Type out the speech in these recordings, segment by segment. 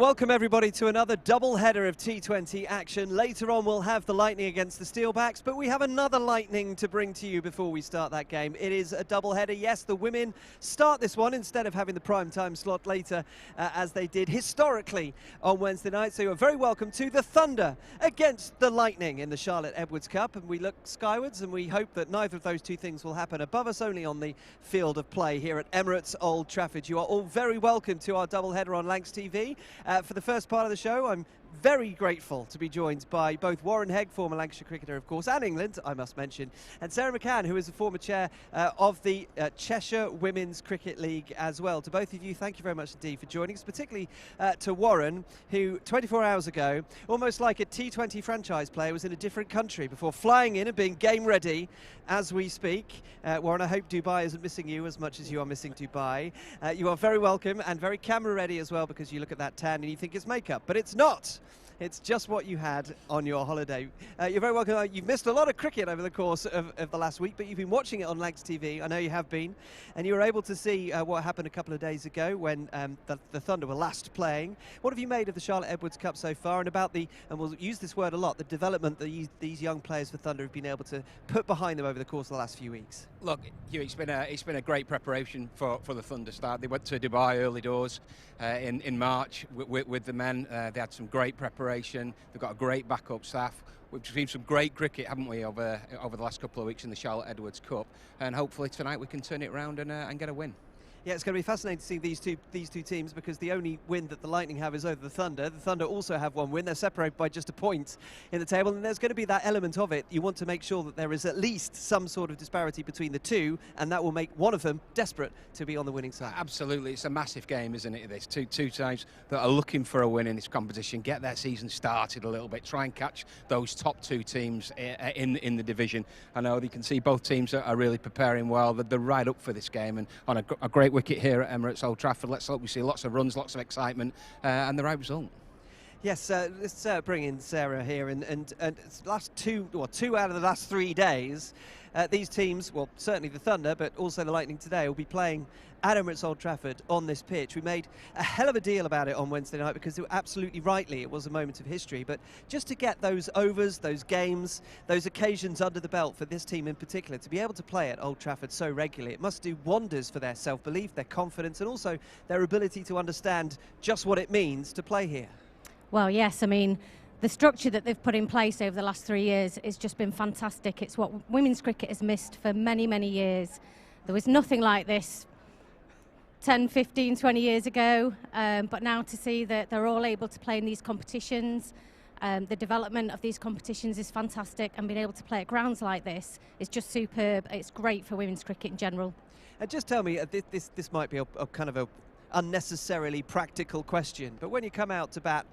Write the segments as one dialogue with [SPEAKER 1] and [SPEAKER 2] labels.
[SPEAKER 1] welcome everybody to another double header of T20 action. Later on we'll have the Lightning against the Steelbacks, but we have another Lightning to bring to you before we start that game. It is a double header. Yes, the women start this one instead of having the prime time slot later as they did historically on Wednesday night. So you're very welcome to the Thunder against the Lightning in the Charlotte Edwards Cup, and we look skywards and we hope that neither of those two things will happen above us, only on the field of play here at Emirates Old Trafford. You are all very welcome to our double header on Lancs TV. For the first part of the show, I'm very grateful to be joined by both Warren Hegg, former Lancashire cricketer, of course, and England, I must mention, and Sarah McCann, who is the former chair of the Cheshire Women's Cricket League as well. To both of you, thank you very much indeed for joining us, particularly to Warren, who 24 hours ago, almost like a T20 franchise player, was in a different country before flying in and being game ready as we speak. Warren, I hope Dubai isn't missing you as much as you are missing Dubai. You are very welcome and very camera ready as well, because you look at that tan and you think it's makeup, but it's not. It's just what you had on your holiday. You're very welcome. You've missed a lot of cricket over the course of the last week, but you've been watching it on Lancs TV. I know you have been. And you were able to see what happened a couple of days ago when the Thunder were last playing. What have you made of the Charlotte Edwards Cup so far, and about and we'll use this word a lot, the development that these young players for Thunder have been able to put behind them over the course of the last few weeks?
[SPEAKER 2] Look, Hugh, it's been a great preparation for the Thunder start. They went to Dubai early doors in March with the men. They had some great preparation. They've got a great backup staff. We've seen some great cricket, haven't we, over the last couple of weeks in the Charlotte Edwards Cup, and hopefully tonight we can turn it around and get a win.
[SPEAKER 1] Yeah, it's going to be fascinating to see these two teams, because the only win that the Lightning have is over the Thunder. The Thunder also have one win. They're separated by just a point in the table, and there's going to be that element of it. You want to make sure that there is at least some sort of disparity between the two, and that will make one of them desperate to be on the winning side.
[SPEAKER 2] Absolutely. It's a massive game, isn't it, this? Two teams that are looking for a win in this competition, get their season started a little bit, try and catch those top two teams in the division. I know you can see both teams are really preparing well. They're right up for this game, and on a great wicket here at Emirates Old Trafford. Let's hope we see lots of runs, lots of excitement, and the right result.
[SPEAKER 1] Yes, let's bring in Sarah here, and last two out of the last 3 days, these teams, well, certainly the Thunder, but also the Lightning today, will be playing at Emirates Old Trafford on this pitch. We made a hell of a deal about it on Wednesday night, because absolutely rightly it was a moment of history, but just to get those overs, those games, those occasions under the belt for this team in particular, to be able to play at Old Trafford so regularly, it must do wonders for their self-belief, their confidence, and also their ability to understand just what it means to play here.
[SPEAKER 3] Well, yes, I mean, the structure that they've put in place over the last 3 years has just been fantastic. It's what women's cricket has missed for many, many years. There was nothing like this 10, 15, 20 years ago, but now to see that they're all able to play in these competitions, the development of these competitions is fantastic, and being able to play at grounds like this is just superb. It's great for women's cricket in general.
[SPEAKER 1] And just tell me, this might be a kind of a unnecessarily practical question, but when you come out to bat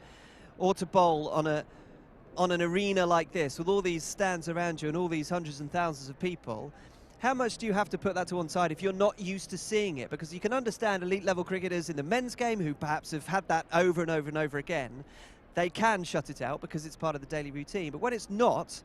[SPEAKER 1] or to bowl on an arena like this, with all these stands around you and all these hundreds and thousands of people, how much do you have to put that to one side if you're not used to seeing it? Because you can understand elite level cricketers in the men's game who perhaps have had that over and over and over again. They can shut it out because it's part of the daily routine. But when it's not,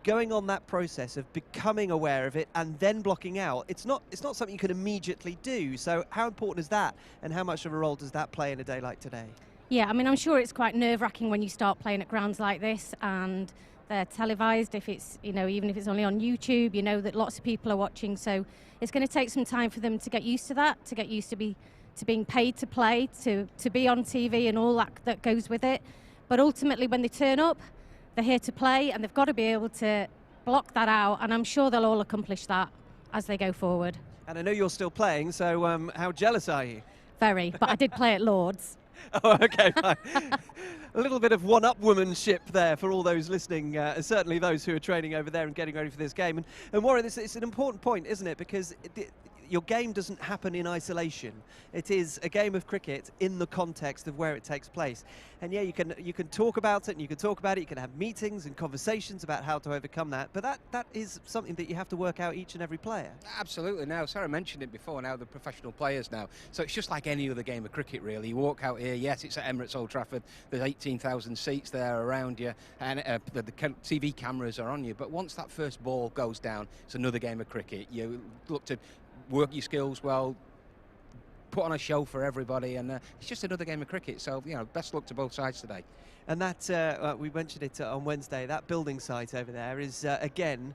[SPEAKER 1] going on that process of becoming aware of it and then blocking out, it's not something you can immediately do. So how important is that, and how much of a role does that play in a day like today?
[SPEAKER 3] Yeah, I mean, I'm sure it's quite nerve-wracking when you start playing at grounds like this, and they're televised. If it's, even if it's only on YouTube, you know that lots of people are watching. So it's going to take some time for them to get used to that, to get used to being paid to play, to be on TV and all that goes with it. But ultimately, when they turn up, they're here to play, and they've got to be able to block that out. And I'm sure they'll all accomplish that as they go forward.
[SPEAKER 1] And I know you're still playing, so how jealous are you?
[SPEAKER 3] Very, but I did play at Lord's.
[SPEAKER 1] Oh, okay, fine. A little bit of one-up-womanship there for all those listening, certainly those who are training over there and getting ready for this game. And Warren, it's an important point, isn't it? Because your game doesn't happen in isolation. It is a game of cricket in the context of where it takes place. And yeah, you can talk about it, and you can talk about it, you can have meetings and conversations about how to overcome that, but that is something that you have to work out each and every player.
[SPEAKER 2] Absolutely. Now, Sarah mentioned it before, now they're professional players now. So it's just like any other game of cricket, really. You walk out here, yes, it's at Emirates Old Trafford, there's 18,000 seats there around you, and the TV cameras are on you, but once that first ball goes down, it's another game of cricket. You look to work your skills well, put on a show for everybody, and it's just another game of cricket. So, you know, best luck to both sides today.
[SPEAKER 1] And that, we mentioned it on Wednesday, that building site over there is, again,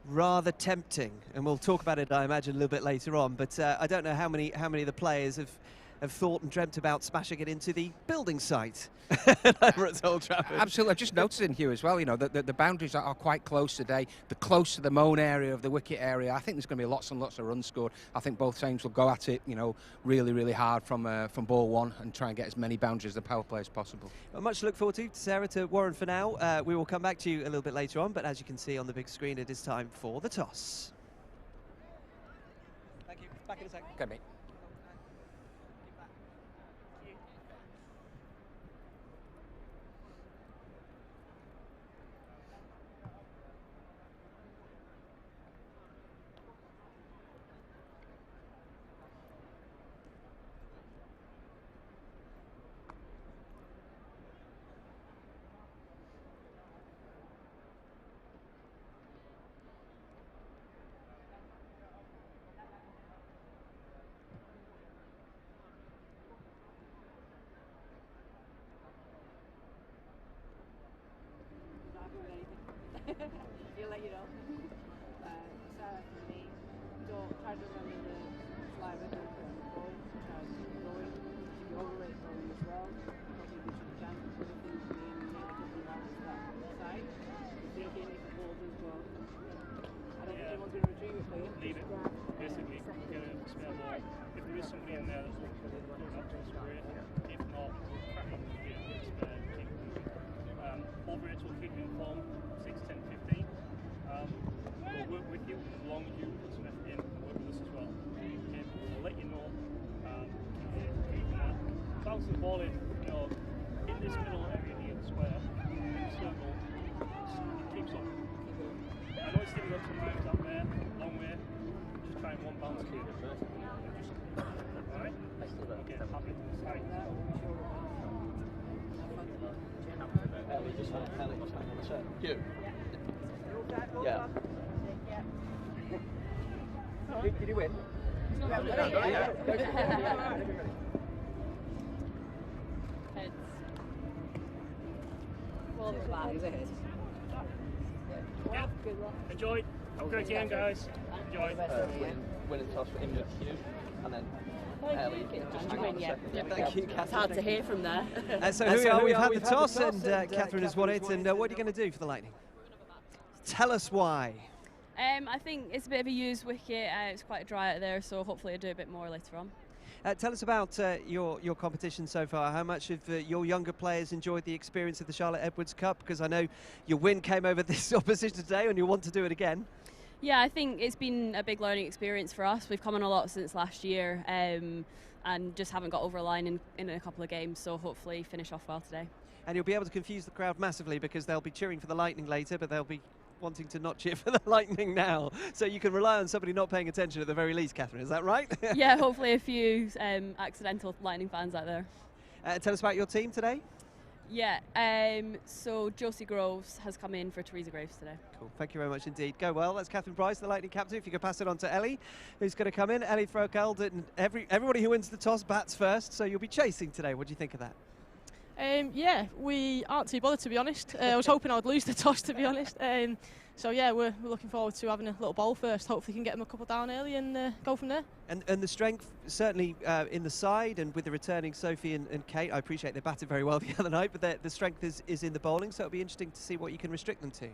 [SPEAKER 1] rather tempting. And we'll talk about it, I imagine, a little bit later on. But I don't know how many of the players have thought and dreamt about smashing it into the building site at Emirates Old Trafford.
[SPEAKER 2] Absolutely. I've just noticed in here as well, you know, the boundaries are quite close today. They're close to the moan area of the wicket area. I think there's going to be lots and lots of runs scored. I think both teams will go at it, you know, really, really hard from ball one and try and get as many boundaries as the power play as possible.
[SPEAKER 1] Well, much to look forward to, Sarah, to Warren for now. We will come back to you a little bit later on, but as you can see on the big screen, it is time for the toss. Thank you. Back in a second.
[SPEAKER 2] Okay, mate.
[SPEAKER 4] He'll let you know. Sarah, for me, don't try to remember the slide with the ball. Try to keep going. Keep your overweight going as well. Probably gives you a chance to put things in and nearly double round to that side. Thinking if the ball does go. I don't think anyone's going to retrieve it for you.
[SPEAKER 5] Leave it. Basically, get a spare ball. If there is somebody in there that's looking for it, not just great. If not, crack on with it, get a spare, keep moving. Overrates will keep you in form 6, 10, 15. We'll work with you as long as you put some effort in and work with us as well. Okay, we'll let you know. Bounce the ball in, you know, in this middle area here, the square, circle, it keeps up. I know it's difficult sometimes out there, long way. Just try and one bounce here. Alright? Okay, happy. Right.
[SPEAKER 6] You. Yeah. Did you win?
[SPEAKER 4] Heads. Well, it's bad, is it?
[SPEAKER 5] Yeah. Enjoy. Have a great game, guys. Enjoy.
[SPEAKER 6] Winning toss for Emirates, you, and then Ellie. Just hang on a second.
[SPEAKER 1] Thank you, Catherine.
[SPEAKER 4] It's hard to hear from there.
[SPEAKER 1] So here we are, we've had the toss, and Catherine has won it. And what are you going to do for the Lightning? Tell us why.
[SPEAKER 7] I think it's a bit of a used wicket. It's quite dry out there, so hopefully I'll do a bit more later on.
[SPEAKER 1] Tell us about your competition so far. How much of your younger players enjoyed the experience of the Charlotte Edwards Cup? Because I know your win came over this opposition today and you want to do it again.
[SPEAKER 7] Yeah, I think it's been a big learning experience for us. We've come on a lot since last year and just haven't got over a line in a couple of games, so hopefully finish off well today.
[SPEAKER 1] And you'll be able to confuse the crowd massively because they'll be cheering for the Lightning later, but they'll be wanting to not cheer for the Lightning now. So you can rely on somebody not paying attention at the very least, Catherine, is that right?
[SPEAKER 7] Yeah, hopefully a few accidental Lightning fans out there.
[SPEAKER 1] Tell us about your team today.
[SPEAKER 7] Yeah, so Josie Groves has come in for Teresa Graves today.
[SPEAKER 1] Cool, thank you very much indeed. Go well. That's Catherine Price, the Lightning captain. If you could pass it on to Ellie, who's going to come in. Ellie Frokeld, and everybody who wins the toss bats first, so you'll be chasing today. What do you think of that?
[SPEAKER 8] Yeah, we aren't too bothered, to be honest. I was hoping I would lose the toss, to be honest. So yeah, we're looking forward to having a little bowl first. Hopefully we can get them a couple down early and go from there.
[SPEAKER 1] And the strength, certainly in the side, and with the returning Sophie and Kate, I appreciate they batted very well the other night, but the strength is in the bowling, so it'll be interesting to see what you can restrict them to.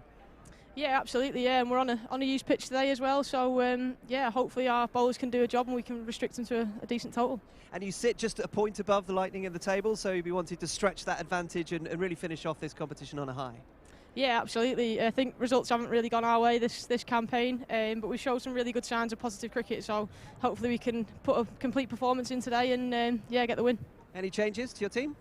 [SPEAKER 8] Yeah, absolutely, yeah, and we're on a used pitch today as well, so yeah, hopefully our bowlers can do a job and we can restrict them to a decent total.
[SPEAKER 1] And you sit just a point above the Lightning in the table, so you'll be wanting to stretch that advantage and really finish off this competition on a high.
[SPEAKER 8] Yeah, absolutely. I think results haven't really gone our way this campaign, but we showed some really good signs of positive cricket, so hopefully we can put a complete performance in today and yeah, get the win.
[SPEAKER 1] Any changes to your team?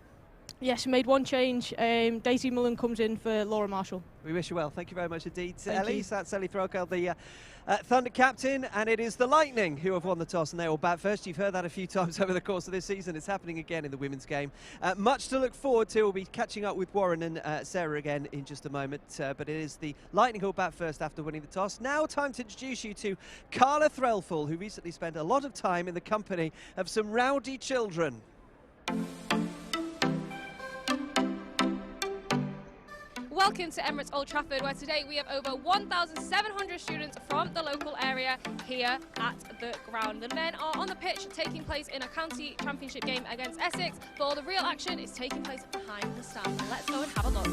[SPEAKER 8] Yes, we made one change. Daisy Mullen comes in for Laura Marshall.
[SPEAKER 1] We wish you well. Thank you very much indeed,
[SPEAKER 8] Thank
[SPEAKER 1] Ellie.
[SPEAKER 8] you.
[SPEAKER 1] So that's Ellie Threlkeld, the Thunder captain, and it is the Lightning who have won the toss, and they will bat first. You've heard that a few times over the course of this season. It's happening again in the women's game. Much to look forward to. We'll be catching up with Warren and Sarah again in just a moment, but it is the Lightning who will bat first after winning the toss. Now time to introduce you to Carla Threlfall, who recently spent a lot of time in the company of some rowdy children.
[SPEAKER 9] Welcome to Emirates Old Trafford, where today we have over 1,700 students from the local area here at the ground. The men are on the pitch, taking place in a county championship game against Essex, but all the real action is taking place behind the stand. Let's go and have a look.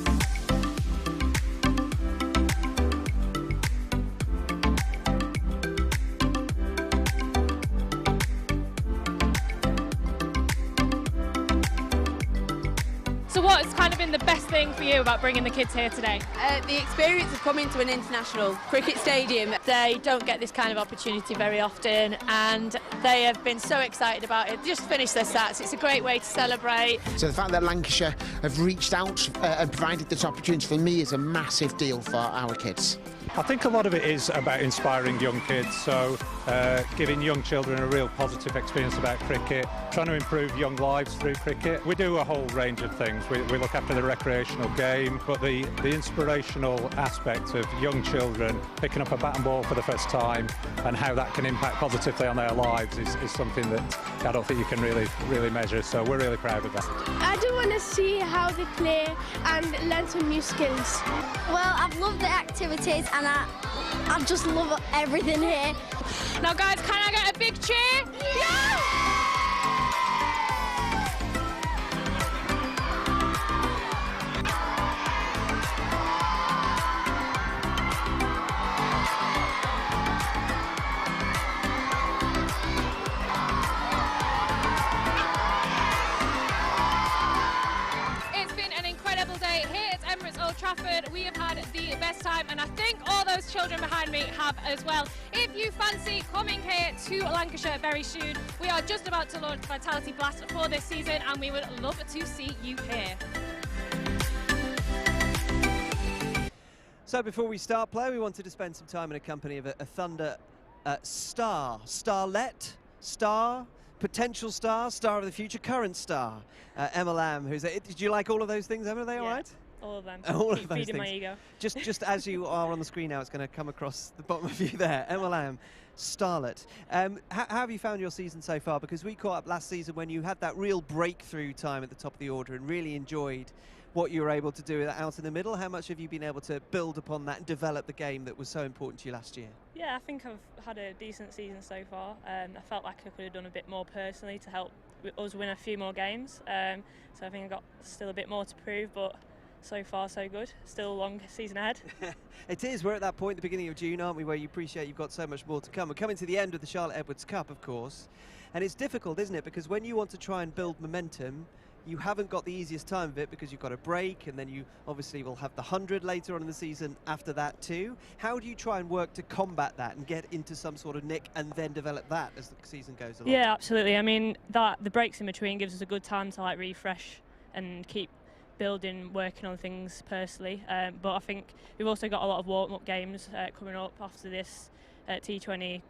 [SPEAKER 9] So what's kind of been the best thing for you about bringing the kids here today?
[SPEAKER 10] The experience of coming to an international cricket stadium.
[SPEAKER 11] They don't get this kind of opportunity very often, and they have been so excited about it. Just finished their stats. It's a great way to celebrate.
[SPEAKER 12] So the fact that Lancashire have reached out and provided this opportunity for me is a massive deal for our kids.
[SPEAKER 13] I think a lot of it is about inspiring young kids, so giving young children a real positive experience about cricket, trying to improve young lives through cricket. We do a whole range of things. We look after the recreational game, but the inspirational aspect of young children picking up a bat and ball for the first time and how that can impact positively on their lives is something that I don't think you can really measure, so we're really proud of that.
[SPEAKER 14] I do want to see how they play and learn some new skills.
[SPEAKER 15] Well, I've loved the activities and I just love everything here.
[SPEAKER 9] Now guys, can I get a big cheer? Yeah! It's been an incredible day here at Emirates Old Trafford. We have had the best time, and I think all those children behind me have as well. If you fancy coming here to Lancashire very soon, we are just about to launch Vitality Blast for this season, and we would love to see you here.
[SPEAKER 1] So before we start play, we wanted to spend some time in the company of a Thunder starlet, potential star of the future, current star, Emma Lamb, who's did you like all of those things, Emma? Are they all right?
[SPEAKER 16] All of them.
[SPEAKER 1] All
[SPEAKER 16] Keep
[SPEAKER 1] of those
[SPEAKER 16] feeding
[SPEAKER 1] things.
[SPEAKER 16] my ego.
[SPEAKER 1] Just as you are on the screen now, it's going to come across the bottom of you there. Emma Lamb, starlet. How have you found your season so far? Because we caught up last season when you had that real breakthrough time at the top of the order and really enjoyed what you were able to do out in the middle. How much have you been able to build upon that and develop the game that was so important to you last year?
[SPEAKER 16] Yeah, I think I've had a decent season so far. I felt like I could have done a bit more personally to help us win a few more games. So I think I've got still a bit more to prove, but so far so good. Still a long season ahead.
[SPEAKER 1] It is. We're at that point at the beginning of June, aren't we, where you appreciate you've got so much more to come. We're coming to the end of the Charlotte Edwards Cup, of course, and it's difficult, isn't it, because when you want to try and build momentum, you haven't got the easiest time of it because you've got a break, and then you obviously will have the 100 later on in the season after that too. How do you try and work to combat that and get into some sort of nick and then develop that as the season goes along?
[SPEAKER 16] Yeah, absolutely. I mean, the breaks in between gives us a good time to like refresh and keep building, working on things personally. But I think we've also got a lot of warm-up games coming up after this T20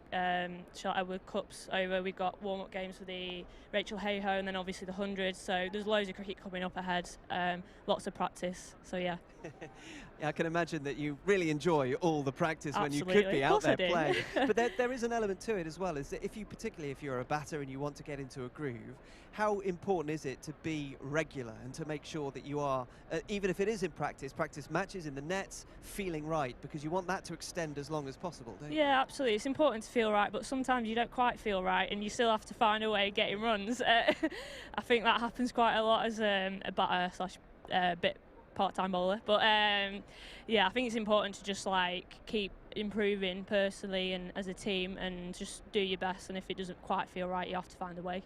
[SPEAKER 16] Charlotte Edwards Cups over. We've got warm-up games for the Rachel Hayho and then obviously the 100, so there's loads of cricket coming up ahead, lots of practice, so yeah.
[SPEAKER 1] Yeah, I can imagine that you really enjoy all the practice
[SPEAKER 16] Absolutely.
[SPEAKER 1] when you could be out there
[SPEAKER 16] I do.
[SPEAKER 1] playing. But there is an element to it as well, is that particularly if you're a batter and you want to get into a groove, how important is it to be regular and to make sure that you are, even if it is in practice matches in the nets, feeling right, because you want that to extend as long as possible, don't you?
[SPEAKER 16] Yeah, absolutely. It's important to feel right, but sometimes you don't quite feel right and you still have to find a way of getting runs. I think that happens quite a lot as a batter slash bit part-time bowler, but yeah, I think it's important to just like keep improving personally and as a team and just do your best, and if it doesn't quite feel right, you have to find a way.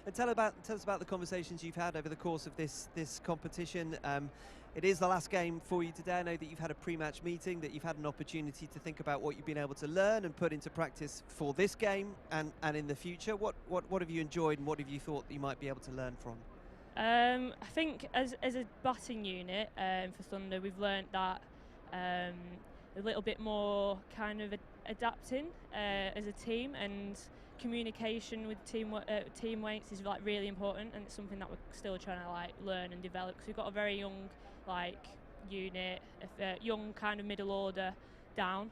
[SPEAKER 1] And tell us about the conversations you've had over the course of this competition. It is the last game for you today. I know that you've had a pre-match meeting, that you've had an opportunity to think about what you've been able to learn and put into practice for this game and in the future. What have you enjoyed and what have you thought that you might be able to learn from?
[SPEAKER 16] I think as a batting unit for Thunder, we've learnt that a little bit more kind of adapting as a team, and communication with teammates is like really important, and it's something that we're still trying to like learn and develop, because we've got a very young like unit, young kind of middle order down.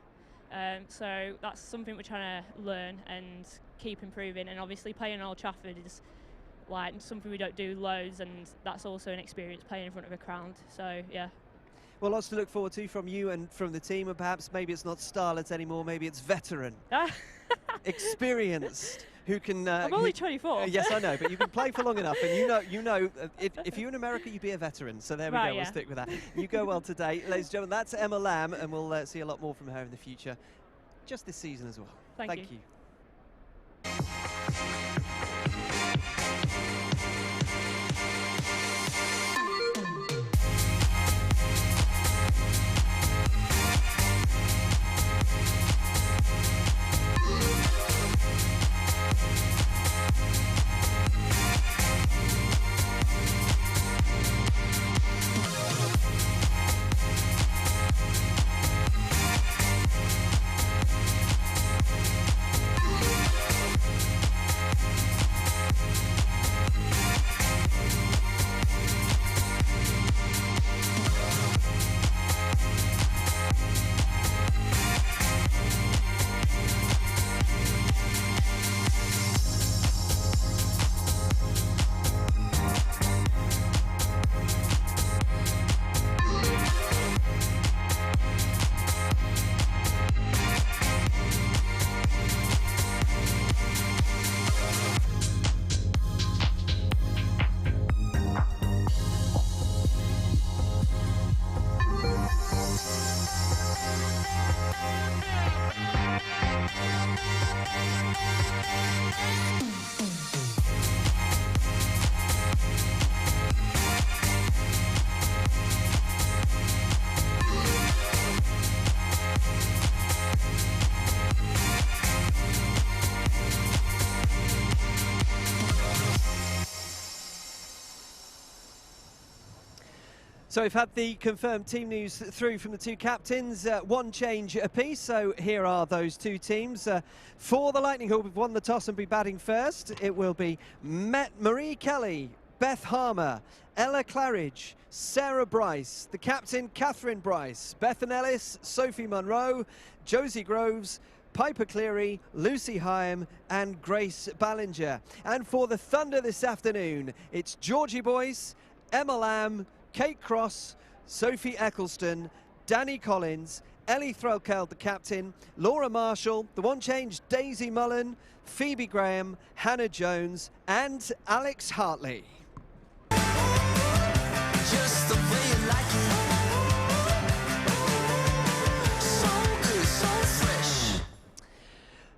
[SPEAKER 16] So that's something we're trying to learn and keep improving, and obviously playing Old Trafford is like something we don't do loads, and that's also an experience playing in front of a crowd. So yeah.
[SPEAKER 1] Well, lots to look forward to from you and from the team, and perhaps maybe it's not starlet anymore, maybe it's veteran, experienced, who can.
[SPEAKER 16] I'm only 24.
[SPEAKER 1] Yes, I know, but you can play for long enough, and you know, if you're in America, you'd be a veteran. So there we go.
[SPEAKER 16] Yeah.
[SPEAKER 1] We'll stick with that. You go well today, ladies and gentlemen. That's Emma Lamb, and we'll see a lot more from her in the future, just this season as well.
[SPEAKER 16] Thank you.
[SPEAKER 1] So we've had the confirmed team news through from the two captains, one change apiece, so here are those two teams. For the Lightning, who have won the toss and be batting first, it will be Marie Kelly, Beth Harmer, Ella Claridge, Sarah Bryce, the captain Catherine Bryce, Bethan Ellis, Sophie Munro, Josie Groves, Piper Cleary, Lucy Hyam and Grace Ballinger. And for the Thunder this afternoon, it's Georgie Boyce, Emma Lamb, Kate Cross, Sophie Eccleston, Danny Collins, Ellie Threlkeld, the captain, Laura Marshall, the one change, Daisy Mullen, Phoebe Graham, Hannah Jones and Alex Hartley.
[SPEAKER 17] Just the way you like it. So good, so fresh.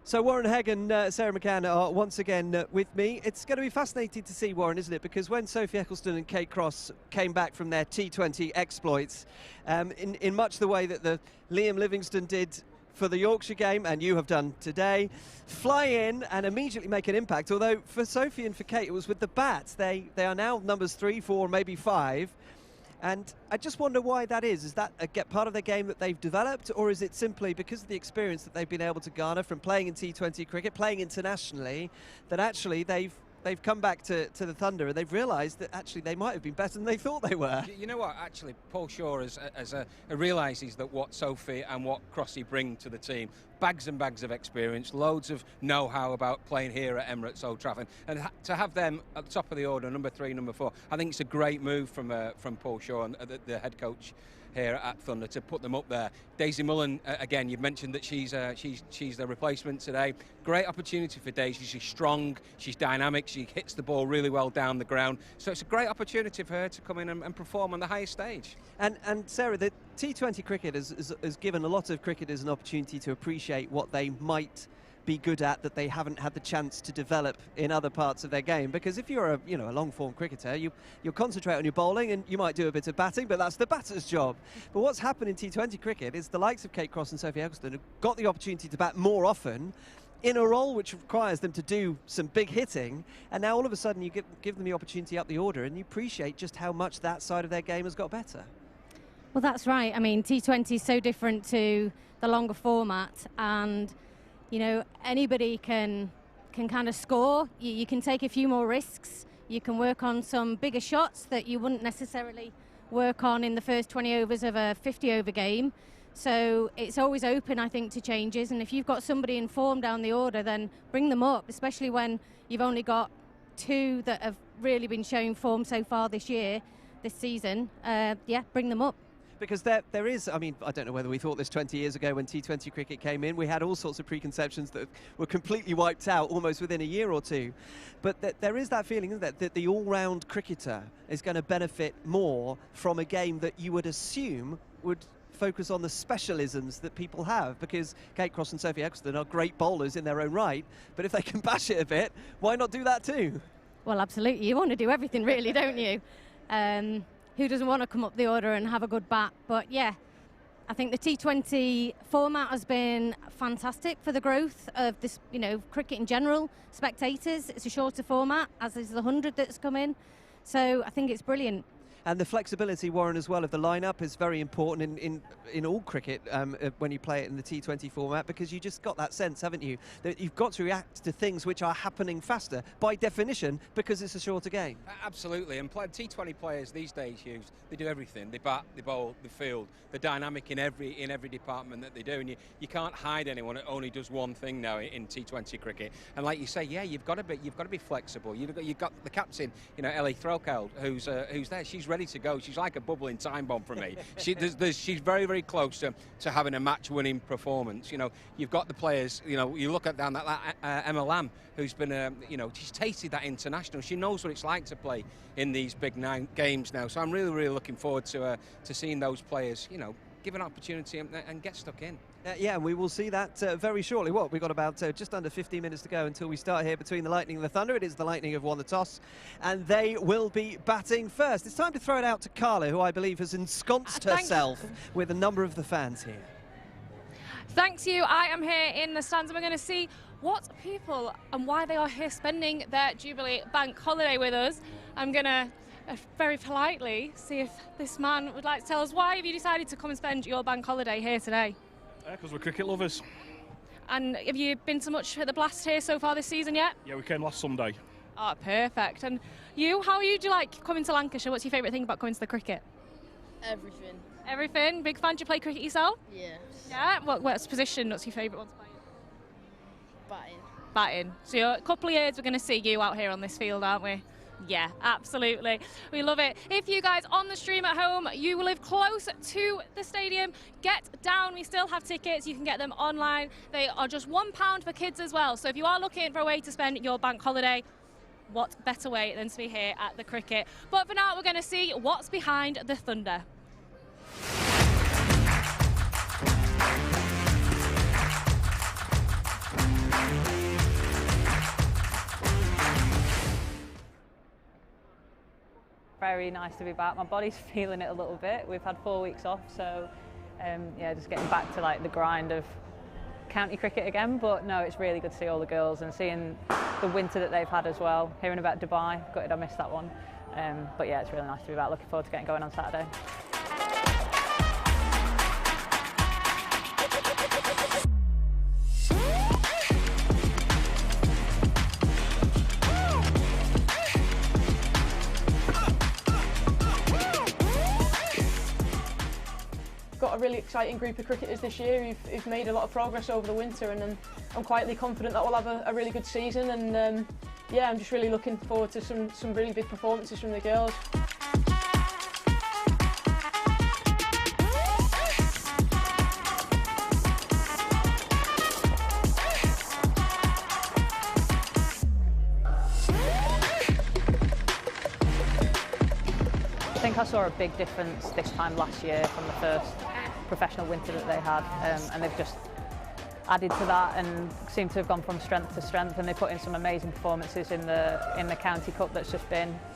[SPEAKER 1] So Warren Hegg and Sarah McCann are once again with me. It's going to be fascinating to see, Warren, isn't it? Because when Sophie Eccleston and Kate Cross came back from their T20 exploits, in much the way that the Liam Livingston did for the Yorkshire game, and you have done today, fly in and immediately make an impact. Although for Sophie and for Kate, it was with the bats. They are now numbers 3, 4, maybe 5. And I just wonder why that is. Is that a part of their game that they've developed, or is it simply because of the experience that they've been able to garner from playing in T20 cricket, playing internationally, that actually they've come back to the Thunder and they've realised that actually they might have been better than they thought they were?
[SPEAKER 2] You know what, actually, Paul Shaw realises that what Sophie and what Crossy bring to the team, bags and bags of experience, loads of know-how about playing here at Emirates Old Trafford, and to have them at the top of the order, number 3, number 4, I think it's a great move from Paul Shaw, and the head coach here at Thunder, to put them up there. Daisy Mullen, again, you've mentioned that she's the replacement today. Great opportunity for Daisy. She's strong, she's dynamic, she hits the ball really well down the ground. So it's a great opportunity for her to come in and perform on the highest stage.
[SPEAKER 1] And Sarah, the T20 cricket has given a lot of cricketers an opportunity to appreciate what they might be good at that they haven't had the chance to develop in other parts of their game. Because if you're a long-form cricketer, you'll concentrate on your bowling and you might do a bit of batting, but that's the batter's job. But what's happened in T20 cricket is the likes of Kate Cross and Sophie Eccleston have got the opportunity to bat more often in a role which requires them to do some big hitting, and now all of a sudden you give them the opportunity up the order, and you appreciate just how much that side of their game has got better.
[SPEAKER 3] Well, that's right. I mean, T20 is so different to the longer format, and you know, anybody can kind of score. You can take a few more risks. You can work on some bigger shots that you wouldn't necessarily work on in the first 20 overs of a 50-over game. So it's always open, I think, to changes. And if you've got somebody in form down the order, then bring them up, especially when you've only got 2 that have really been showing form so far this season. Yeah, bring them up.
[SPEAKER 1] Because there is, I mean, I don't know whether we thought this 20 years ago when T20 cricket came in. We had all sorts of preconceptions that were completely wiped out almost within a year or two. But there is that feeling, isn't there, that the all-round cricketer is going to benefit more from a game that you would assume would focus on the specialisms that people have, because Kate Cross and Sophie Eccleston are great bowlers in their own right, but if they can bash it a bit, why not do that too?
[SPEAKER 3] Well, absolutely. You want to do everything, really, don't you? Who doesn't want to come up the order and have a good bat? But yeah, I think the T20 format has been fantastic for the growth of this, you know, cricket in general. Spectators, it's a shorter format, as is the 100 that's come in. So I think it's brilliant.
[SPEAKER 1] And the flexibility, Warren, as well, of the lineup is very important in all cricket when you play it in the T20 format, because you just got that sense, haven't you, that you've got to react to things which are happening faster by definition because it's a shorter game.
[SPEAKER 2] Absolutely, and T20 players these days, Hughes, they do everything. They bat, they bowl, they field. They're dynamic in every department that they do, and you can't hide anyone that only does one thing now in T20 cricket. And like you say, yeah, you've got to be flexible. You've got the captain, you know, Ellie Threlkeld, who's there. She's ready to go. She's like a bubbling time bomb for me. She's very, very close to having a match-winning performance. You know, you've got the players. You know, you look at down that Emma Lamb, who's been, you know, she's tasted that international. She knows what it's like to play in these big games now. So I'm really, really looking forward to seeing those players, you know, give an opportunity and get stuck in.
[SPEAKER 1] Yeah, and we will see that very shortly. Well, we've got about just under 15 minutes to go until we start here between the Lightning and the Thunder. It is the Lightning have won the toss, and they will be batting first. It's time to throw it out to Carla, who I believe has ensconced herself with a number of the fans here.
[SPEAKER 9] Thanks you. I am here in the stands, and we're going to see what people and why they are here spending their Jubilee bank holiday with us. I'm going to very politely see if this man would like to tell us, why have you decided to come and spend your bank holiday here today?
[SPEAKER 5] Because we're cricket lovers.
[SPEAKER 9] And have you been to much at the Blast here so far this season yet?
[SPEAKER 5] Yeah, we came last Sunday.
[SPEAKER 9] Oh, perfect. And you, how do you like coming to Lancashire? What's your favourite thing about coming to the cricket?
[SPEAKER 14] Everything.
[SPEAKER 9] Everything? Big fan? Do you play cricket yourself?
[SPEAKER 14] Yes.
[SPEAKER 9] Yeah? What's position? What's your favourite one to play?
[SPEAKER 14] Batting.
[SPEAKER 9] Batting. So a couple of years we're going to see you out here on this field, aren't we? Yeah, absolutely. We love it. If you guys on the stream at home, you live close to the stadium, get down. We still have tickets. You can get them online. They are just £1 for kids as well. So if you are looking for a way to spend your bank holiday, what better way than to be here at the cricket? But for now, we're going to see what's behind the Thunder.
[SPEAKER 18] Very nice to be back. My body's feeling it a little bit. We've had 4 weeks off, so yeah, just getting back to like the grind of county cricket again. But no, it's really good to see all the girls and seeing the winter that they've had as well. Hearing about Dubai, gutted I missed that one. But yeah, it's really nice to be back. Looking forward to getting going on Saturday.
[SPEAKER 8] Got a really exciting group of cricketers this year who've made a lot of progress over the winter, and I'm quietly confident that we'll have a really good season, and yeah, I'm just really looking forward to some really big performances from the girls.
[SPEAKER 18] I think I saw a big difference this time last year from the first professional winter that they had, and they've just added to that and seem to have gone from strength to strength, and they put in some amazing performances in the County Cup that's just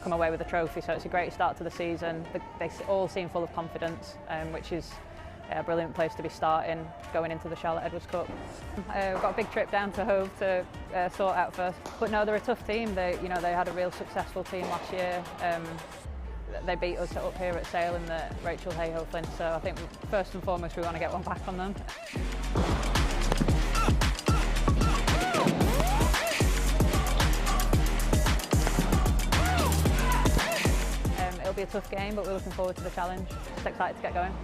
[SPEAKER 18] come away with a trophy, so it's a great start to the season. They all seem full of confidence, which is yeah, a brilliant place to be starting going into the Charlotte Edwards Cup. We've got a big trip down to Hove to sort out first. But no, they're a tough team. They had a real successful team last year. They beat us up here at Sale in the Rachel Hayhoe Flint. So I think first and foremost we want to get one back on them. It'll be a tough game, but we're looking forward to the challenge. Just excited to get going.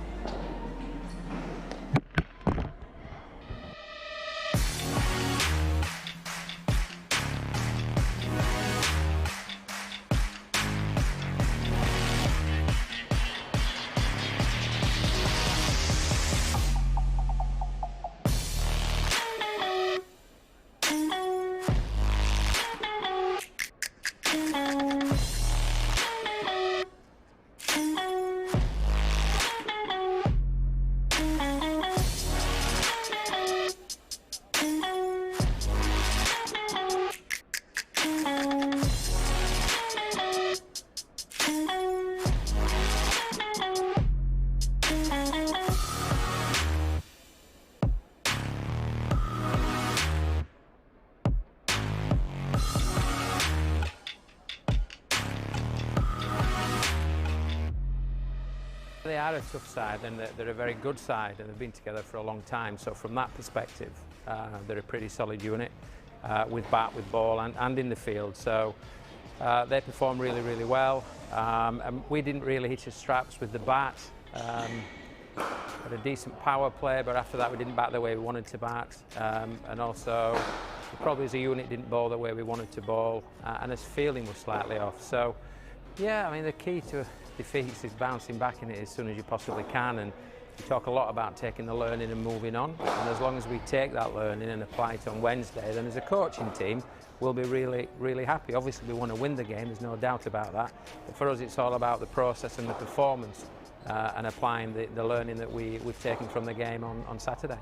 [SPEAKER 19] They are a tough side, and they're a very good side, and they've been together for a long time. So from that perspective, they're a pretty solid unit with bat, with ball, and in the field. So they perform really, really well. And we didn't really hit our straps with the bat. Had a decent power play, but after that we didn't bat the way we wanted to bat. And also, probably as a unit, didn't bowl the way we wanted to bowl, and his fielding was slightly off. So, yeah, I mean, the key to defeats is bouncing back in it as soon as you possibly can, and we talk a lot about taking the learning and moving on, and as long as we take that learning and apply it on Wednesday, then as a coaching team we'll be really, really happy. Obviously we want to win the game, there's no doubt about that, but for us it's all about the process and the performance and applying the learning that we've taken from the game on Saturday.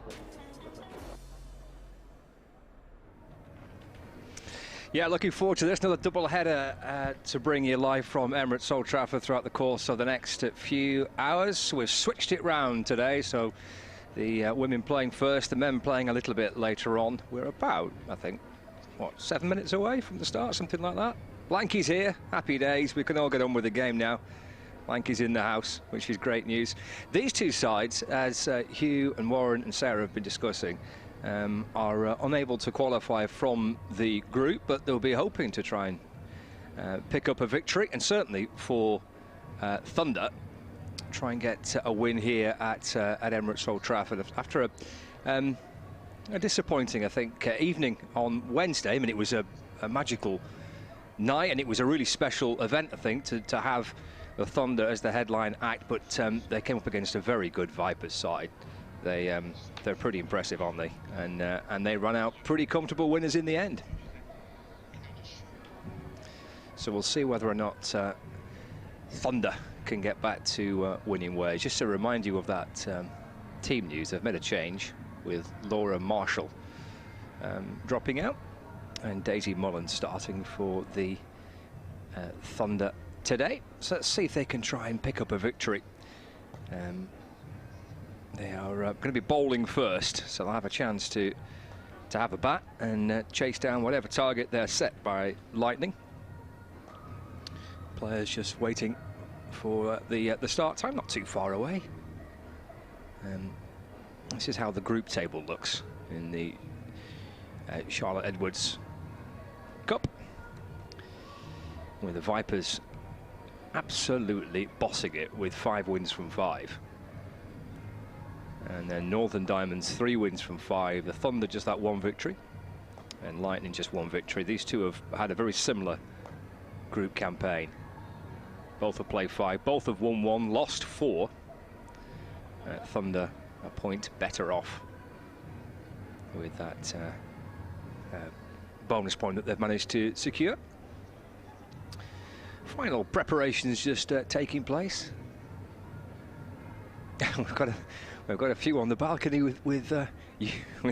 [SPEAKER 20] Yeah, looking forward to this. Another double-header to bring you live from Emirates Old Trafford throughout the course of the next few hours. We've switched it round today, so the women playing first, the men playing a little bit later on. We're about, I think, what, 7 minutes away from the start, something like that. Blanky's here, happy days. We can all get on with the game now. Blanky's in the house, which is great news. These two sides, as Hugh and Warren and Sarah have been discussing, are unable to qualify from the group, but they'll be hoping to try and pick up a victory, and certainly for Thunder, try and get a win here at Emirates Old Trafford after a disappointing, I think, evening on Wednesday. I mean, it was a magical night, and it was a really special event, I think, to have the Thunder as the headline act, but they came up against a very good Vipers side. They're pretty impressive, aren't they? And they run out pretty comfortable winners in the end. So we'll see whether or not Thunder can get back to winning ways. Just to remind you of that team news, they've made a change with Laura Marshall dropping out and Daisy Mullen starting for the Thunder today. So let's see if they can try and pick up a victory. They are going to be bowling first, so they'll have a chance to have a bat and chase down whatever target they're set by Lightning. Players just waiting for the start time, not too far away. This is how the group table looks in the Charlotte Edwards Cup, with the Vipers absolutely bossing it with 5 wins from 5. And then Northern Diamonds 3 wins from 5. The Thunder just that 1 victory, and Lightning just 1 victory. These two have had a very similar group campaign. Both have played 5, both have won 1, lost 4. Thunder a point better off with that bonus point that they've managed to secure. Final preparations just taking place. We've got a few on the balcony with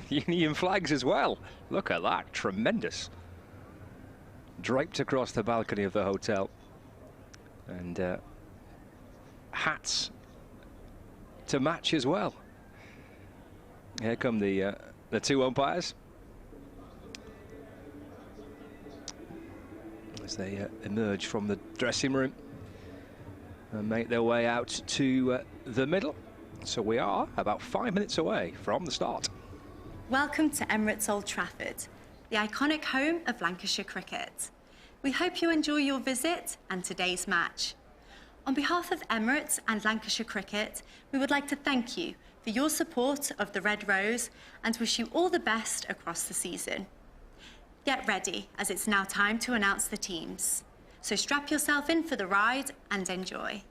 [SPEAKER 20] Union flags as well. Look at that, tremendous. Draped across the balcony of the hotel. And hats to match as well. Here come the two umpires as they emerge from the dressing room and make their way out to the middle. So we are about 5 minutes away from the start.
[SPEAKER 21] Welcome to Emirates Old Trafford, the iconic home of Lancashire cricket. We hope you enjoy your visit and today's match. On behalf of Emirates and Lancashire Cricket, we would like to thank you for your support of the Red Rose and wish you all the best across the season. Get ready, as it's now time to announce the teams. So strap yourself in for the ride and enjoy.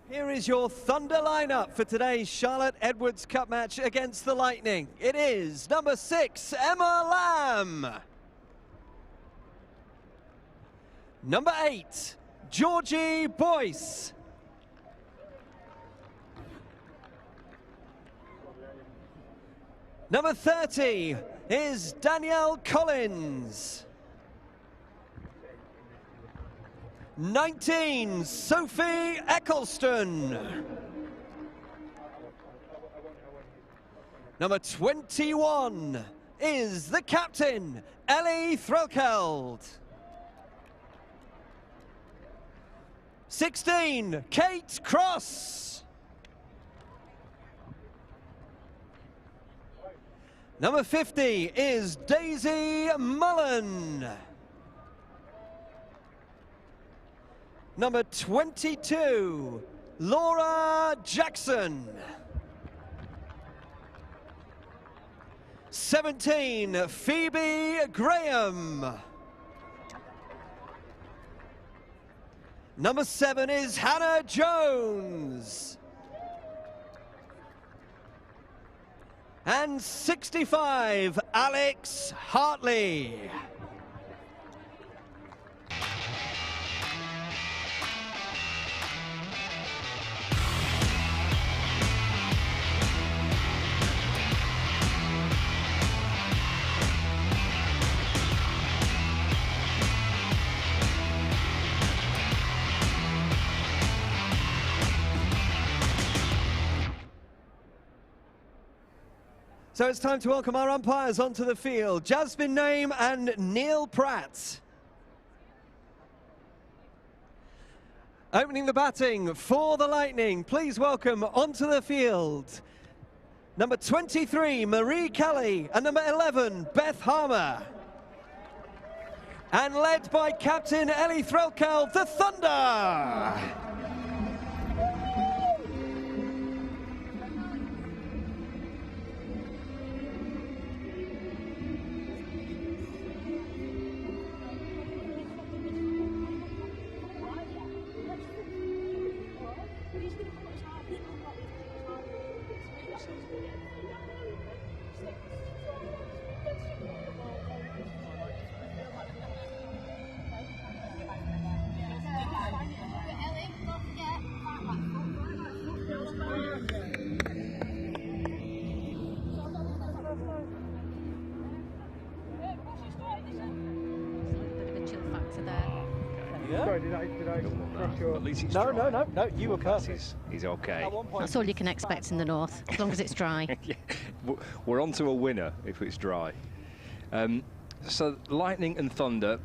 [SPEAKER 1] Here is your Thunder lineup for today's Charlotte Edwards Cup match against the Lightning. It is number 6, Emma Lamb. Number 8, Georgie Boyce. Number 30 is Danielle Collins. 19, Sophie Eccleston. Number 21 is the captain, Ellie Threlkeld. 16, Kate Cross. Number 50 is Daisy Mullen. Number 22, Laura Jackson. 17, Phoebe Graham. Number 7 is Hannah Jones. And 65, Alex Hartley. So it's time to welcome our umpires onto the field, Jasmine Name and Neil Pratt. Opening the batting for the Lightning, please welcome onto the field number 23, Marie Kelly, and number 11, Beth Harmer. And led by Captain Ellie Threlkeld, the Thunder.
[SPEAKER 22] Sorry, did I crush your...
[SPEAKER 20] At least it's
[SPEAKER 22] no,
[SPEAKER 20] dry.
[SPEAKER 22] no, you were perfect.
[SPEAKER 20] He's okay.
[SPEAKER 3] That's all you can expect in the north, as long as it's dry.
[SPEAKER 20] Yeah. We're on to a winner if it's dry. So Lightning and Thunder,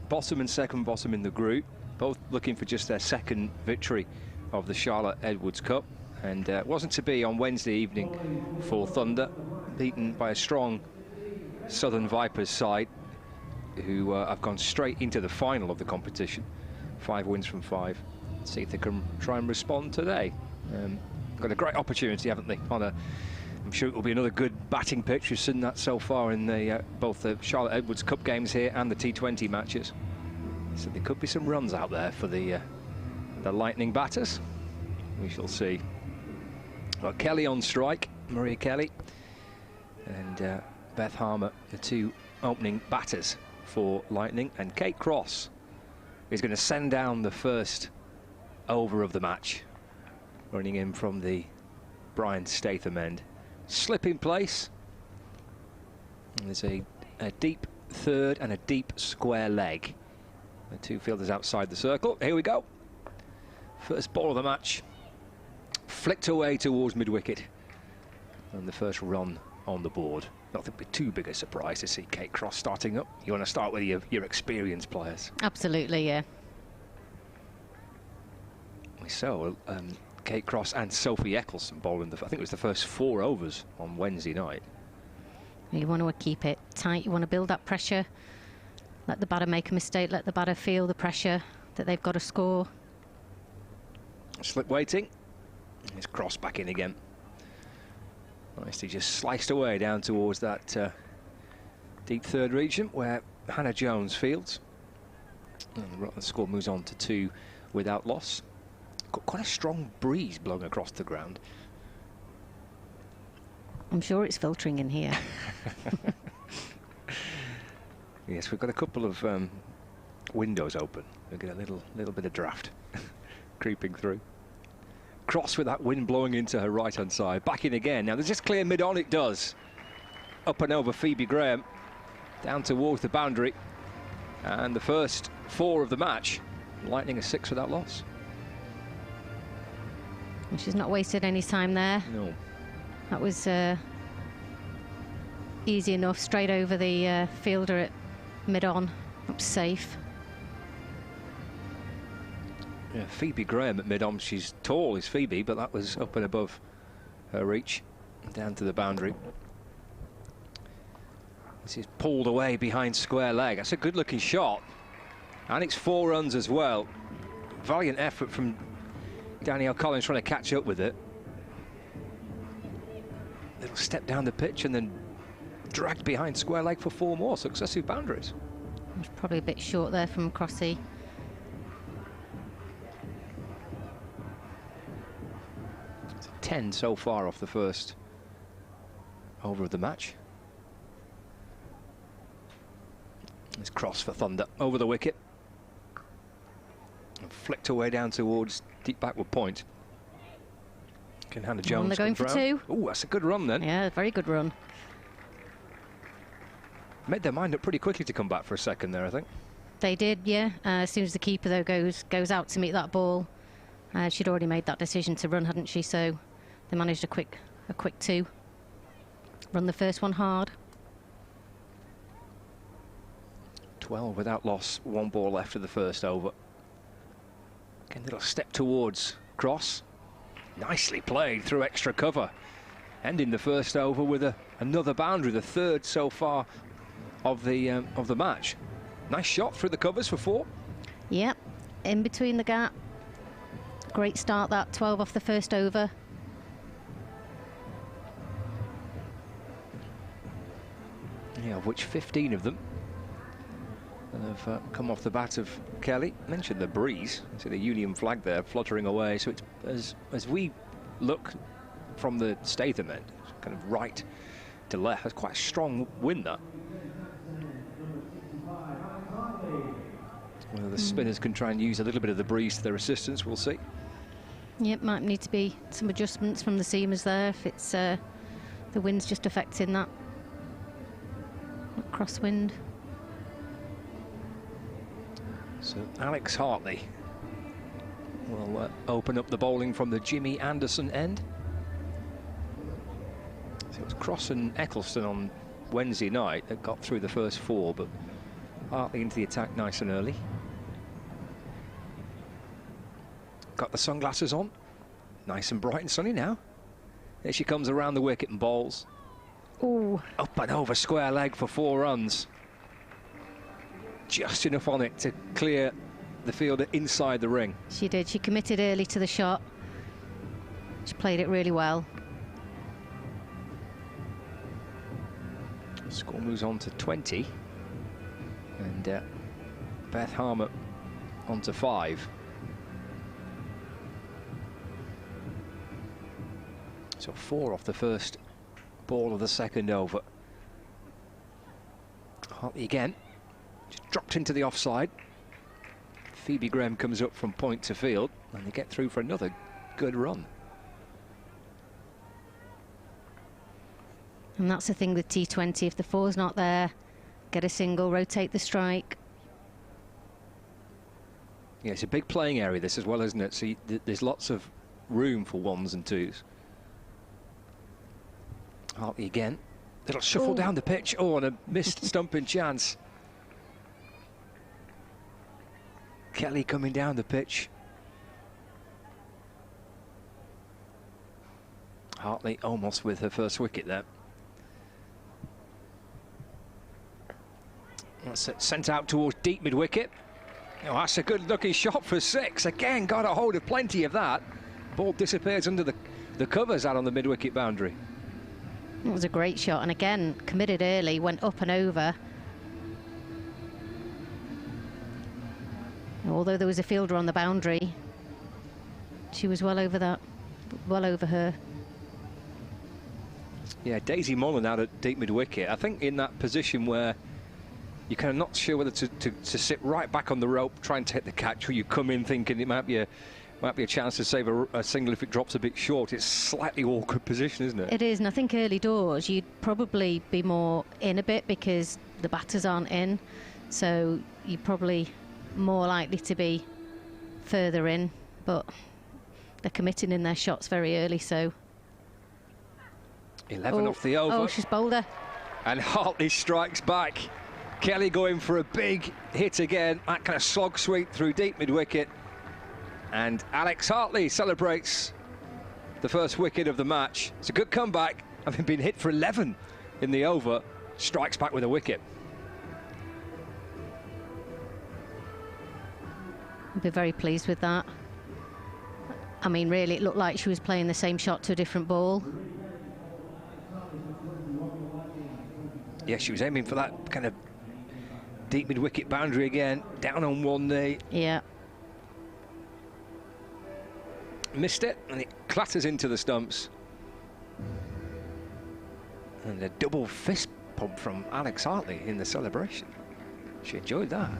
[SPEAKER 20] bottom and second bottom in the group, both looking for just their second victory of the Charlotte Edwards Cup. And it wasn't to be on Wednesday evening for Thunder, beaten by a strong Southern Vipers side, who have gone straight into the final of the competition. 5 wins from 5. See if they can try and respond today. Got a great opportunity, haven't they? I'm sure it will be another good batting pitch. We've seen that so far in the both the Charlotte Edwards Cup games here and the T20 matches. So there could be some runs out there for the Lightning batters. We shall see. Well, Kelly on strike, Maria Kelly, and Beth Harmer, the two opening batters for Lightning, and Kate Cross is going to send down the first over of the match, running in from the Brian Statham end. Slip in place. And there's a deep third and a deep square leg. The two fielders outside the circle. Here we go. First ball of the match flicked away towards mid-wicket. And the first run on the board. Not that it'd be too big a surprise to see Kate Cross starting up. You want to start with your experienced players.
[SPEAKER 3] Absolutely, yeah.
[SPEAKER 20] So, Kate Cross and Sophie Eccleston bowling, I think it was the first 4 overs on Wednesday night.
[SPEAKER 3] You want to keep it tight, you want to build that pressure. Let the batter make a mistake, let the batter feel the pressure that they've got to score.
[SPEAKER 20] Slip waiting. It's Cross back in again. Nicely just sliced away down towards that deep third region where Hannah Jones fields. And the score moves on to 2 without loss. Got quite a strong breeze blowing across the ground.
[SPEAKER 3] I'm sure it's filtering in here.
[SPEAKER 20] Yes, we've got a couple of windows open. We'll get a little bit of draft creeping through. Cross with that wind blowing into her right-hand side. Back in again. Now, there's just clear mid-on, it does. Up and over Phoebe Graham. Down towards the boundary. And the first 4 of the match. Lightning a 6 without loss.
[SPEAKER 3] And she's not wasted any time there.
[SPEAKER 20] No.
[SPEAKER 3] That was easy enough, straight over the fielder at mid-on. Up safe.
[SPEAKER 20] Yeah, Phoebe Graham at mid-on. She's tall as Phoebe, but that was up and above her reach. Down to the boundary. This is pulled away behind square leg. That's a good-looking shot. And it's 4 runs as well. Valiant effort from Danielle Collins trying to catch up with it. Little step down the pitch and then dragged behind square leg for 4 more successive boundaries.
[SPEAKER 3] It's probably a bit short there from Crossy.
[SPEAKER 20] It's 10 so far off the first over of the match. It's Cross for Thunder over the wicket. And flicked away down towards deep backward point. Can Hannah Jones
[SPEAKER 3] they're going for 2.
[SPEAKER 20] Oh, that's a good run then.
[SPEAKER 3] Yeah, very good run.
[SPEAKER 20] Made their mind up pretty quickly to come back for a second there, I think.
[SPEAKER 3] They did, yeah. As soon as the keeper though goes out to meet that ball, she'd already made that decision to run, hadn't she? So they managed a quick 2. Run the first one hard.
[SPEAKER 20] 12 without loss, 1 ball left of the first over. Again, little step towards Cross. Nicely played through extra cover. Ending the first over with another boundary, the 3rd so far of the match. Nice shot through the covers for 4.
[SPEAKER 3] Yep, in between the gap. Great start that, 12 off the first over.
[SPEAKER 20] Yeah, of which 15 of them have come off the bat of Kelly. Mentioned the breeze. See the Union flag there fluttering away. So it's as we look from the Statham end, kind of right to left. That's quite a strong wind, that. Well, the spinners can try and use a little bit of the breeze to their assistance. We'll see.
[SPEAKER 3] Yep, might need to be some adjustments from the seamers there if it's the wind's just affecting that crosswind.
[SPEAKER 20] So Alex Hartley will open up the bowling from the Jimmy Anderson end. So it was Cross and Eccleston on Wednesday night that got through the first 4, but Hartley into the attack nice and early. Got the sunglasses on, nice and bright and sunny now. There she comes around the wicket and bowls.
[SPEAKER 3] Ooh.
[SPEAKER 20] Up and over square leg for 4 runs. Just enough on it to clear the fielder inside the ring.
[SPEAKER 3] She did. She committed early to the shot. She played it really well.
[SPEAKER 20] Score moves on to 20. And Beth Harmer on to 5. So 4 off the first ball of the second over. Hartley again. Just dropped into the offside. Phoebe Graham comes up from point to field, and they get through for another good run.
[SPEAKER 3] And that's the thing with T20, if the 4's not there, get a single, rotate the strike.
[SPEAKER 20] Yeah, it's a big playing area, this as well, isn't it? So there's lots of room for ones and twos. Hartley again. Little shuffle down the pitch. Oh, and a missed stumping chance. Kelly coming down the pitch. Hartley almost with her first wicket there. That's it, sent out towards deep mid-wicket. Oh, that's a good-looking shot for 6. Again, got a hold of plenty of that. Ball disappears under the covers out on the mid-wicket boundary.
[SPEAKER 3] It was a great shot, and again, committed early, went up and over. Although there was a fielder on the boundary, she was well over that, well over her.
[SPEAKER 20] Yeah, Daisy Mullen out at deep mid-wicket. I think in that position where you're kind of not sure whether to sit right back on the rope, trying to hit the catch, or you come in thinking it might be a chance to save a single if it drops a bit short. It's a slightly awkward position, isn't it?
[SPEAKER 3] It is, and I think early doors you'd probably be more in a bit because the batters aren't in, so you're probably more likely to be further in, but they're committing in their shots very early, so...
[SPEAKER 20] 11 off the over.
[SPEAKER 3] Oh, she's bowled her.
[SPEAKER 20] And Hartley strikes back. Kelly going for a big hit again. That kind of slog sweep through deep mid-wicket. And Alex Hartley celebrates the first wicket of the match. It's a good comeback, having been hit for 11 in the over. Strikes back with a wicket.
[SPEAKER 3] I'd be very pleased with that. I mean, really, it looked like she was playing the same shot to a different ball.
[SPEAKER 20] Yeah, she was aiming for that kind of deep mid-wicket boundary again. Down on one knee.
[SPEAKER 3] Yeah.
[SPEAKER 20] Missed it, and it clatters into the stumps. And a double fist pump from Alex Hartley in the celebration. She enjoyed that.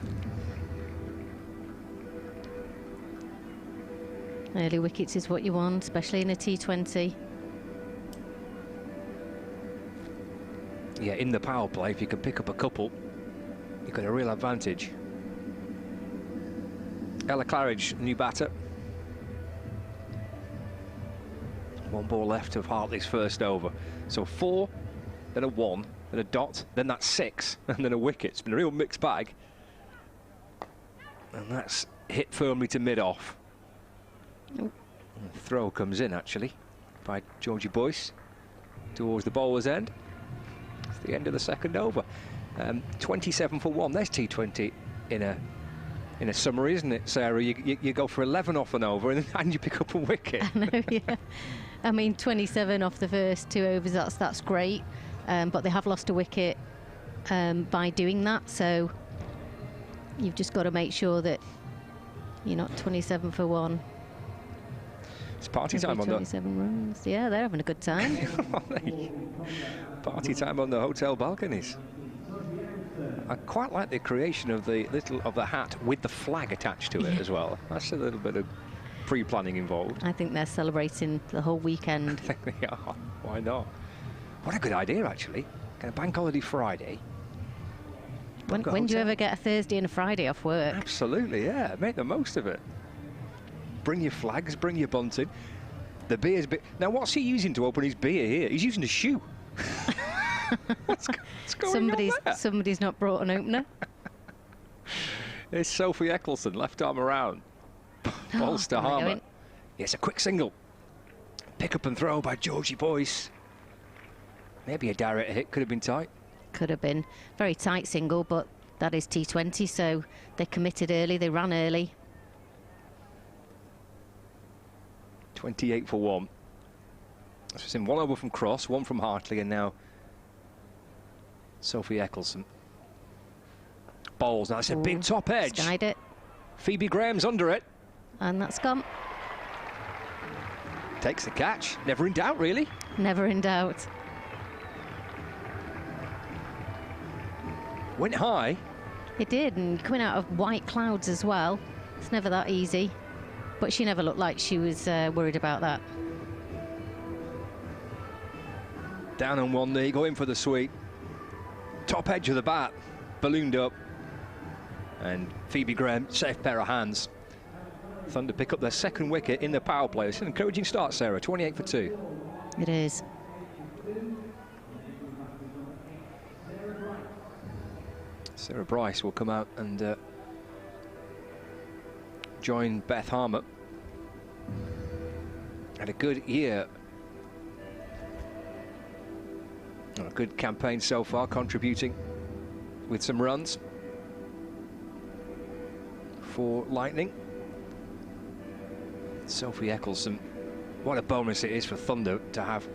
[SPEAKER 3] Early wickets is what you want, especially in a T20.
[SPEAKER 20] Yeah, in the power play, if you can pick up a couple, you've got a real advantage. Ella Claridge, new batter. One ball left of Hartley's first over. So 4, then a 1, then a dot, then that's 6, and then a wicket. It's been a real mixed bag. And that's hit firmly to mid-off. The throw comes in, actually, by Georgie Boyce towards the bowler's end. It's the end of the second over. 27 for 1. There's T20 in a summary, isn't it, Sarah? You go for 11 off an over and you pick up a wicket.
[SPEAKER 3] I know, yeah. I mean, 27 off the first 2 overs, that's great. But they have lost a wicket by doing that, so you've just got to make sure that you're not 27 for 1.
[SPEAKER 20] It's party time on the
[SPEAKER 3] 27 runs. Yeah, they're having a good time.
[SPEAKER 20] Party time on the hotel balconies. I quite like the creation of the hat with the flag attached to it as well. That's a little bit of pre-planning involved.
[SPEAKER 3] I think they're celebrating the whole weekend.
[SPEAKER 20] I think they are. Why not? What a good idea, actually. Kind of bank holiday Friday.
[SPEAKER 3] When do you ever get a Thursday and a Friday off work?
[SPEAKER 20] Absolutely, yeah. Make the most of it. Bring your flags, bring your bunting. The beer's now, what's he using to open his beer here? He's using a shoe. what's going on there?
[SPEAKER 3] Somebody's not brought an opener.
[SPEAKER 20] It's Sophie Eccleston, left arm around. Balls to Harmer. Yes, a quick single. Pick up and throw by Georgie Boyce. Maybe a direct hit, could have been tight.
[SPEAKER 3] Could have been. Very tight single, but that is T20, so they committed early, they ran early.
[SPEAKER 20] 28 for 1. That's in 1 over from Cross, 1 from Hartley, and now Sophie Eccleston. Bowls. Now it's a big top edge.
[SPEAKER 3] Skied it.
[SPEAKER 20] Phoebe Graham's under it.
[SPEAKER 3] And that's gone.
[SPEAKER 20] Takes the catch. Never in doubt, really.
[SPEAKER 3] Never in doubt.
[SPEAKER 20] Went high.
[SPEAKER 3] It did, and coming out of white clouds as well. It's never that easy. But she never looked like she was worried about that.
[SPEAKER 20] Down on one knee, going for the sweep. Top edge of the bat, ballooned up. And Phoebe Graham, safe pair of hands. Thunder pick up their second wicket in the power play. It's an encouraging start, Sarah. 28 for 2.
[SPEAKER 3] It is.
[SPEAKER 20] Sarah Bryce will come out and join Beth Harmer. Had a good year. A good campaign so far, contributing with some runs for Lightning. Sophie Eccleston, what a bonus it is for Thunder to have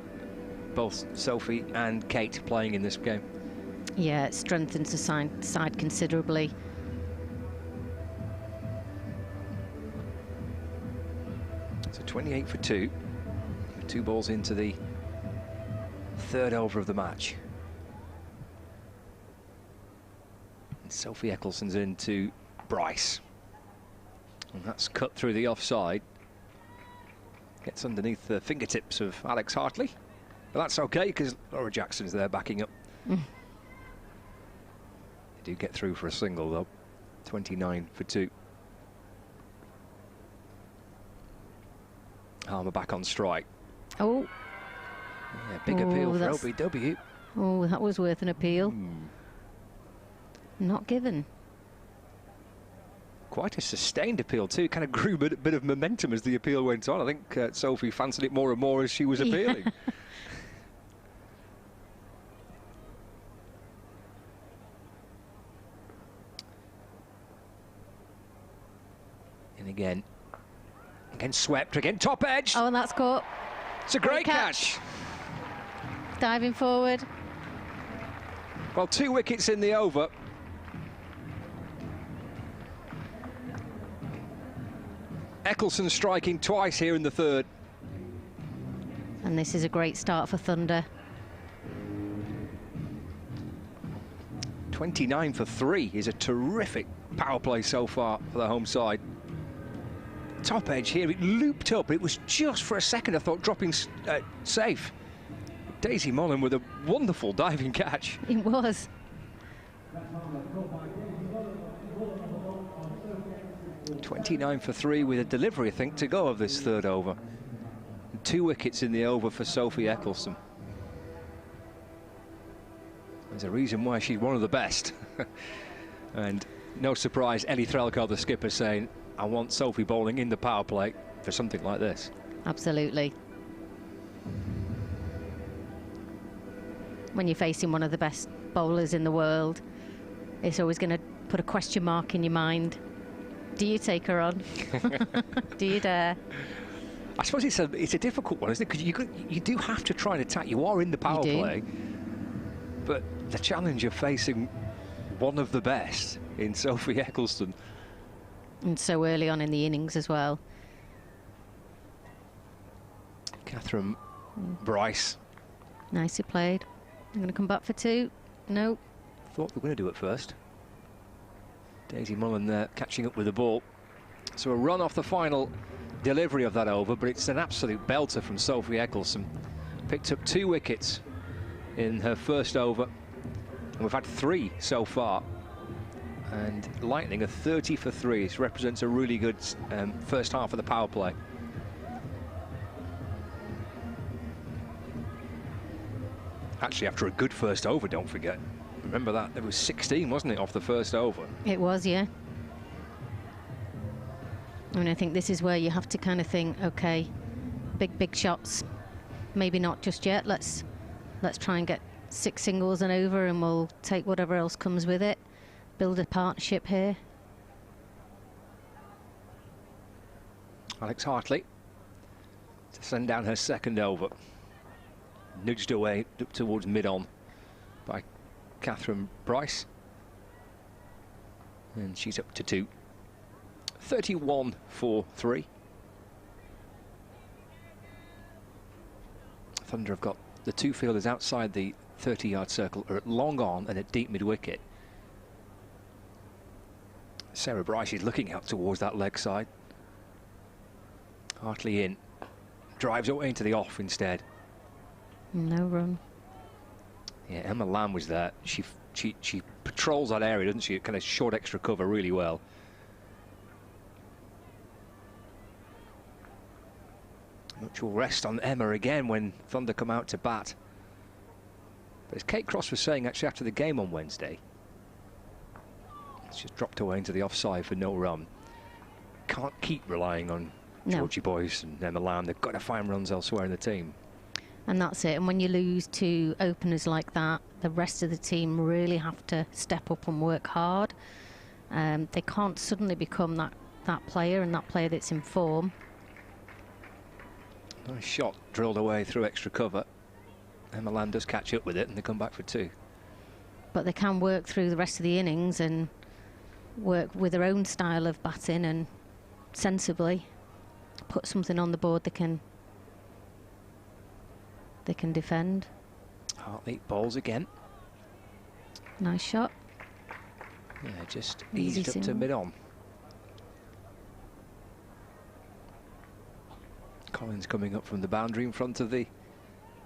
[SPEAKER 20] both Sophie and Kate playing in this game.
[SPEAKER 3] Yeah, it strengthens the side considerably.
[SPEAKER 20] So 28 for 2. 2 balls into the third over of the match. And Sophie Eccleston's into Bryce. And that's cut through the offside. Gets underneath the fingertips of Alex Hartley. But that's okay, because Laura Jackson's there backing up. They do get through for a single, though. 29 for 2. Harmer back on strike.
[SPEAKER 3] Oh.
[SPEAKER 20] Yeah, big appeal for LBW.
[SPEAKER 3] Oh, that was worth an appeal. Not given.
[SPEAKER 20] Quite a sustained appeal too. Kind of grew a bit of momentum as the appeal went on. I think Sophie fancied it more and more as she was appealing. Yeah. And again swept, again top edge.
[SPEAKER 3] Oh, and that's caught.
[SPEAKER 20] It's a great catch.
[SPEAKER 3] Diving forward.
[SPEAKER 20] Well, 2 wickets in the over. Eccleston striking twice here in the third.
[SPEAKER 3] And this is a great start for Thunder.
[SPEAKER 20] 29 for 3 is a terrific power play so far for the home side. Top edge here, it looped up. It was just for a second, I thought, dropping safe. Daisy Mullen with a wonderful diving catch.
[SPEAKER 3] It was.
[SPEAKER 20] .29 for 3 with a delivery, I think, to go of this third over. And 2 wickets in the over for Sophie Eccleston. There's a reason why she's one of the best. And no surprise, Ellie Threlko, the skipper, saying, I want Sophie bowling in the power play for something like this.
[SPEAKER 3] Absolutely. When you're facing one of the best bowlers in the world, it's always going to put a question mark in your mind. Do you take her on? Do you dare?
[SPEAKER 20] I suppose it's a difficult one, isn't it? Because you do have to try and attack. You are in the power play. But the challenge of facing one of the best in Sophie Eccleston.
[SPEAKER 3] And so early on in the innings as well.
[SPEAKER 20] Catherine Bryce.
[SPEAKER 3] Nicely played. I'm going to come back for 2. No.
[SPEAKER 20] Thought they were going to do it first. Daisy Mullen there catching up with the ball. So a run off the final delivery of that over, but it's an absolute belter from Sophie Eccleston. Picked up 2 wickets in her first over. And we've had 3 so far. And Lightning are 30 for 3. This represents a really good first half of the power play. Actually, after a good first over, don't forget. Remember that, there was 16, wasn't it, off the first over?
[SPEAKER 3] It was, yeah. I mean, I think this is where you have to kind of think, okay, big shots, maybe not just yet. Let's try and get 6 singles and over, and we'll take whatever else comes with it. Build a partnership here.
[SPEAKER 20] Alex Hartley to send down her second over. Nudged away up towards mid-on by Catherine Bryce. And she's up to 2. 31 for 3. Thunder have got the 2 fielders outside the 30-yard circle, are at long on and at deep mid-wicket. Sarah Bryce is looking out towards that leg side. Hartley in. Drives away into the off instead.
[SPEAKER 3] No run.
[SPEAKER 20] Yeah, Emma Lamb was there. She patrols that area, doesn't she? Kind of short extra cover really well. Much will rest on Emma again when Thunder come out to bat. But as Kate Cross was saying actually after the game on Wednesday, it's just dropped away into the offside for no run. Can't keep relying on Georgie Boyce and Emma Lamb. They've got to find runs elsewhere in the team.
[SPEAKER 3] And that's it. And when you lose two openers like that, the rest of the team really have to step up and work hard. They can't suddenly become that player and that player that's in form.
[SPEAKER 20] Nice shot drilled away through extra cover. Emma Lamb does catch up with it and they come back for two.
[SPEAKER 3] But they can work through the rest of the innings and work with their own style of batting and sensibly put something on the board they can defend.
[SPEAKER 20] Hartley balls again.
[SPEAKER 3] Nice shot.
[SPEAKER 20] Yeah, just
[SPEAKER 3] Easy
[SPEAKER 20] eased up to
[SPEAKER 3] single.
[SPEAKER 20] mid-on. Collins coming up from the boundary in front of the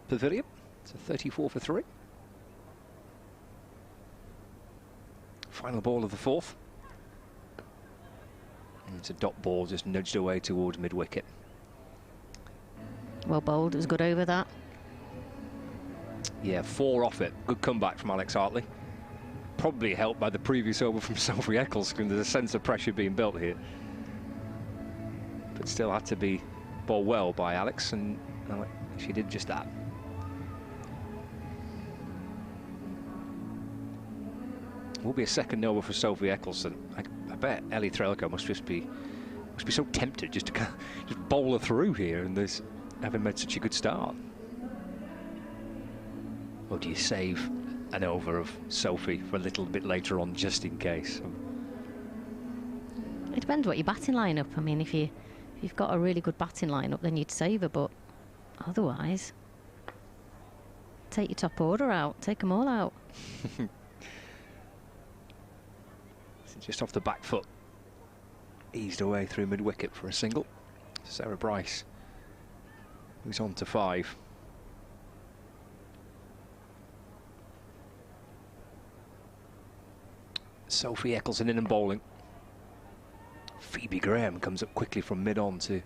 [SPEAKER 20] pavilion. It's a 34 for 3. Final ball of the fourth. And it's a dot ball just nudged away towards mid-wicket.
[SPEAKER 3] Well bowled. It was good over that.
[SPEAKER 20] Yeah, 4 off it. Good comeback from Alex Hartley. Probably helped by the previous over from Sophie Eccleston. There's a sense of pressure being built here. But still had to be bowled well by Alex, and she did just that. Will be a second over for Sophie Eccleston. I bet Ellie Trelko must be so tempted just to just bowl her through here, and there's having made such a good start. Or do you save an over of Sophie for a little bit later on, just in case?
[SPEAKER 3] It depends what your batting lineup. I mean, if you've got a really good batting lineup, then you'd save her. But otherwise, take your top order out. Take them all out.
[SPEAKER 20] Just off the back foot, eased away through mid-wicket for a single. Sarah Bryce moves on to 5. Sophie Eccleston in and bowling. Phoebe Graham comes up quickly from mid-on to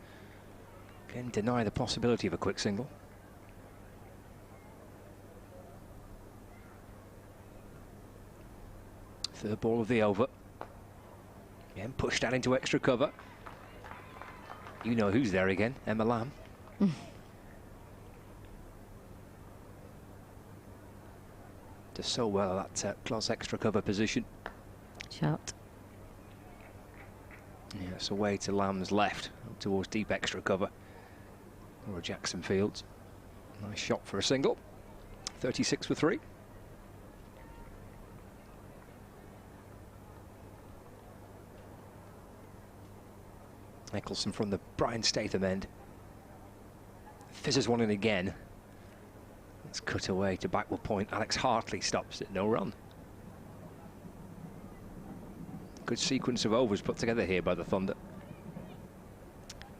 [SPEAKER 20] again deny the possibility of a quick single. Third ball of the over. Again, pushed out into extra cover. You know who's there again, Emma Lamb. Does so well at that close extra cover position.
[SPEAKER 3] Shot.
[SPEAKER 20] Yeah, it's away to Lamb's left, up towards deep extra cover. Or Jackson Fields. Nice shot for a single. 36 for 3. Eccleston from the Brian Statham end. Fizzes one in again. Let's cut away to backward point. Alex Hartley stops it, no run. Good sequence of overs put together here by the Thunder.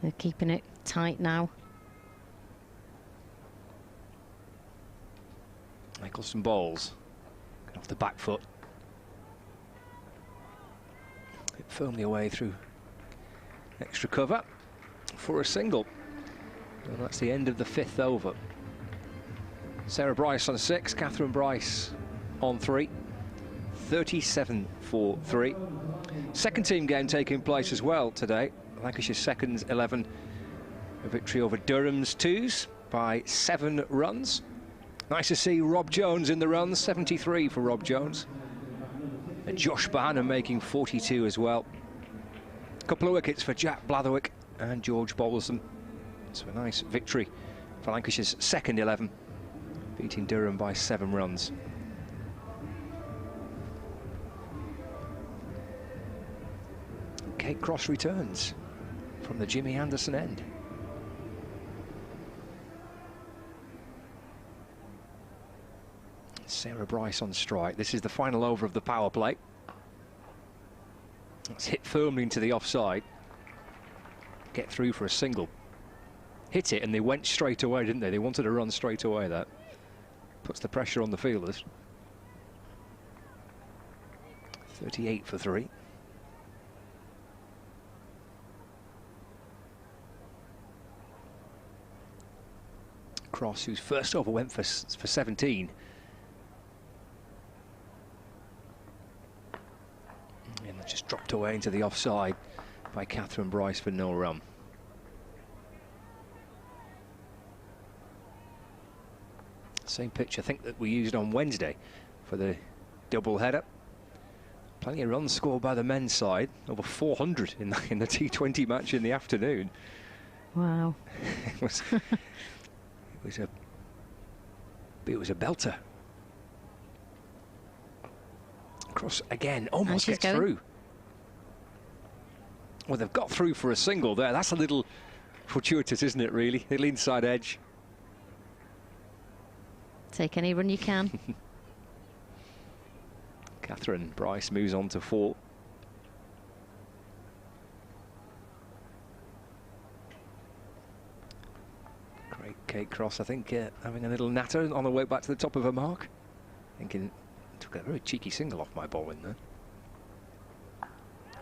[SPEAKER 3] They're keeping it tight now.
[SPEAKER 20] Eccleston bowls. Off the back foot. Hit firmly away through extra cover for a single. And that's the end of the 5th over. Sarah Bryce on 6, Catherine Bryce on 3. 37 for 3. Second team game taking place as well today. Lancashire seconds 11. A victory over Durham's 2s by 7 runs. Nice to see Rob Jones in the runs, 73 for Rob Jones. And Josh Barnum making 42 as well. Couple of wickets for Jack Blatherwick and George Bolson. So a nice victory for Lancashire's second 11, beating Durham by 7 runs. Kate Cross returns from the Jimmy Anderson end. Sarah Bryce on strike. This is the final over of the power play. It's hit firmly into the offside. Get through for a single. Hit it and they went straight away, didn't they? They wanted to run straight away. That puts the pressure on the fielders. 38 for 3. Cross, whose first over went for 17. And just dropped away into the offside by Catherine Bryce for no run. Same pitch, I think, that we used on Wednesday for the double header. Plenty of runs scored by the men's side, over 400 in the T20 match in the afternoon.
[SPEAKER 3] Wow.
[SPEAKER 20] it was a belter. Cross again, almost gets through. Well, they've got through for a single there. That's a little fortuitous, isn't it, really? Little inside edge.
[SPEAKER 3] Take any run you can.
[SPEAKER 20] Catherine Bryce moves on to 4. Great Kate Cross, I think, having a little natter on the way back to the top of her mark. Thinking, took a very cheeky single off my ball in there.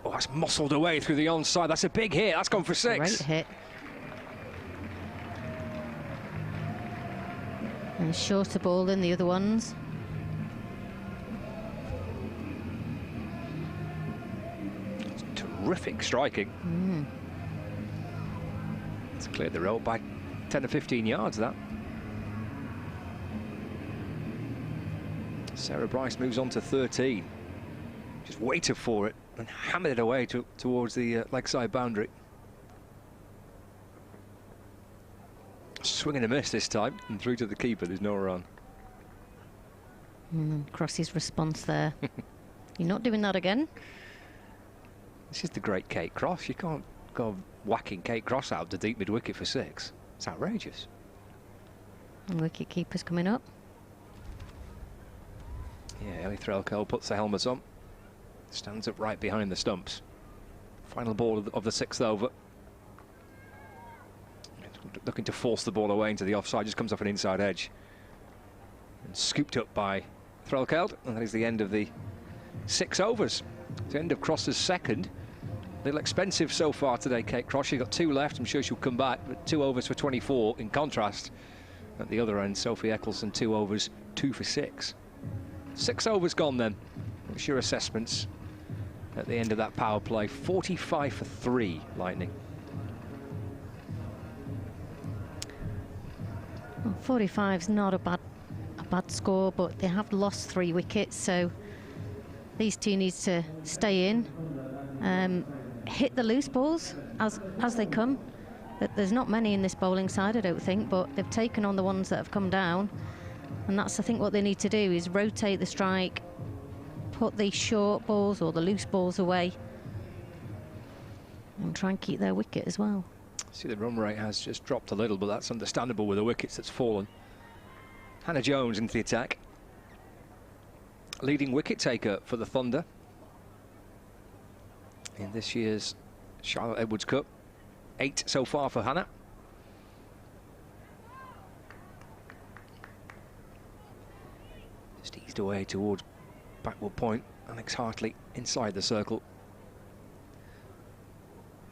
[SPEAKER 20] Oh, that's muscled away through the onside. That's a big hit. That's gone for 6.
[SPEAKER 3] Great hit. And a shorter ball than the other ones.
[SPEAKER 20] Terrific striking. It's cleared the road by 10 or 15 yards, that. Sarah Bryce moves on to 13. Just waited for it and hammered it away towards the leg side boundary. Swing and a miss this time, and through to the keeper. There's no run.
[SPEAKER 3] Cross's response there. You're not doing that again.
[SPEAKER 20] This is the great Kate Cross. You can't go whacking Kate Cross out the deep mid-wicket for 6. It's outrageous.
[SPEAKER 3] And wicket keeper's coming up.
[SPEAKER 20] Yeah, Ellie Threlkeld puts the helmet on. Stands up right behind the stumps. Final ball of the 6th over. Looking to force the ball away into the offside. Just comes off an inside edge. And scooped up by Threlkeld. And that is the end of the 6 overs. It's the end of Cross's 2nd. A little expensive so far today, Kate Cross. She's got 2 left. I'm sure she'll come back. But 2 overs for 24. In contrast, at the other end, Sophie Eccleston, 2 overs, 2 for 6. 6 overs gone then. What's your assessments at the end of that power play? 45 for 3, Lightning.
[SPEAKER 3] Well, 45's not a bad score, but they have lost 3 wickets, so these two need to stay in, hit the loose balls as they come. There's not many in this bowling side, I don't think, but they've taken on the ones that have come down, and that's, I think, what they need to do is rotate the strike, put the short balls or the loose balls away, and try and keep their wicket as well.
[SPEAKER 20] See, the run rate has just dropped a little, but that's understandable with the wickets that's fallen. Hannah Jones into the attack. Leading wicket taker for the Thunder in this year's Charlotte Edwards Cup. 8 so far for Hannah. Just eased away towards backward point. Alex Hartley inside the circle.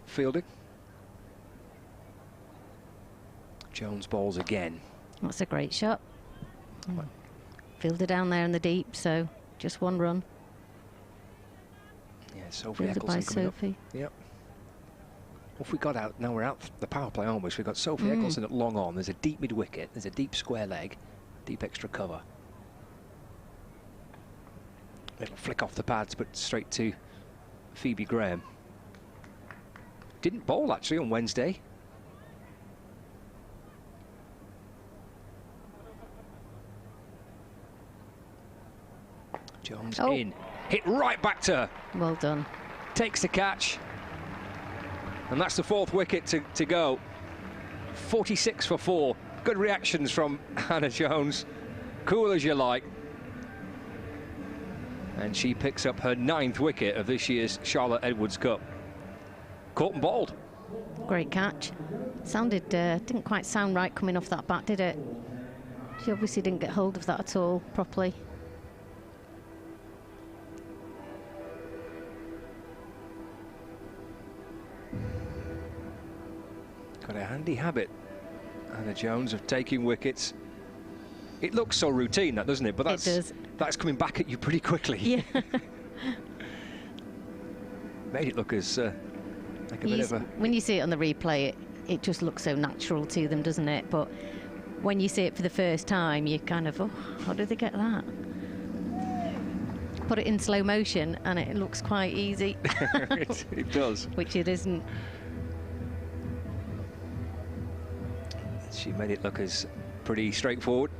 [SPEAKER 20] Fielding. Jones bowls again.
[SPEAKER 3] That's a great shot. Fielder down there in the deep, so just 1 run.
[SPEAKER 20] Yeah, Sophie
[SPEAKER 3] Fielded by
[SPEAKER 20] Eccleston coming
[SPEAKER 3] Sophie.
[SPEAKER 20] up. Yep. Well, if we got out, now we're out the power play, aren't we? So we've got Sophie Eccleston at long on. There's a deep mid wicket. There's a deep square leg, deep extra cover. Little flick off the pads, but straight to Phoebe Graham. Didn't bowl actually on Wednesday. Jones in, hit right back to her.
[SPEAKER 3] Well done.
[SPEAKER 20] Takes the catch. And that's the 4th wicket to go. 46 for 4. Good reactions from Hannah Jones. Cool as you like. And she picks up her 9th wicket of this year's Charlotte Edwards Cup. Caught and bowled.
[SPEAKER 3] Great catch. Sounded, didn't quite sound right coming off that bat, did it? She obviously didn't get hold of that at all properly.
[SPEAKER 20] Got a handy habit, Hannah Jones of taking wickets. It looks so routine, that, doesn't it? But that's coming back at you pretty quickly.
[SPEAKER 3] Yeah.
[SPEAKER 20] Made it look as like a bit of a...
[SPEAKER 3] When you see it on the replay, it just looks so natural to them, doesn't it? But when you see it for the first time, you kind of, oh, how did they get that? Put it in slow motion and it looks quite easy.
[SPEAKER 20] It does.
[SPEAKER 3] Which it isn't.
[SPEAKER 20] She made it look as pretty straightforward.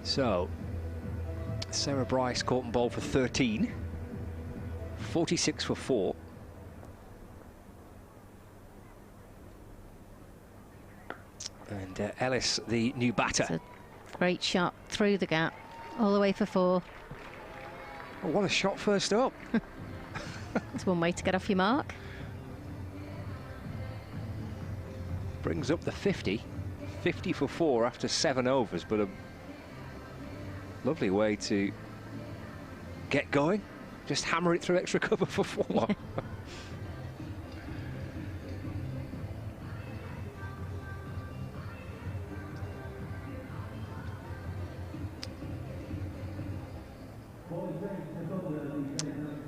[SPEAKER 20] So, Sarah Bryce caught and bowled for 13. 46 for 4. And Ellis, the new batter.
[SPEAKER 3] It's a great shot through the gap, all the way for 4.
[SPEAKER 20] Oh, what a shot first up.
[SPEAKER 3] It's one way to get off your mark.
[SPEAKER 20] Brings up the 50. 50 for 4 after 7 overs, but a lovely way to get going. Just hammer it through extra cover for 4.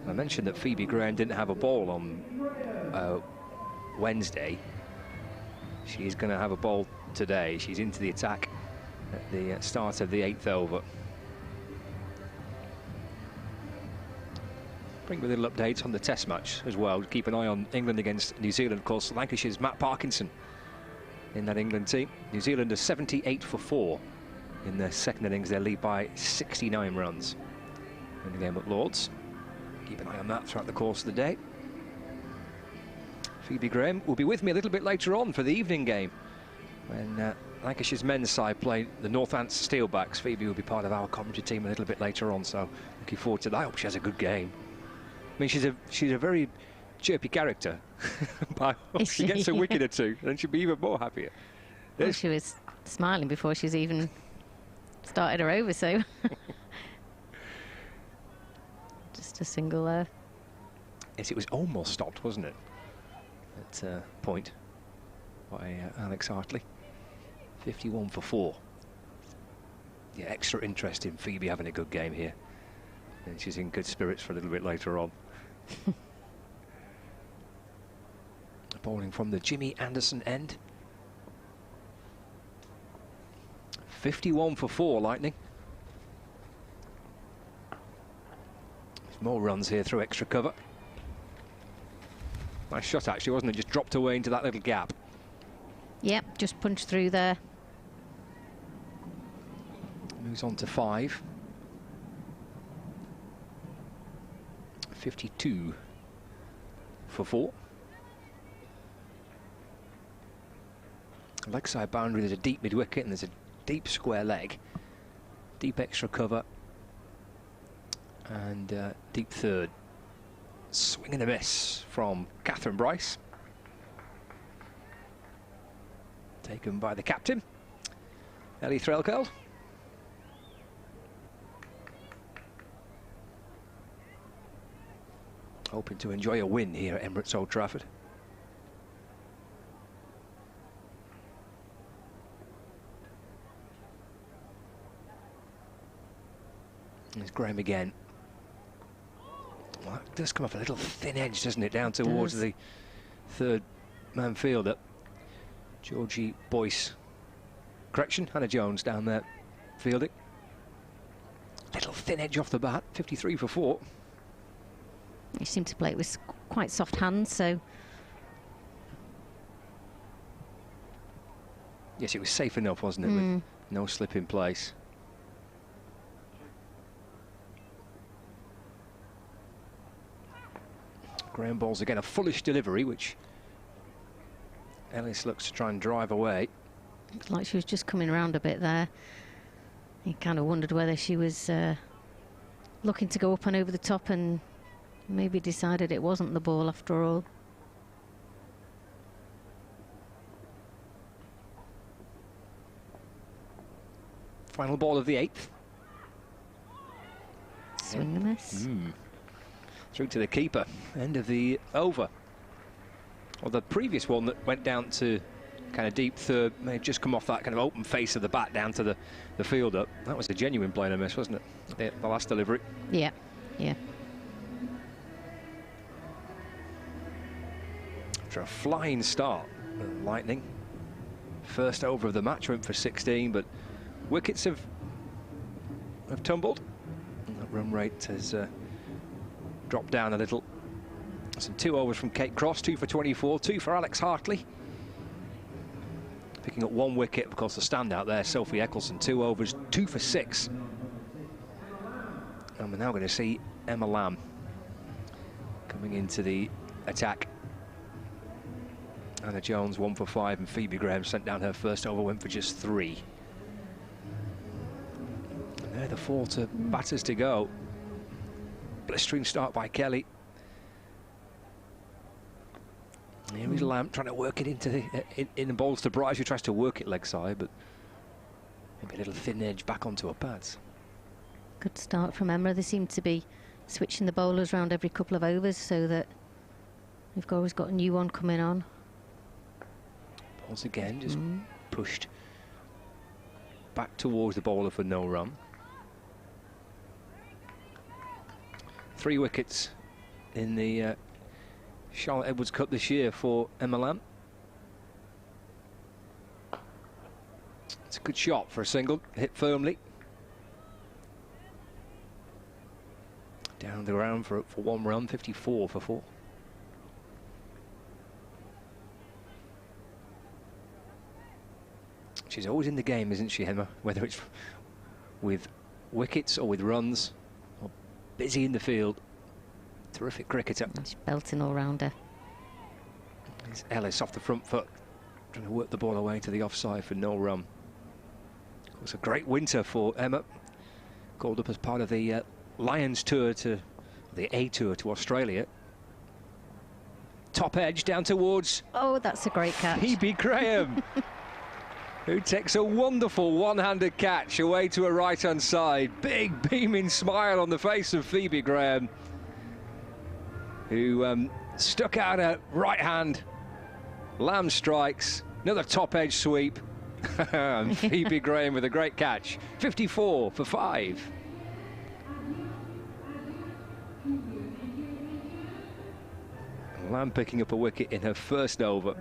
[SPEAKER 20] I mentioned that Phoebe Graham didn't have a ball on Wednesday. She's going to have a ball today. She's into the attack at the start of the 8th over. Bring you a little update on the Test match as well. Keep an eye on England against New Zealand. Of course, Lancashire's Matt Parkinson in that England team. New Zealand are 78 for 4 in their second innings. They lead by 69 runs in the game at Lord's. Keep an eye on that throughout the course of the day. Phoebe Graham will be with me a little bit later on for the evening game when Lancashire's men's side play the Northants Steelbacks. Phoebe will be part of our commentary team a little bit later on, so looking forward to that. I hope she has a good game. I mean, she's a very chirpy character. But I hope she gets a wicket or two, and she'll be even more happier.
[SPEAKER 3] Well, she was smiling before she's even started her over, so just a single there.
[SPEAKER 20] Yes, it was almost stopped, wasn't it? At point by Alex Hartley. 51 for 4. Yeah, extra interest in Phoebe having a good game here. And she's in good spirits for a little bit later on. Bowling from the Jimmy Anderson end. 51 for 4, Lightning. There's more runs here through extra cover. Nice shot, actually, wasn't it? Just dropped away into that little gap.
[SPEAKER 3] Yep, just punched through there.
[SPEAKER 20] Moves on to 5. 52 for 4. Leg side boundary, there's a deep mid-wicket and there's a deep square leg. Deep extra cover and deep third. Swing and a miss from Catherine Bryce. Taken by the captain, Ellie Threlkeld. Hoping to enjoy a win here at Emirates Old Trafford. There's Graham again. Well, it does come off a little thin edge, doesn't it, down towards the third man fielder. Georgie Boyce. Correction, Hannah Jones down there fielding. Little thin edge off the bat, 53 for 4.
[SPEAKER 3] He seemed to play it with quite soft hands, so...
[SPEAKER 20] Yes, it was safe enough, wasn't it? With no slip in place. Graham bowls again, a fullish delivery, which Ellis looks to try and drive away.
[SPEAKER 3] Looks like she was just coming around a bit there. He kind of wondered whether she was looking to go up and over the top and maybe decided it wasn't the ball after all.
[SPEAKER 20] Final ball of the 8th.
[SPEAKER 3] Swing and a miss.
[SPEAKER 20] Through to the keeper. End of the over. Well, the previous one that went down to kind of deep third may have just come off that kind of open face of the bat down to the fielder. That was a genuine play and a miss, wasn't it? The last delivery.
[SPEAKER 3] Yeah, yeah.
[SPEAKER 20] After a flying start, Lightning. First over of the match went for 16, but wickets have tumbled. And that run rate has dropped down a little. Some 2 overs from Kate Cross, 2 for 24, 2 for Alex Hartley. Picking up 1 wicket, of course, the standout there, Sophie Eccleston, 2 overs, 2 for 6. And we're now going to see Emma Lamb coming into the attack. Anna Jones, 1 for 5, and Phoebe Graham sent down her first over, went for just 3. And they're the 4 batters to go. Blistering start by Kelly. Here is Lamb trying to work it into in the bowls to Bryce, who tries to work it leg side, but maybe a little thin edge back onto her pads.
[SPEAKER 3] Good start from Emma. They seem to be switching the bowlers around every couple of overs so that they've always got a new one coming on.
[SPEAKER 20] Once again, just pushed back towards the bowler for no run. 3 wickets in the Charlotte Edwards Cup this year for Emma Lamb. It's a good shot for a single, hit firmly. Down the ground for 1 run, 54 for 4. She's always in the game, isn't she, Emma? Whether it's with wickets or with runs, or busy in the field. Terrific cricketer.
[SPEAKER 3] She's belting all rounder.
[SPEAKER 20] It's Ellis off the front foot, trying to work the ball away to the offside for no run. Of course, a great winter for Emma. Called up as part of the Lions tour to the A tour to Australia. Top edge down towards.
[SPEAKER 3] Oh, that's a great catch.
[SPEAKER 20] Phoebe Graham, who takes a wonderful one-handed catch away to her right-hand side. Big beaming smile on the face of Phoebe Graham, who stuck out her right hand. Lamb strikes, another top edge sweep. And Phoebe Graham with a great catch. 54 for 5. Lamb picking up a wicket in her first over.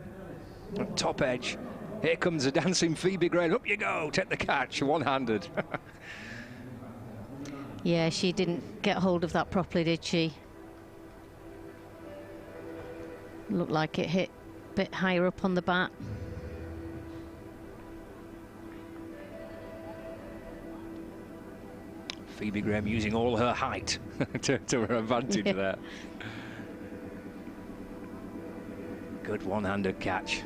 [SPEAKER 20] Top edge. Here comes a dancing Phoebe Graham. Up you go, take the catch, one-handed.
[SPEAKER 3] Yeah, she didn't get hold of that properly, did she? Looked like it hit a bit higher up on the bat.
[SPEAKER 20] Phoebe Graham using all her height to her advantage there. Good one-handed catch.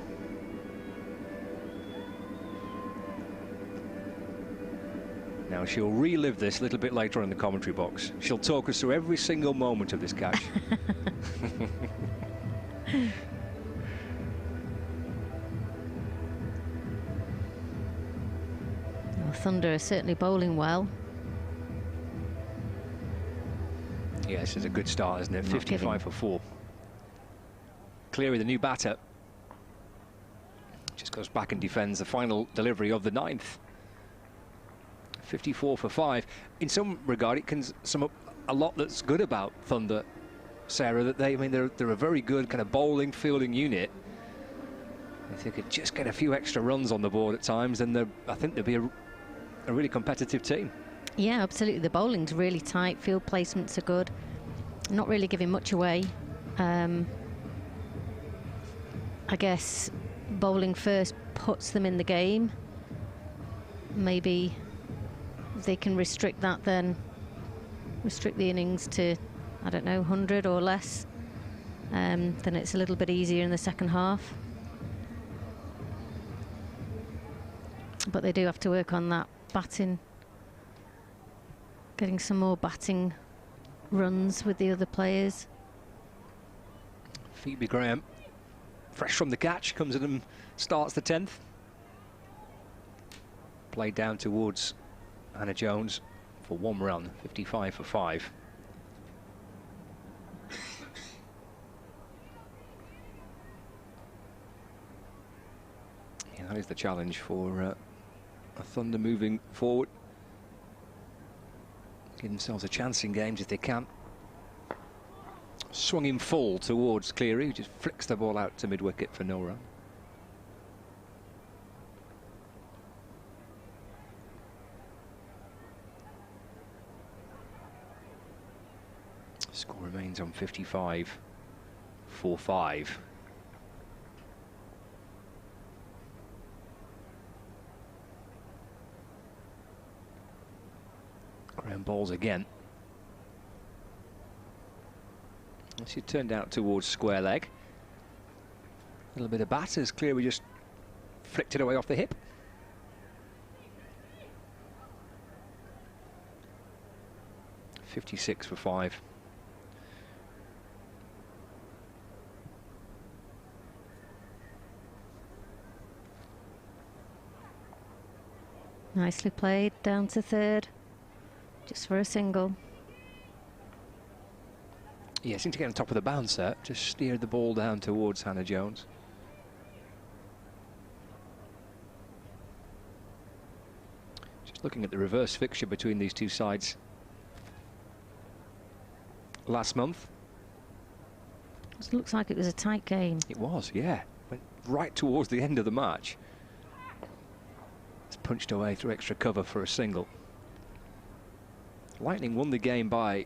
[SPEAKER 20] Now she'll relive this a little bit later on in the commentary box. She'll talk us through every single moment of this catch.
[SPEAKER 3] Well, Thunder is certainly bowling well.
[SPEAKER 20] Yes, it's a good start, isn't it? 55 for 4. Cleary, the new batter, just goes back and defends the final delivery of the 9th. 54 for 5. In some regard, it can sum up a lot that's good about Thunder, Sarah. That they're a very good kind of bowling, fielding unit. If they could just get a few extra runs on the board at times, then I think they'd be a really competitive team.
[SPEAKER 3] Yeah, absolutely. The bowling's really tight. Field placements are good. Not really giving much away. I guess bowling first puts them in the game. Maybe if they can restrict that, then restrict the innings to, I don't know, 100 or less, then it's a little bit easier in the second half. But they do have to work on that batting, getting some more batting runs with the other players.
[SPEAKER 20] Phoebe Graham, fresh from the catch, comes in and starts the 10th. Played down towards Anna Jones for 1 run, 55 for 5. That is the challenge for a Thunder moving forward. Give themselves a chance in games if they can. Swung in full towards Cleary, who just flicks the ball out to mid-wicket for no run. Score remains on 55, 4-5. Ground balls again. She turned out towards square leg. A little bit of bat as Cleary just flicked it away off the hip. .56 for 5.
[SPEAKER 3] Nicely played, down to third, just for a single.
[SPEAKER 20] Yeah, seemed to get on top of the bouncer, just steered the ball down towards Hannah Jones. Just looking at the reverse fixture between these two sides last month.
[SPEAKER 3] It looks like it was a tight game.
[SPEAKER 20] It was, yeah. Went right towards the end of the match. It's punched away through extra cover for a single. Lightning won the game by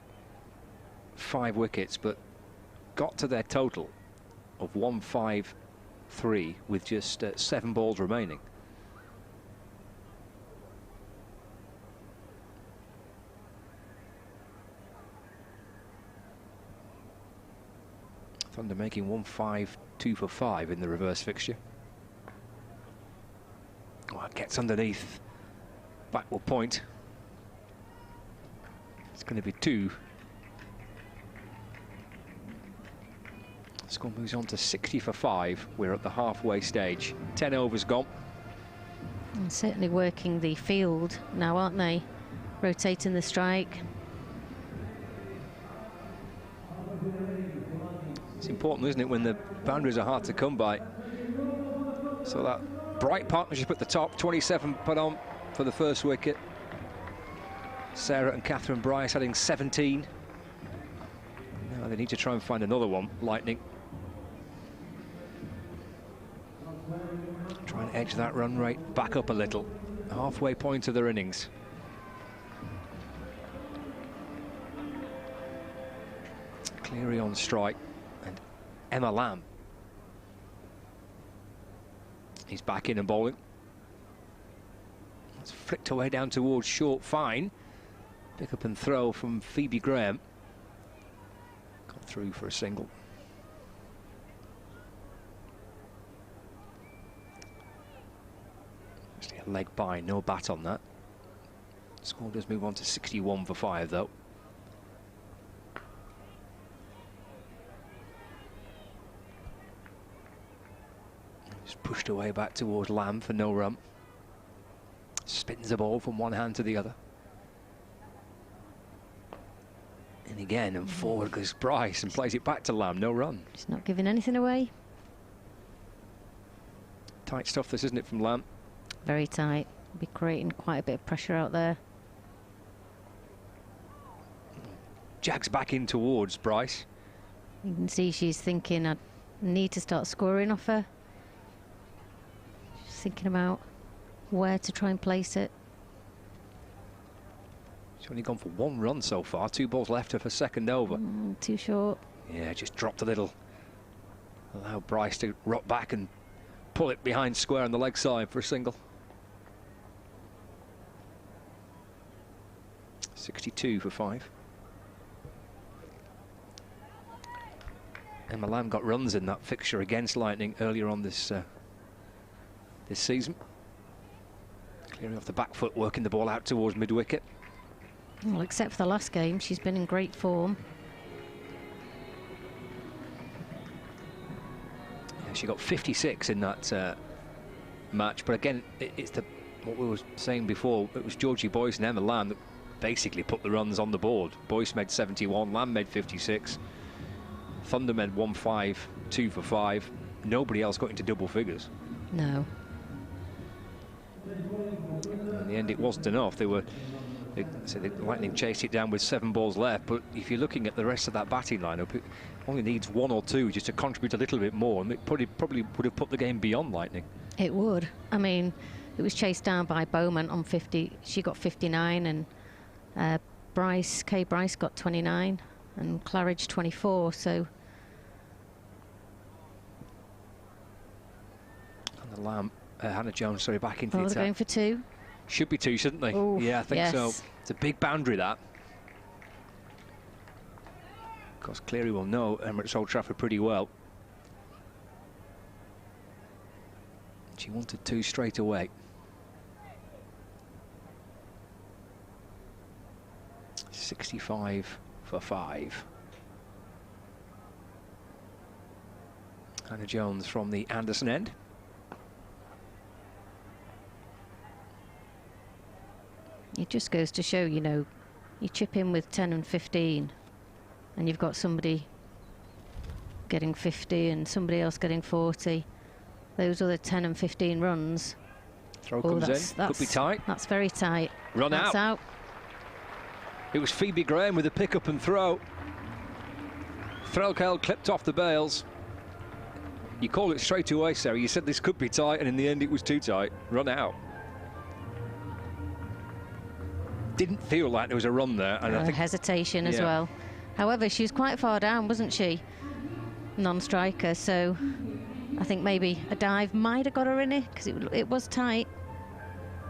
[SPEAKER 20] 5 wickets, but got to their total of 153 with just 7 balls remaining. Thunder making 152 for 5 in the reverse fixture. Well, it gets underneath backward point. It's going to be 2. Score moves on to 60 for 5. We're at the halfway stage. 10 overs gone.
[SPEAKER 3] And certainly working the field now, aren't they? Rotating the strike.
[SPEAKER 20] It's important, isn't it, when the boundaries are hard to come by. So that bright partnership at the top, 27 put on for the first wicket. Sarah and Catherine Bryce adding 17. Now they need to try and find another one, Lightning. Try and edge that run rate back up a little. Halfway point of their innings. Cleary on strike, and Emma Lamb. He's back in and bowling. It's flicked away down towards short, fine. Pick up and throw from Phoebe Graham. Got through for a single. Just a leg by, no bat on that. Score does move on to 61 for 5 though. Just pushed away back towards Lamb for no run. Spins the ball from one hand to the other. And again, and forward goes Bryce and plays it back to Lamb, no run.
[SPEAKER 3] Just not giving anything away.
[SPEAKER 20] Tight stuff this, isn't it, from Lamb?
[SPEAKER 3] Very tight. Be creating quite a bit of pressure out there.
[SPEAKER 20] Jags back in towards Bryce.
[SPEAKER 3] You can see she's thinking, I need to start scoring off her. She's thinking about where to try and place it.
[SPEAKER 20] She's only gone for 1 run so far. 2 balls left of her second over.
[SPEAKER 3] Too short.
[SPEAKER 20] Yeah, just dropped a little. Allow Bryce to rock back and pull it behind square on the leg side for a single. 62 for 5. Emma Lamb got runs in that fixture against Lightning earlier on this season. Clearing off the back foot, working the ball out towards mid-wicket.
[SPEAKER 3] Well, except for the last game, she's been in great form.
[SPEAKER 20] Yeah, she got 56 in that match, but again, it's what we were saying before. It was Georgie Boyce and Emma Lamb that basically put the runs on the board. Boyce made 71, Lamb made 56. Thunder made 152 for 5. Nobody else got into double figures.
[SPEAKER 3] No.
[SPEAKER 20] In the end, it wasn't enough. The Lightning chased it down with 7 balls left, but if you're looking at the rest of that batting lineup, it only needs 1 or 2 just to contribute a little bit more, and it probably would have put the game beyond Lightning.
[SPEAKER 3] It would. I mean, it was chased down by Bowman on 50. She got 59, and Kay Bryce got 29, and Claridge 24. So.
[SPEAKER 20] And the Lamb, Hannah Jones, sorry, back into the
[SPEAKER 3] They're
[SPEAKER 20] attack.
[SPEAKER 3] going for 2.
[SPEAKER 20] Should be 2, shouldn't they?
[SPEAKER 3] Ooh,
[SPEAKER 20] yeah, I think
[SPEAKER 3] yes.
[SPEAKER 20] so. It's a big boundary, that. Of course, Cleary will know Emirates Old Trafford pretty well. She wanted 2 straight away. 65 for 5. Hannah Jones from the Anderson end.
[SPEAKER 3] It just goes to show, you know, you chip in with 10 and 15, and you've got somebody getting 50 and somebody else getting 40. Those other 10 and 15 runs.
[SPEAKER 20] Throw comes in, could be tight.
[SPEAKER 3] That's very tight.
[SPEAKER 20] Run
[SPEAKER 3] that's out.
[SPEAKER 20] It was Phoebe Graham with a pick-up and throw. Threlkeld clipped off the bails. You called it straight away, Sarah. You said this could be tight, and in the end it was too tight. Run out. Didn't feel like there was a run there, and I think
[SPEAKER 3] hesitation as well. However, she was quite far down, wasn't she? Non-striker, so I think maybe a dive might have got her in it, because it was tight.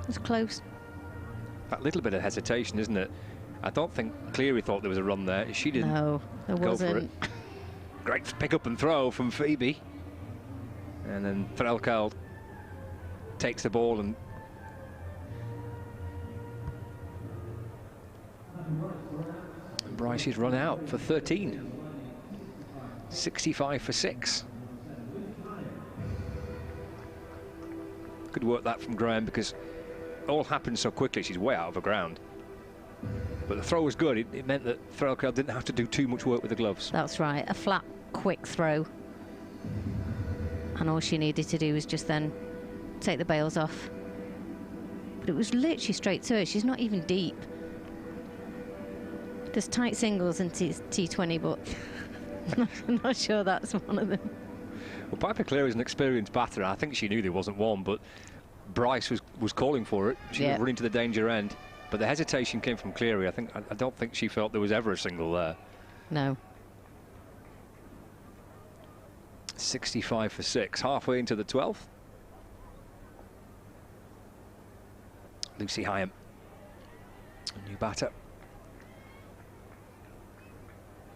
[SPEAKER 3] It was close.
[SPEAKER 20] That little bit of hesitation, isn't it? I don't think Cleary thought there was a run there. She didn't
[SPEAKER 3] go
[SPEAKER 20] for it. Great pick up and throw from Phoebe. And then Threlkeld takes the ball and Bryce's run out for 13. 65 for 6. Good work that from Graham, because it all happened so quickly. She's way out of the ground. But the throw was good. It meant that Threlkeld didn't have to do too much work with the gloves.
[SPEAKER 3] That's right. A flat, quick throw. And all she needed to do was just then take the bails off. But it was literally straight to her. She's not even deep. There's tight singles in T20, but I'm not sure that's one of them.
[SPEAKER 20] Well, Piper Cleary is an experienced batter. I think she knew there wasn't one, but Bryce was calling for it. She was running to the danger end. But the hesitation came from Cleary. I don't think she felt there was ever a single there.
[SPEAKER 3] No.
[SPEAKER 20] 65 for 6, halfway into the 12th. Lucy Hyam, a new batter.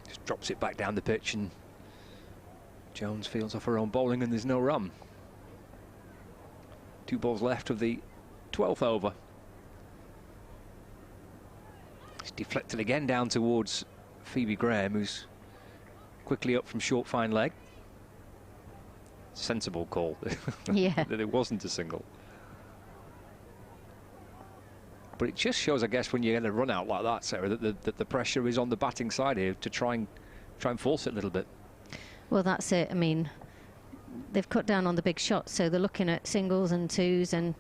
[SPEAKER 20] Just drops it back down the pitch, and Jones fields off her own bowling, and there's no run. 2 balls left of the 12th over. It's deflected again down towards Phoebe Graham, who's quickly up from short fine leg. Sensible call.
[SPEAKER 3] Yeah.
[SPEAKER 20] That it wasn't a single. But it just shows, I guess, when you get a run out like that, Sarah, that the pressure is on the batting side here to try and force it a little bit.
[SPEAKER 3] Well, that's it. I mean, they've cut down on the big shots, so they're looking at singles and twos, and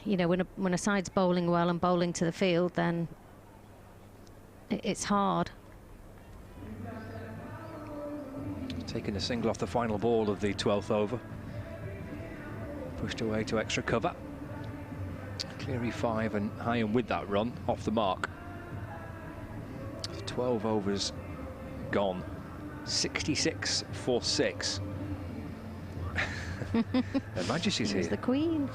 [SPEAKER 3] you know, when a side's bowling well and bowling to the field, then it's hard.
[SPEAKER 20] Taking a single off the final ball of the 12th over. Pushed away to extra cover. Cleary 5 and Hyam with that run off the mark. 12 overs gone. 66 for 6. Her Majesty's here.
[SPEAKER 3] She's the Queen.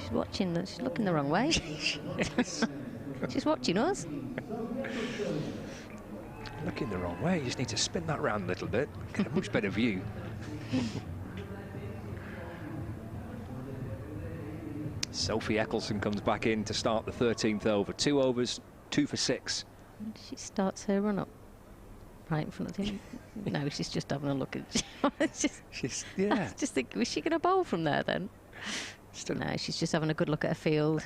[SPEAKER 3] She's watching. She's looking the wrong way. She's watching us.
[SPEAKER 20] Looking the wrong way. You just need to spin that round a little bit. Get a much better view. Sophie Eccleston comes back in to start the 13th over. 2 overs, 2 for 6.
[SPEAKER 3] She starts her run up right in front of him. No, she's just having a look at.
[SPEAKER 20] She's yeah.
[SPEAKER 3] I just think, was she going to bowl from there then? No, she's just having a good look at her field.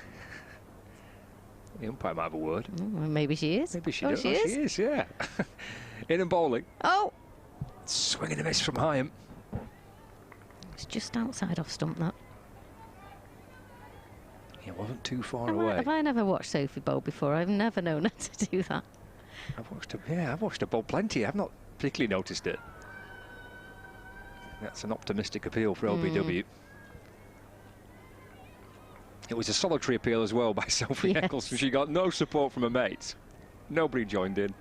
[SPEAKER 20] The umpire might have a word.
[SPEAKER 3] Well, maybe she is.
[SPEAKER 20] Maybe she
[SPEAKER 3] does.
[SPEAKER 20] She is, yeah. In and bowling.
[SPEAKER 3] Oh!
[SPEAKER 20] Swing and a miss from Hyam.
[SPEAKER 3] It's just outside off stump, that.
[SPEAKER 20] It wasn't too far
[SPEAKER 3] Have
[SPEAKER 20] away.
[SPEAKER 3] have I never watched Sophie bowl before? I've never known her to do that.
[SPEAKER 20] I've watched her bowl plenty. I've not particularly noticed it. That's an optimistic appeal for LBW. It was a solitary appeal as well by Sophie Eccleston. She got no support from her mates. Nobody joined in.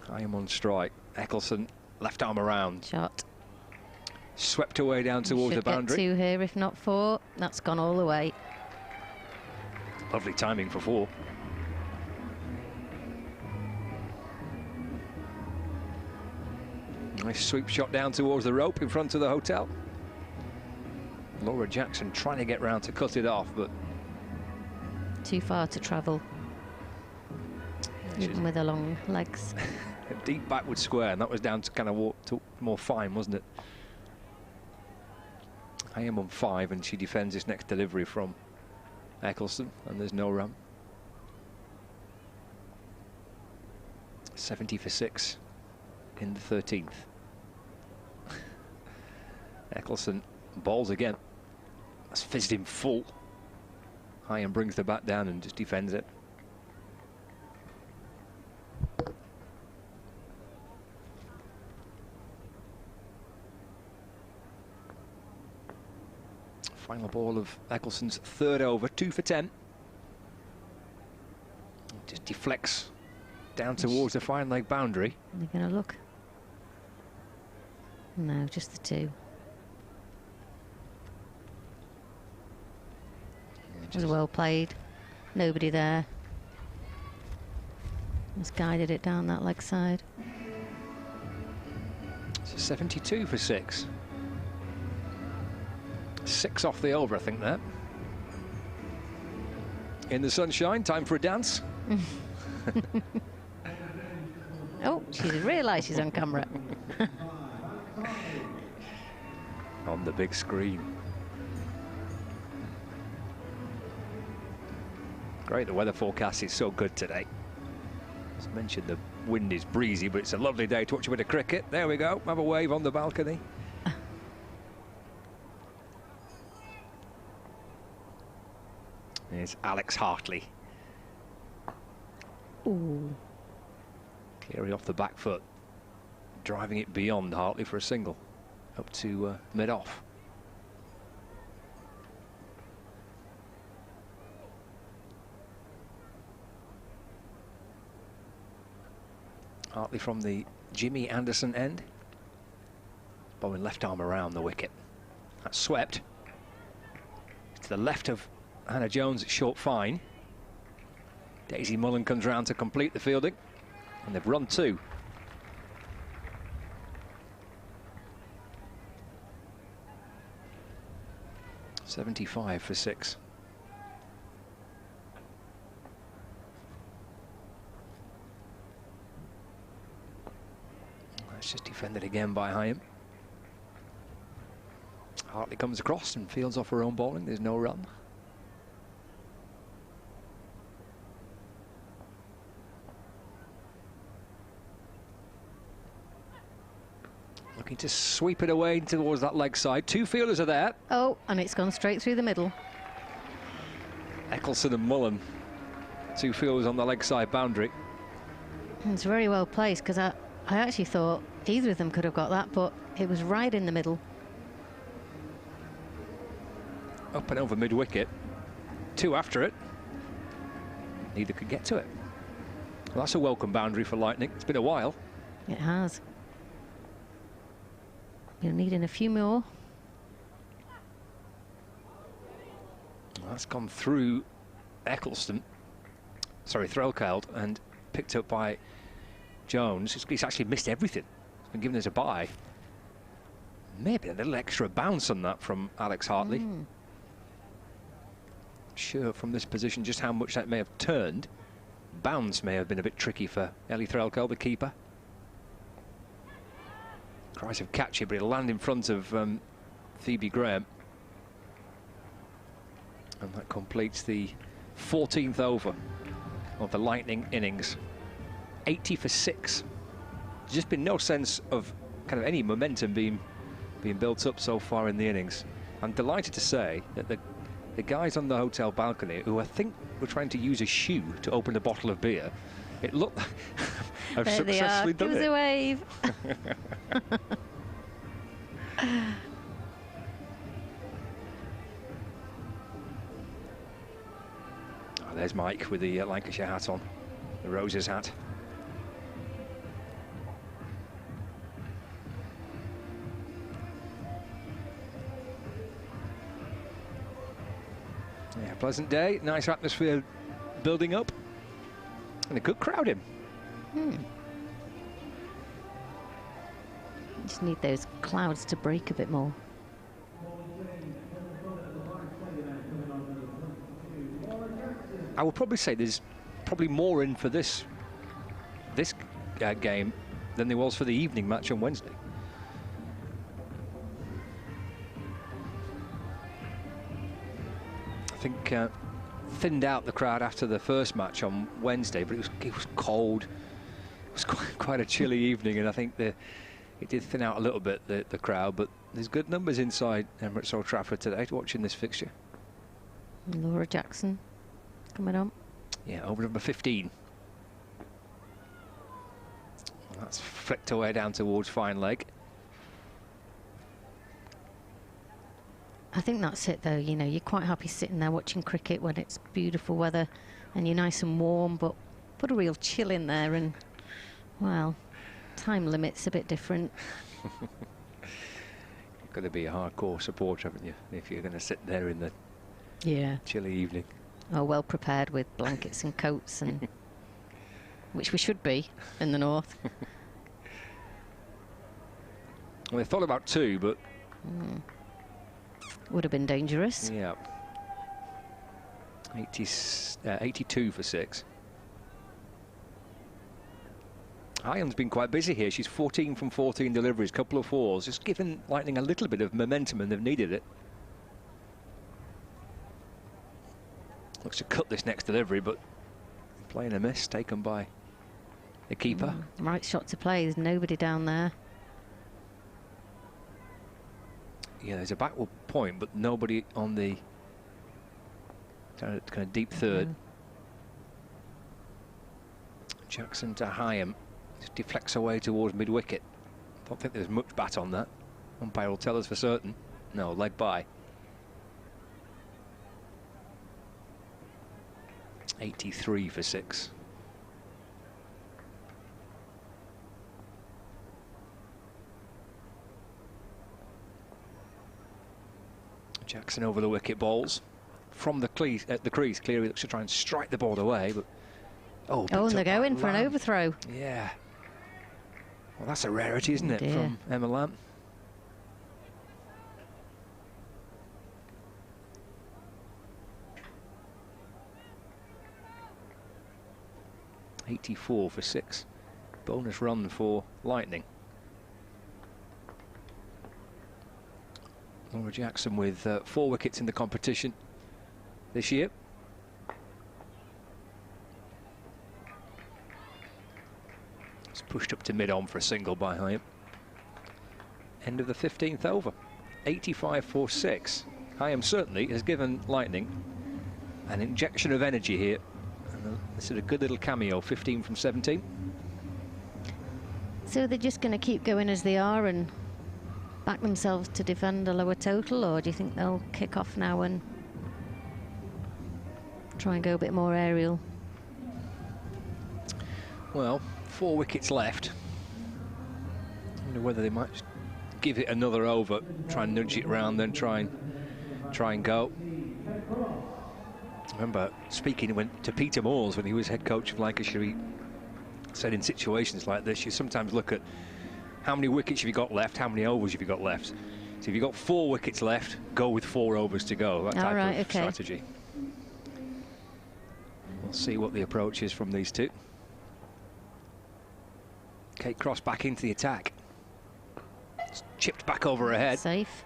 [SPEAKER 20] I am on strike. Eccleston, left arm around.
[SPEAKER 3] Shot.
[SPEAKER 20] Swept away down towards the boundary.
[SPEAKER 3] Should get 2 here, if not 4. That's gone all the way.
[SPEAKER 20] Lovely timing for 4. Nice sweep shot down towards the rope in front of the hotel. Laura Jackson trying to get round to cut it off, but
[SPEAKER 3] Too far to travel. Even with her long legs.
[SPEAKER 20] a deep backward square, and that was down to kind of walk to more fine, wasn't it? I am on 5, and she defends this next delivery from Eccleston, and there's no run. 70 for 6 in the 13th. Eccleston bowls again. That's fizzed him full. Hyam brings the bat down and just defends it. Final ball of Eccleston's 3rd over, 2 for 10. Just deflects down towards the fine leg boundary.
[SPEAKER 3] They're going to look. No, just the 2. It was well played. Nobody there. Just guided it down that leg side.
[SPEAKER 20] It's a 72 for 6. 6 off the over, I think, there. In the sunshine, time for a dance.
[SPEAKER 3] Oh, she's realised she's on camera.
[SPEAKER 20] On the big screen. Great, the weather forecast is so good today. As mentioned, the wind is breezy, but it's a lovely day to watch a bit of cricket. There we go, have a wave on the balcony. Here's Alex Hartley.
[SPEAKER 3] Ooh.
[SPEAKER 20] Clearly off the back foot. Driving it beyond Hartley for a single. Up to mid-off. Hartley from the Jimmy Anderson end. Bowling left arm around the wicket. That's swept. To the left of Hannah Jones at short fine. Daisy Mullen comes round to complete the fielding. And they've run 2. .75 for 6. That's just defended again by Hyam. Hartley comes across and fields off her own bowling. There's no run. Looking to sweep it away towards that leg side. 2 fielders are there.
[SPEAKER 3] Oh, and it's gone straight through the middle.
[SPEAKER 20] Eccleston and Mullen. 2 fielders on the leg side boundary.
[SPEAKER 3] It's very well placed, because I actually thought either of them could have got that, but it was right in the middle.
[SPEAKER 20] Up and over mid-wicket. 2 after it. Neither could get to it. Well, that's a welcome boundary for Lightning. It's been a while.
[SPEAKER 3] It has. You're needing a few more.
[SPEAKER 20] That's gone through Eccleston. Sorry, Threlkeld, and picked up by Jones. He's actually missed everything. He's been given as a bye. Maybe a little extra bounce on that from Alex Hartley. Sure from this position just how much that may have turned. Bounce may have been a bit tricky for Ellie Threlkeld, the keeper. Cries of catch it, but it'll land in front of Phoebe Graham. And that completes the 14th over of the Lightning innings. 80 for 6. There's just been no sense of kind of any momentum being built up so far in the innings. I'm delighted to say that the guys on the hotel balcony, who I think were trying to use a shoe to open a bottle of beer, it looked have
[SPEAKER 3] There they are.
[SPEAKER 20] successfully done
[SPEAKER 3] Give us
[SPEAKER 20] it.
[SPEAKER 3] a wave.
[SPEAKER 20] Oh, there's Mike with the Lancashire hat on, the Roses hat. Yeah, pleasant day, nice atmosphere building up, and a good crowd in.
[SPEAKER 3] Just need those clouds to break a bit more.
[SPEAKER 20] I would probably say there's probably more in for this game than there was for the evening match on Wednesday. I think thinned out the crowd after the first match on Wednesday, but it was cold. It was quite a chilly evening, and I think it did thin out a little bit, the crowd, but there's good numbers inside Emirates Old Trafford today watching this fixture.
[SPEAKER 3] Laura Jackson coming on.
[SPEAKER 20] Yeah, over number 15. That's flicked away down towards fine leg.
[SPEAKER 3] I think that's it though, you know, you're quite happy sitting there watching cricket when it's beautiful weather and you're nice and warm, but put a real chill in there and, well, time limit's a bit different.
[SPEAKER 20] You've got to be a hardcore supporter, haven't you, if you're going to sit there in the chilly evening.
[SPEAKER 3] Oh, well prepared with blankets and coats, and which we should be in the north.
[SPEAKER 20] Well, they thought about 2, but
[SPEAKER 3] would have been dangerous.
[SPEAKER 20] Yeah. 82 for 6. Hyam's been quite busy here. She's 14 from 14 deliveries, couple of 4s, just giving Lightning a little bit of momentum, and they've needed it. Looks to cut this next delivery, but playing a miss taken by the keeper.
[SPEAKER 3] Right shot to play. There's nobody down there.
[SPEAKER 20] Yeah, there's a backward point, but nobody on the kind of deep third. Jackson to Hyam. Just deflects away towards mid-wicket. Don't think there's much bat on that. Umpire will tell us for certain. No, leg by. 83 for 6. Jackson over the wicket balls. From the crease, Cleary looks to try and strike the ball away, but...
[SPEAKER 3] Oh, and they're going for an overthrow.
[SPEAKER 20] Yeah. Well, that's a rarity, isn't it, from Emma Lamb? .84 for 6. Bonus run for Lightning. Laura Jackson with 4 wickets in the competition this year. It's pushed up to mid-on for a single by Hyam. End of the 15th over. 85 for 6. Hyam certainly has given Lightning an injection of energy here. This is a good little cameo, 15 from 17.
[SPEAKER 3] So they're just going to keep going as they are and back themselves to defend a lower total, or do you think they'll kick off now and try and go a bit more aerial?
[SPEAKER 20] Well, 4 wickets left. I wonder whether they might give it another over, try and nudge it around, then try and go. I remember speaking to Peter Moores when he was head coach of Lancashire. He said in situations like this, you sometimes look at how many wickets have you got left, how many overs have you got left. So if you've got 4 wickets left, go with 4 overs to go. That type of strategy. We'll see what the approach is from these two. Kate Cross back into the attack. It's chipped back over her head.
[SPEAKER 3] Safe.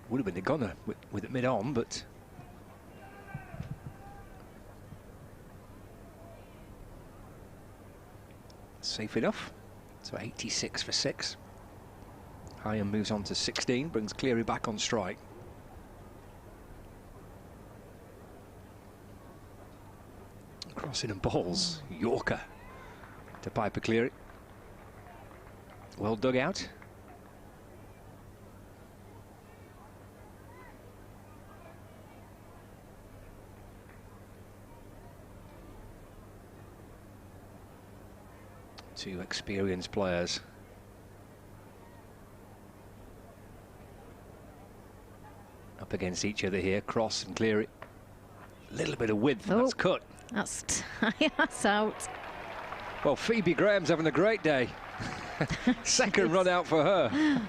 [SPEAKER 20] Would have been a gunner with it mid-on, but Safe enough. So 86 for 6. Hyam moves on to 16, brings Cleary back on strike. Crossing and balls. Yorker to Piper Cleary. Well dug out. Two experienced players. Up against each other here, Cross and Cleary. A little bit of width, that's cut.
[SPEAKER 3] That's out.
[SPEAKER 20] Well, Phoebe Graham's having a great day. Second run out for her.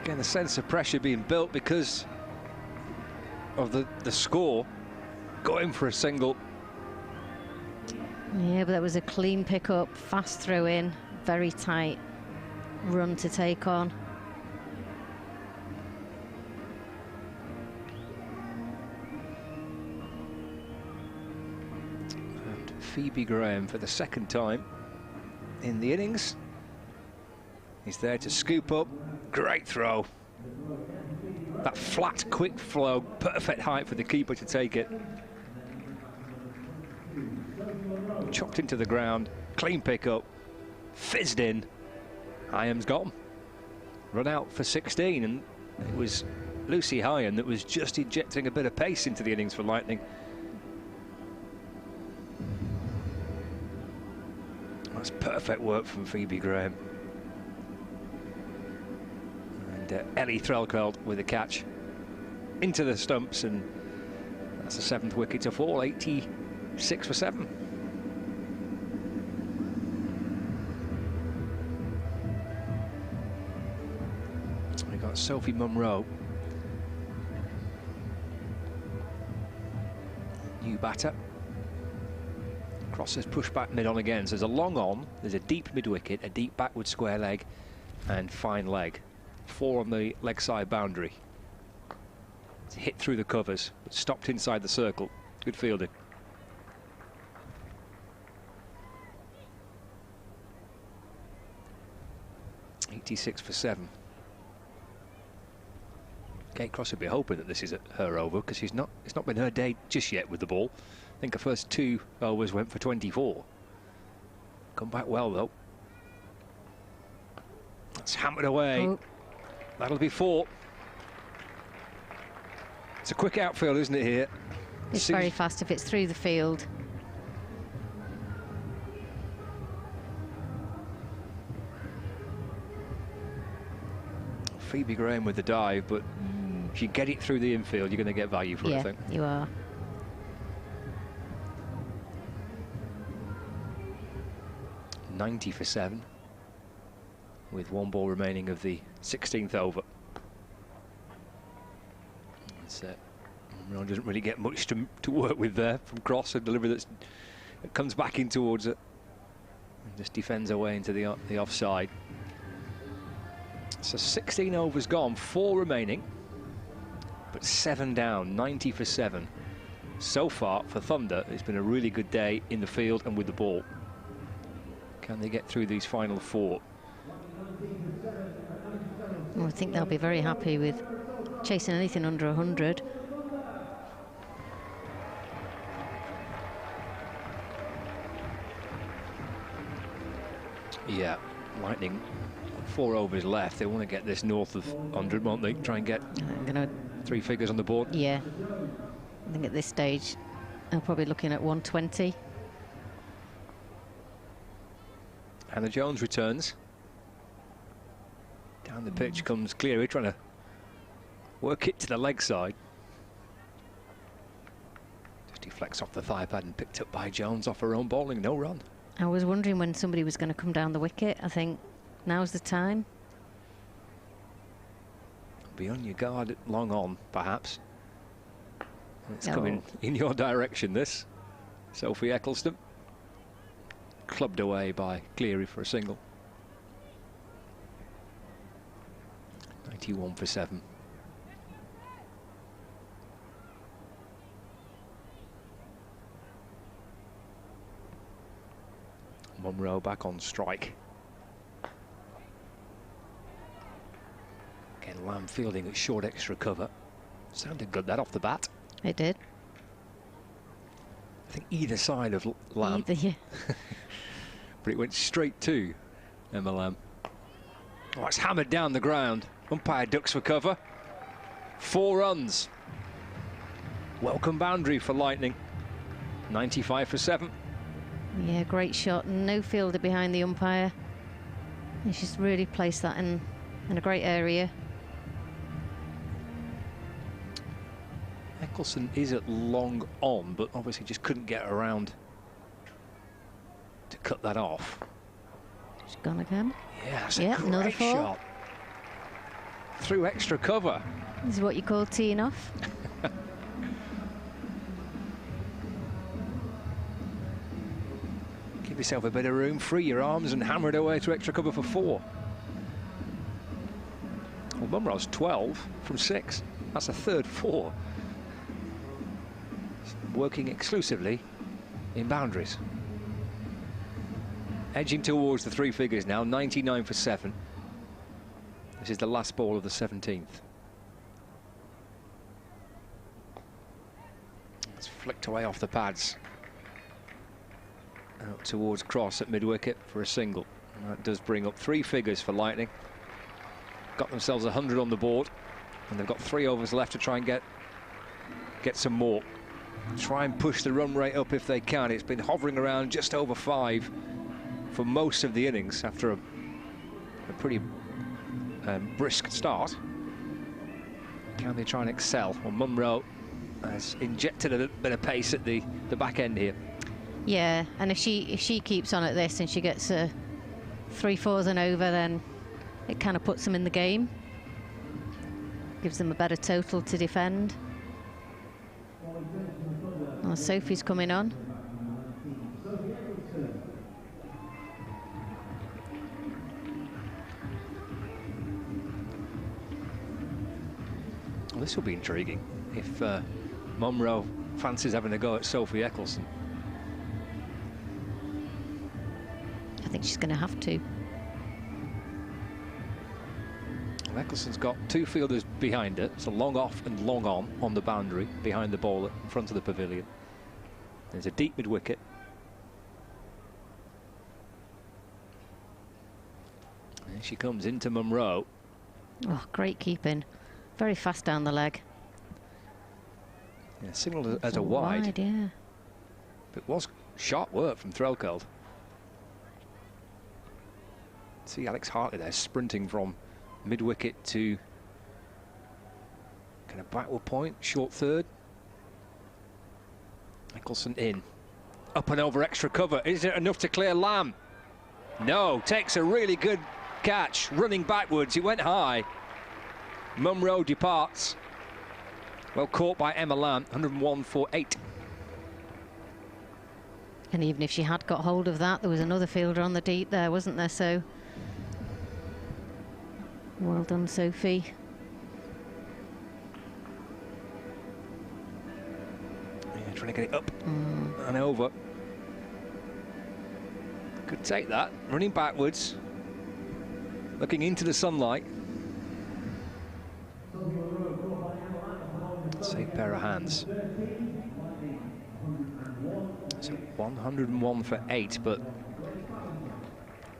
[SPEAKER 20] Again, a sense of pressure being built because of the score. Going for a single.
[SPEAKER 3] Yeah, but that was a clean pick-up, fast throw-in, very tight run to take on.
[SPEAKER 20] And Phoebe Graham for the second time in the innings. He's there to scoop up. Great throw. That flat, quick flow, perfect height for the keeper to take it. Chopped into the ground, clean pick-up, fizzed in. Hyam's got him. Run out for 16, and it was Lucy Hyam that was just injecting a bit of pace into the innings for Lightning. That's perfect work from Phoebe Graham. And Ellie Threlkeld with a catch into the stumps, and that's the 7th wicket to fall, 86 for 7. We've got Sophie Munro, new batter. Crosses push back mid on again. So there's a long on, there's a deep mid wicket, a deep backward square leg, and fine leg. 4 on the leg side boundary. It's hit through the covers, but stopped inside the circle. Good fielding. .86 for 7. Kate Cross would be hoping that this is her over, because it's not been her day just yet with the ball. I think her first 2 overs went for 24. Come back well though. That's hammered away.
[SPEAKER 3] Oh.
[SPEAKER 20] That'll be 4. It's a quick outfield, isn't it, here?
[SPEAKER 3] It's very fast if it's through the field.
[SPEAKER 20] Phoebe Graham with the dive, but if you get it through the infield, you're going to get value for it, I think.
[SPEAKER 3] You are.
[SPEAKER 20] .90 for 7, with 1 ball remaining of the 16th over. Ron doesn't really get much to work with there from Cross. A delivery that comes back in towards it and just defends away into the offside. So 16 overs gone, 4 remaining, but 7 down, 90 for 7. So far for Thunder, it's been a really good day in the field and with the ball. Can they get through these final 4?
[SPEAKER 3] Well, I think they'll be very happy with chasing anything under 100.
[SPEAKER 20] Yeah, Lightning, 4 overs left. They want to get this north of 100, won't they? Try and get 3 figures on the board.
[SPEAKER 3] Yeah, I think at this stage they're probably looking at 120.
[SPEAKER 20] Hannah Jones returns. Down the pitch comes Cleary, trying to work it to the leg side. Just deflects off the thigh pad and picked up by Jones off her own bowling. No run.
[SPEAKER 3] I was wondering when somebody was going to come down the wicket. I think now's the time.
[SPEAKER 20] Be on your guard, long on, perhaps. It's coming in your direction, this. Sophie Eccleston. Clubbed away by Cleary for a single. 91 for 7. Munro back on strike. Again, Lamb fielding at short extra cover. Sounded good that off the bat.
[SPEAKER 3] It did.
[SPEAKER 20] I think either side of Lamb.
[SPEAKER 3] Either, yeah.
[SPEAKER 20] But it went straight to Emma Lamb. Oh, it's hammered down the ground. Umpire ducks for cover. 4 runs. Welcome boundary for Lightning. 95 for 7.
[SPEAKER 3] Yeah, great shot. No fielder behind the umpire. And she's really placed that in a great area.
[SPEAKER 20] Eccleston is at long on, but obviously just couldn't get around to cut that off.
[SPEAKER 3] She's gone again.
[SPEAKER 20] Yeah, that's
[SPEAKER 3] Yeah,
[SPEAKER 20] a
[SPEAKER 3] another
[SPEAKER 20] great
[SPEAKER 3] 4.
[SPEAKER 20] shot. Through extra cover.
[SPEAKER 3] This is what you call teeing off.
[SPEAKER 20] Give yourself a bit of room, free your arms and hammer it away to extra cover for 4. Well, Munro's 12 from 6. That's a third 4. Working exclusively in boundaries. Edging towards the 3 figures now, 99 for 7. This is the last ball of the 17th. It's flicked away off the pads. Out towards cross at mid-wicket for a single. And that does bring up 3 figures for Lightning. Got themselves 100 on the board. And they've got 3 overs left to try and get some more. Try and push the run rate up if they can. It's been hovering around just over 5 for most of the innings after a pretty brisk start. Can they try and excel? Well, Munro has injected a bit of pace at the back end here.
[SPEAKER 3] Yeah, and if she keeps on at this and she gets 3 4s and over, then it kind of puts them in the game. Gives them a better total to defend. Oh, Sophie's coming on.
[SPEAKER 20] Well, this will be intriguing if Munro fancies having a go at Sophie Eccleston.
[SPEAKER 3] I think she's going to have to.
[SPEAKER 20] Well, Eccleston's got 2 fielders behind her. It's a long off and long on the boundary behind the ball at front of the pavilion. There's a deep mid-wicket. And she comes into Munro.
[SPEAKER 3] Oh, great keeping. Very fast down the leg.
[SPEAKER 20] Yeah, signalled as a wide.
[SPEAKER 3] Yeah.
[SPEAKER 20] But it was sharp work from Threlkeld. See Alex Hartley there sprinting from mid-wicket to kind of backward point, short third. Eccleston in. Up and over extra cover. Is it enough to clear Lamb? No, takes a really good catch. Running backwards, he went high. Munro departs. Well caught by Emma Lamb, 101 for 8.
[SPEAKER 3] And even if she had got hold of that, there was another fielder on the deep there, wasn't there? So well done, Sophie.
[SPEAKER 20] Yeah, trying to get it up and over. Could take that. Running backwards. Looking into the sunlight. Safe pair of hands. So 101 for 8, but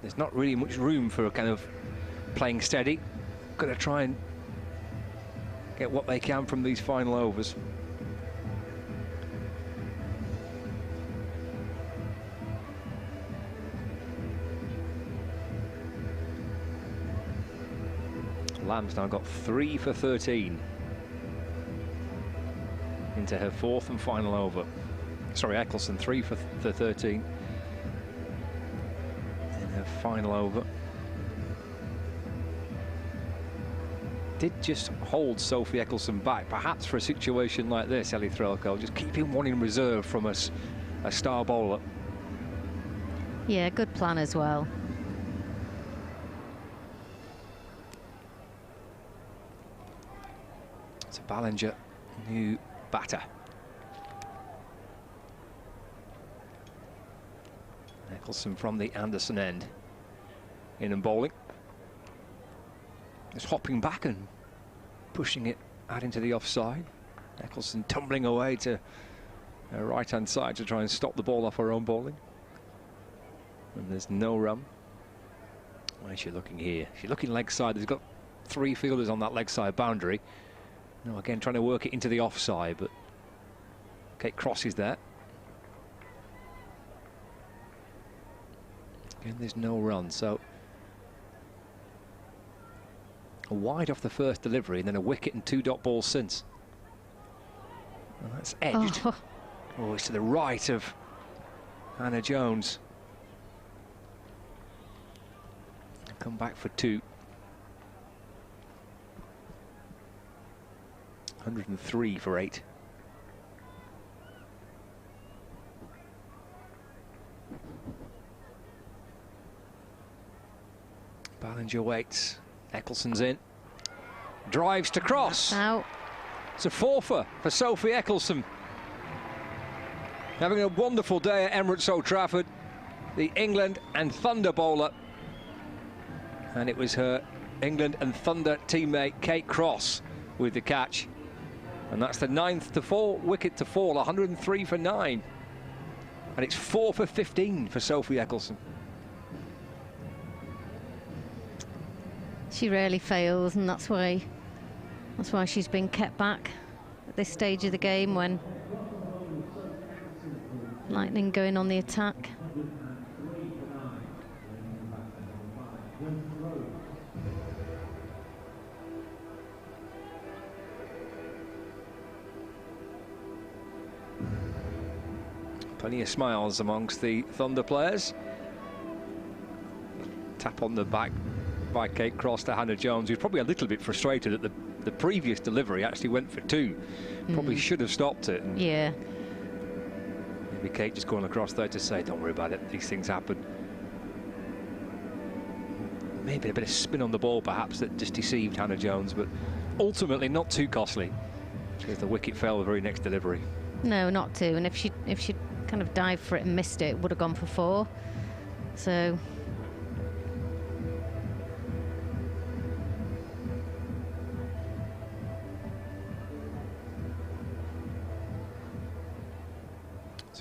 [SPEAKER 20] there's not really much room for a kind of playing steady. Got to try and get what they can from these final overs. Lamb's now got 3 for 13 into her 4th and final over. Sorry, Eccleston 3 for 13 in her final over. Did just hold Sophie Eccleston back, perhaps for a situation like this, Ellie Threlkeld, just keeping one in reserve from a star bowler.
[SPEAKER 3] Yeah, good plan as well.
[SPEAKER 20] It's a Ballinger new batter. Eccleston from the Anderson end. In and bowling. Just hopping back and pushing it out into the offside. Eccleston tumbling away to her right-hand side to try and stop the ball off her own bowling. And there's no run. Where's she looking here? She's looking leg side. There's got 3 fielders on that leg side boundary. No, again trying to work it into the offside, but Kate Cross is there. Again, there's no run, so a wide off the first delivery and then a wicket and 2 dot balls since. And that's edged. Oh, it's to the right of Hannah Jones. Come back for 2. 103 for 8. Ballinger waits. Eccleston's in. Drives to cross.
[SPEAKER 3] Out.
[SPEAKER 20] It's a forfer for Sophie Eccleston. Having a wonderful day at Emirates Old Trafford. The England and Thunder bowler. And it was her England and Thunder teammate Kate Cross with the catch. And that's the 9th to fall wicket to fall, 103 for 9. And it's 4 for 15 for Sophie Eccleston.
[SPEAKER 3] She rarely fails, and that's why she's been kept back at this stage of the game when Lightning going on the attack.
[SPEAKER 20] Plenty of smiles amongst the Thunder players. Tap on the back by Kate Cross to Hannah Jones, who's probably a little bit frustrated that the previous delivery actually went for 2. Probably should have stopped it. And
[SPEAKER 3] yeah.
[SPEAKER 20] maybe Kate just going across there to say, don't worry about it, these things happen. Maybe a bit of spin on the ball perhaps that just deceived Hannah Jones, but ultimately not too costly because the wicket fell the very next delivery.
[SPEAKER 3] No, not 2. And if she kind of dived for it and missed it, would have gone for 4. So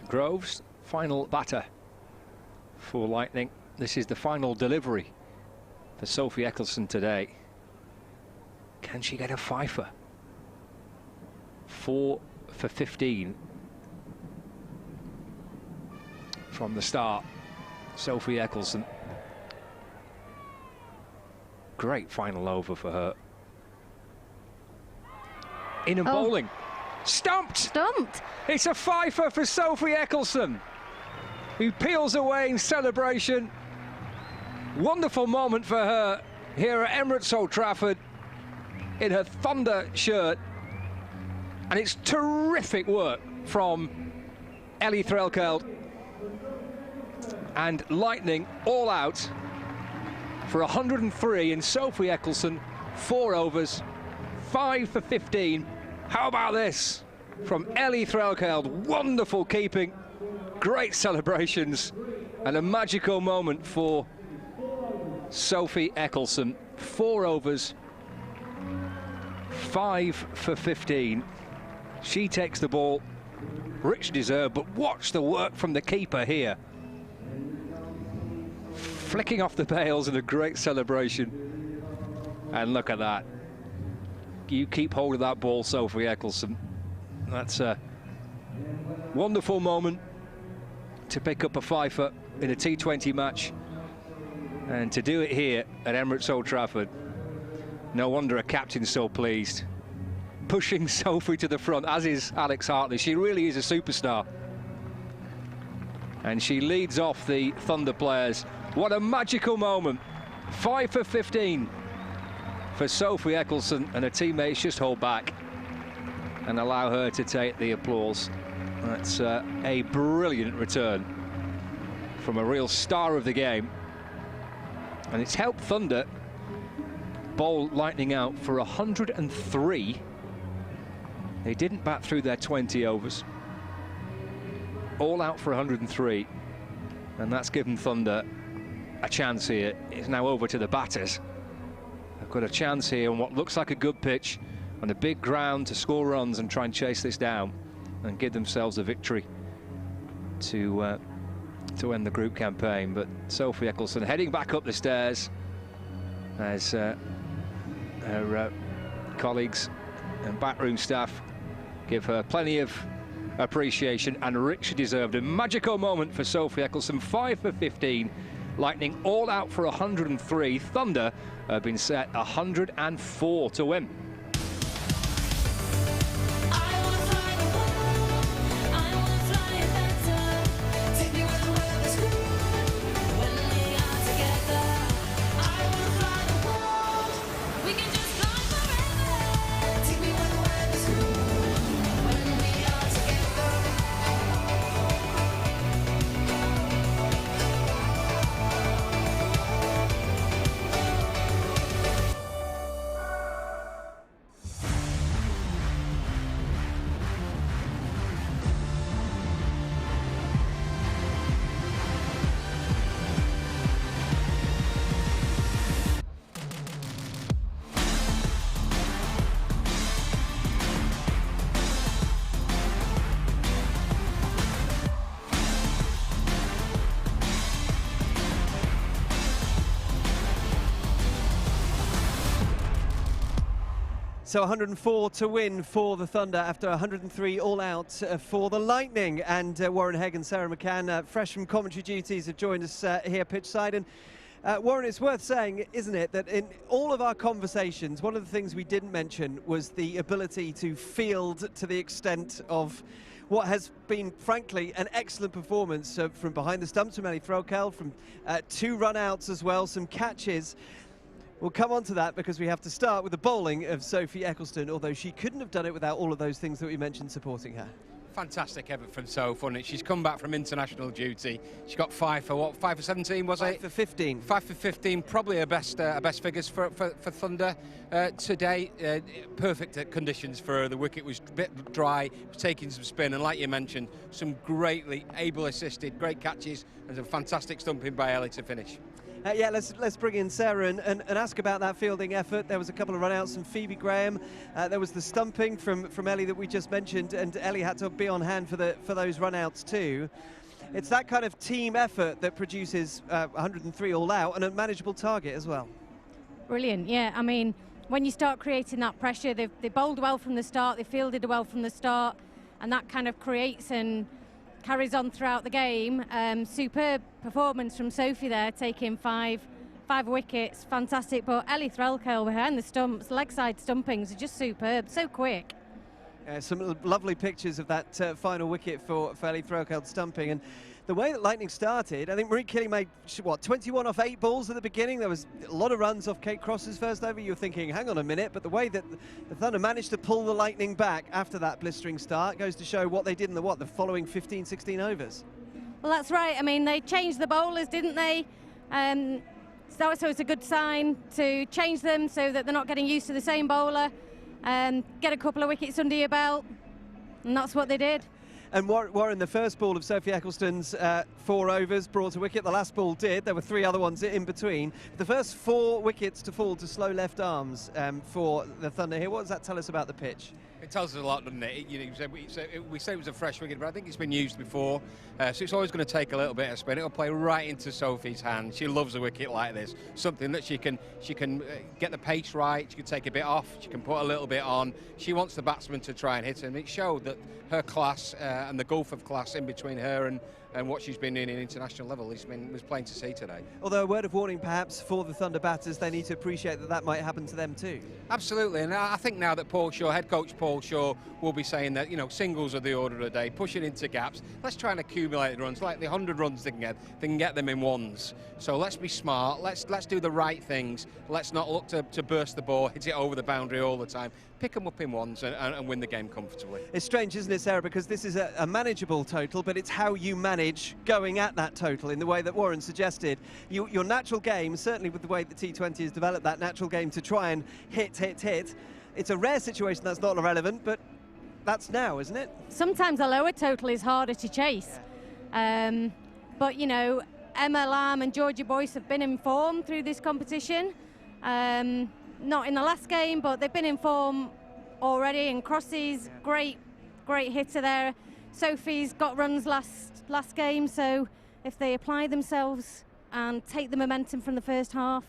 [SPEAKER 20] Groves, final batter for Lightning. This is the final delivery for Sophie Eccleston today. Can she get a fifer? 4 for 15 from the start. Sophie Eccleston. Great final over for her. In and bowling. Stumped!
[SPEAKER 3] Stumped!
[SPEAKER 20] It's a fifer for Sophie Eccleston, who peels away in celebration. Wonderful moment for her here at Emirates Old Trafford in her Thunder shirt. And it's terrific work from Ellie Threlkeld. And Lightning all out for 103, and Sophie Eccleston 4 overs, 5 for 15. How about this from Ellie Threlkeld? Wonderful keeping, great celebrations, and a magical moment for Sophie Eccleston. 4 overs, 5 for 15. She takes the ball, rich deserved, but watch the work from the keeper here. Flicking off the bails in a great celebration. And look at that. You keep hold of that ball, Sophie Eccleston. That's a wonderful moment to pick up a fifer in a T20 match. And to do it here at Emirates Old Trafford. No wonder a captain's so pleased. Pushing Sophie to the front, as is Alex Hartley. She really is a superstar. And she leads off the Thunder players. What a magical moment. 5 for 15 for Sophie Eccleston, and her teammates just hold back and allow her to take the applause. That's a brilliant return from a real star of the game. And it's helped Thunder bowl Lightning out for 103. They didn't bat through their 20 overs. All out for 103. And that's given Thunder a chance here. It's now over to the batters. They've got a chance here on what looks like a good pitch, on a big ground, to score runs and try and chase this down and give themselves a victory to end the group campaign. But Sophie Eccleston heading back up the stairs as her colleagues and backroom staff give her plenty of appreciation, and richly deserved. A magical moment for Sophie Eccleston. 5 for 15. Lightning all out for 103. Thunder have been set 104 to win.
[SPEAKER 1] So 104 to win for the Thunder after 103 all out for the Lightning. And Warren Hegg and Sarah McCann, fresh from commentary duties, have joined us here pitchside. And Warren, it's worth saying, isn't it, that in all of our conversations, one of the things we didn't mention was the ability to field to the extent of what has been, frankly, an excellent performance from behind the stumps from Ellie Threlkeld, from 2 run-outs as well, some catches. We'll come on to that because we have to start with the bowling of Sophie Eccleston, although she couldn't have done it without all of those things that we mentioned supporting her.
[SPEAKER 2] Fantastic effort from Soph, wasn't it? She's come back from international duty. She got 5 for what? 5 for 17, was it?
[SPEAKER 1] 5 for 15.
[SPEAKER 2] 5 for 15, probably her best figures for Thunder today. Perfect conditions for her. The wicket was a bit dry, was taking some spin, and like you mentioned, some greatly able-assisted, great catches, and some fantastic stumping by Ellie to finish.
[SPEAKER 1] Yeah, let's bring in Sarah and ask about that fielding effort. There was a couple of run-outs from Phoebe Graham. There was the stumping from Ellie that we just mentioned, and Ellie had to be on hand for those run-outs too. It's that kind of team effort that produces 103 all out and a manageable target as well.
[SPEAKER 3] Brilliant, yeah. I mean, when you start creating that pressure, they bowled well from the start, they fielded well from the start, and that kind of creates and carries on throughout the game. Superb performance from Sophie there, taking five wickets, fantastic. But Ellie Threlkeld behind the stumps, leg side stumpings are just superb, so quick.
[SPEAKER 1] Some lovely pictures of that final wicket for Ellie Threlkeld stumping. And the way that Lightning started, I think Marie Killing made, what, 21 off 8 balls at the beginning. There was a lot of runs off Kate Cross's first over. You were thinking, hang on a minute, but the way that the Thunder managed to pull the Lightning back after that blistering start goes to show what they did in the following 15, 16 overs.
[SPEAKER 3] Well, that's right. I mean, they changed the bowlers, didn't they? So it's a good sign to change them so that they're not getting used to the same bowler. Get a couple of wickets under your belt, and that's what they did.
[SPEAKER 1] And Warren, the first ball of Sophie Eccleston's 4 overs brought a wicket. The last ball did. There were 3 other ones in between. The first 4 wickets to fall to slow left arms for the Thunder here. What does that tell us about the pitch?
[SPEAKER 2] It tells us a lot, doesn't it? We say it was a fresh wicket, but I think it's been used before, so it's always going to take a little bit of spin. It'll play right into Sophie's hand. She loves a wicket like this, something that she can get the pace right. She can take a bit off. She can put a little bit on. She wants the batsman to try and hit her, and it showed that her class and the gulf of class in between her and what she's been doing in international level was plain to see today.
[SPEAKER 1] Although a word of warning perhaps for the Thunder batters, they need to appreciate that might happen to them too.
[SPEAKER 2] Absolutely, and I think now that Paul Shaw, head coach Paul Shaw, will be saying that, singles are the order of the day, pushing into gaps. Let's try and accumulate the runs, like the 100 runs they can get them in ones. So let's be smart, let's do the right things, let's not look to burst the ball, hit it over the boundary all the time. Pick them up in ones and win the game comfortably.
[SPEAKER 1] It's strange, isn't it, Sarah, because this is a manageable total, but it's how you manage going at that total in the way that Warren suggested. Your natural game, certainly with the way the T20 has developed that natural game to try and hit. It's a rare situation that's not irrelevant, but that's now, isn't it?
[SPEAKER 3] Sometimes a lower total is harder to chase. But, you know, Emma Lamb and Georgia Boyce have been in form through this competition. Not in the last game, but they've been in form already. And Crossy's great hitter there. Sophie's got runs last game, so if they apply themselves and take the momentum from the first half,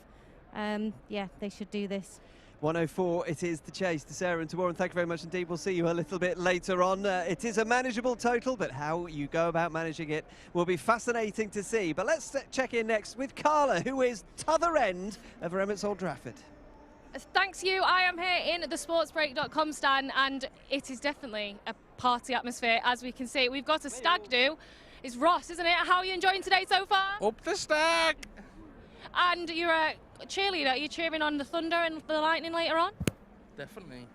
[SPEAKER 3] yeah, they should do this.
[SPEAKER 1] 104 it is the chase to Sarah and to Warren. Thank you very much indeed. We'll see you a little bit later on. It is a manageable total, but how you go about managing it will be fascinating to see. But let's check in next with Carla, who is t'other end of Emirates Old Trafford.
[SPEAKER 9] Thanks you. I am here in the sportsbreak.com stand, and it is definitely a party atmosphere, as we can see. We've got a stag do. It's Ross, isn't it? How are you enjoying today so far?
[SPEAKER 4] Up the stag!
[SPEAKER 9] And you're a cheerleader. Are you cheering on the Thunder and the Lightning later on?
[SPEAKER 4] Definitely.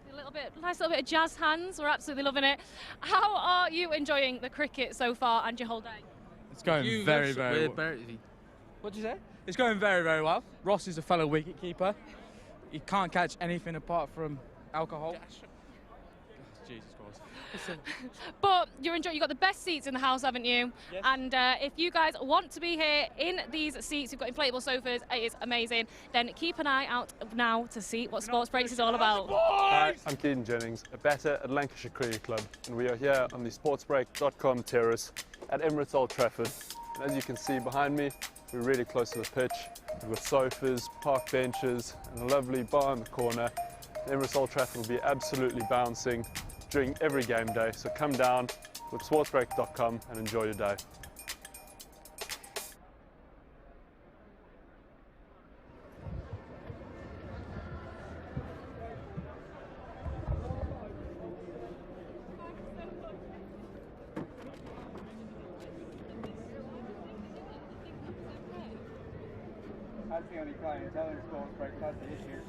[SPEAKER 9] Nice little bit of jazz hands. We're absolutely loving it. How are you enjoying the cricket so far and your whole day?
[SPEAKER 4] It's going very, very well. What did you say? It's going very, very well. Ross is a fellow wicket keeper. He can't catch anything apart from alcohol. Jesus Christ.
[SPEAKER 9] But you're enjoying. You've got the best seats in the house, haven't you?
[SPEAKER 4] Yes.
[SPEAKER 9] And if you guys want to be here in these seats, we've got inflatable sofas. It is amazing. Then keep an eye out now to see what Sports Breaks is all about.
[SPEAKER 6] Hi, I'm Keaton Jennings, a batter at Lancashire Cricket Club, and we are here on the sportsbreak.com terrace at Emirates Old Trafford. And as you can see behind me, we're really close to the pitch. We've got sofas, park benches, and a lovely bar in the corner. Emirates Old Trafford will be absolutely bouncing during every game day, so come down with sportsbreak.com and enjoy your day.
[SPEAKER 22] That's the only clientele in sports break, that's the issue.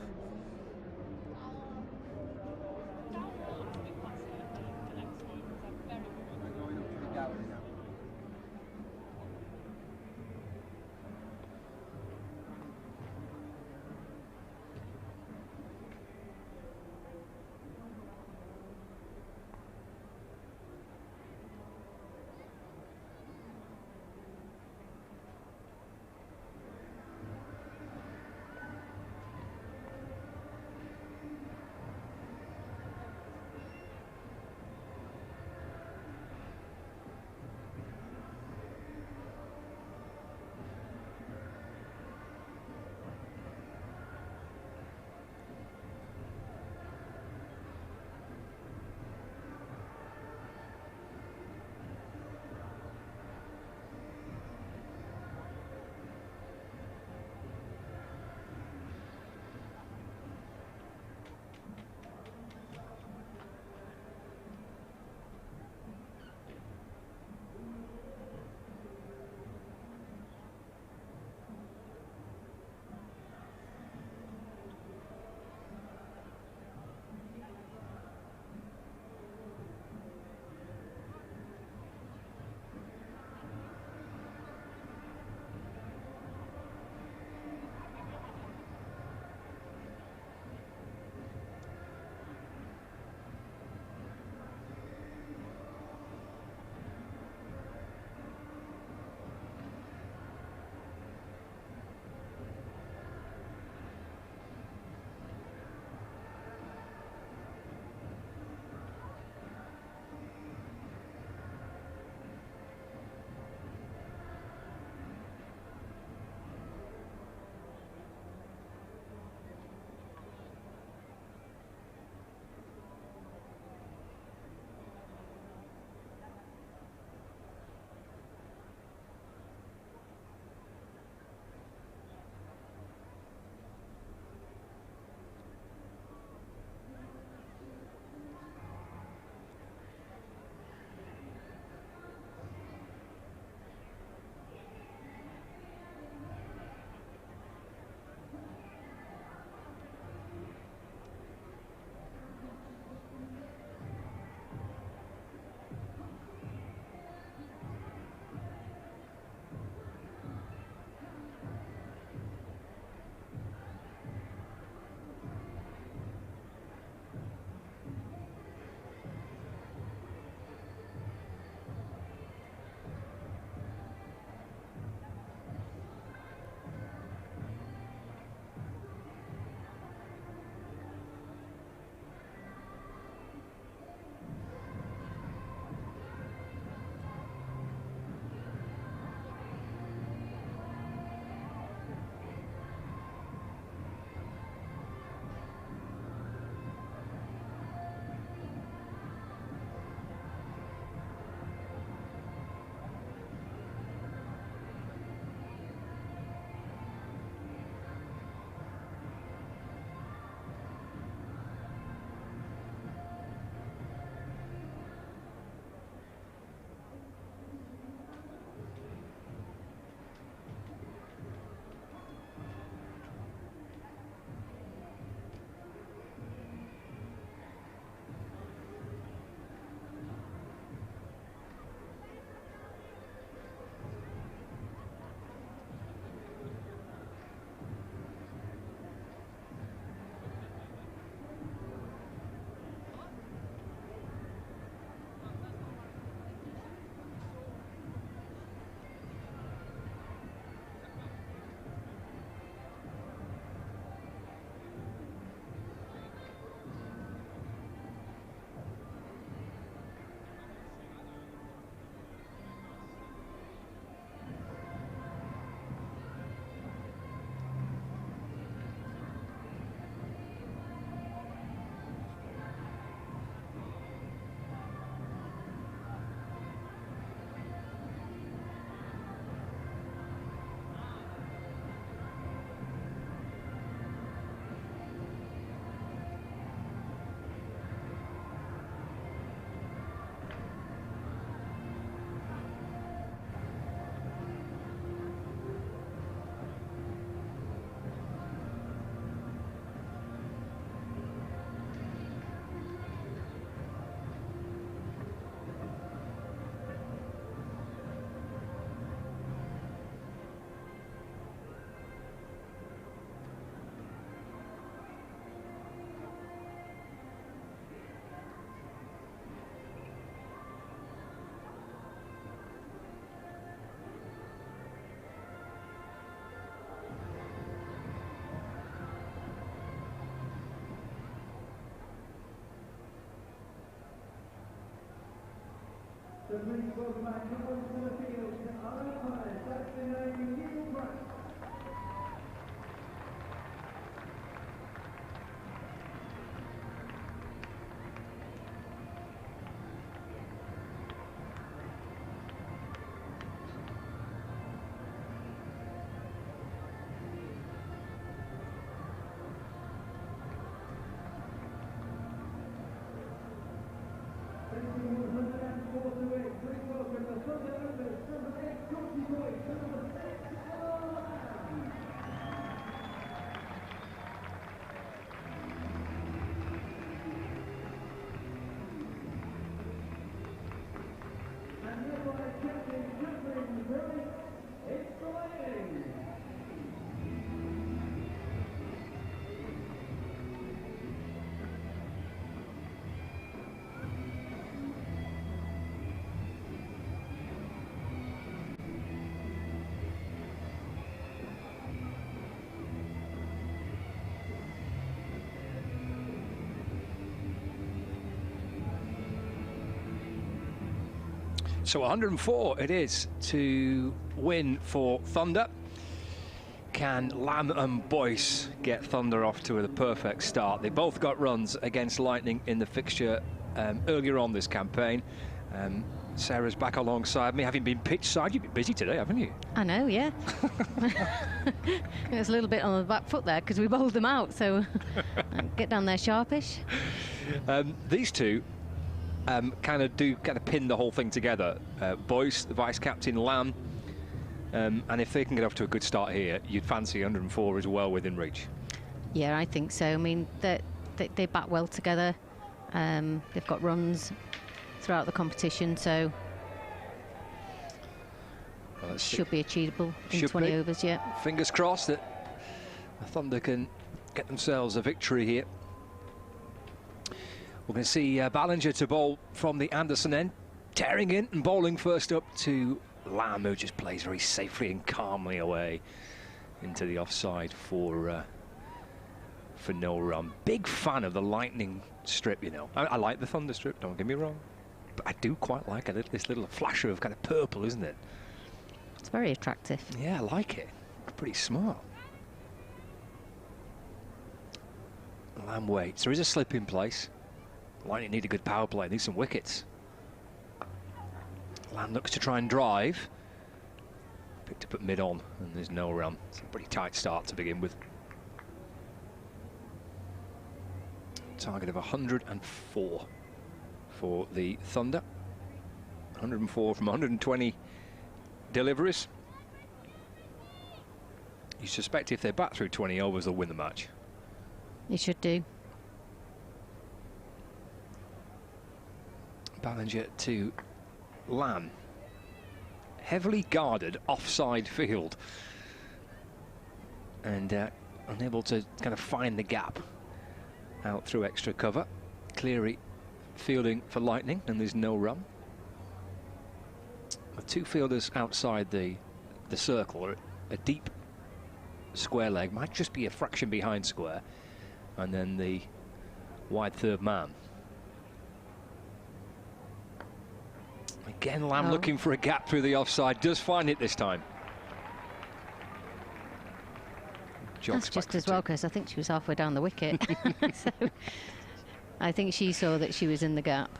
[SPEAKER 20] So 104 it is to win for Thunder. Can Lamb and Boyce get Thunder off to a perfect start? They both got runs against Lightning in the fixture earlier on this campaign. Sarah's back alongside me, having been pitch side. You've been busy today, haven't you?
[SPEAKER 3] I know, yeah. It was a little bit on the back foot there because we bowled them out, so get down there sharpish.
[SPEAKER 20] These two kind of pin the whole thing together. Boyce, the vice captain, Lamb, and if they can get off to a good start here, you'd fancy 104 as well within reach. Yeah, I think so. I mean, they bat well together. They've got runs throughout the competition, so well, should be achievable in 20 overs. Yeah. Fingers crossed that the Thunder can get themselves a victory here. We're going to see Ballinger to bowl from the Anderson end, tearing in and bowling first up to Lamb, who just plays very safely and calmly away into the offside for no run. Big fan of the Lightning strip, you know. I like the Thunder strip, don't get me wrong, but I do quite like this little flasher of kind of purple, isn't it? It's very attractive. Yeah, I like it. Pretty smart. Lamb waits. There is a slip in place. Lightning need a good power play, need some wickets. Lamb looks to try and drive. Picked up at mid-on, and there's no run. It's a pretty tight start to begin with. Target of 104 for the Thunder. 104 from 120 deliveries. You suspect if they bat through 20 overs, they'll win the match. You should do. Ballinger to Lamb. Heavily guarded offside field. And unable to kind of find the gap out through extra cover. Cleary fielding for Lightning, and there's no run. With two fielders outside the circle, a deep square leg, might just be a fraction behind square, and then the wide third man. Again, Lamb looking for a gap through the offside, does find it this time. That's just as well, because I think she was halfway down the wicket. So I think she saw that she was in the gap.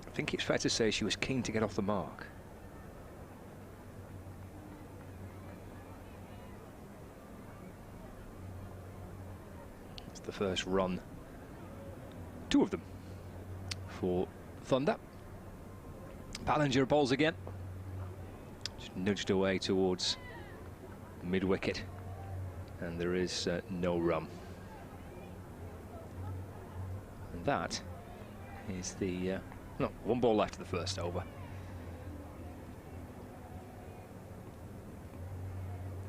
[SPEAKER 20] I think it's fair to say she was keen to get off the mark. It's the first run, two of them, for Thunder. Ballinger bowls again. Just nudged away towards mid-wicket. And there is no run. And that is the... no, one ball left of the first over.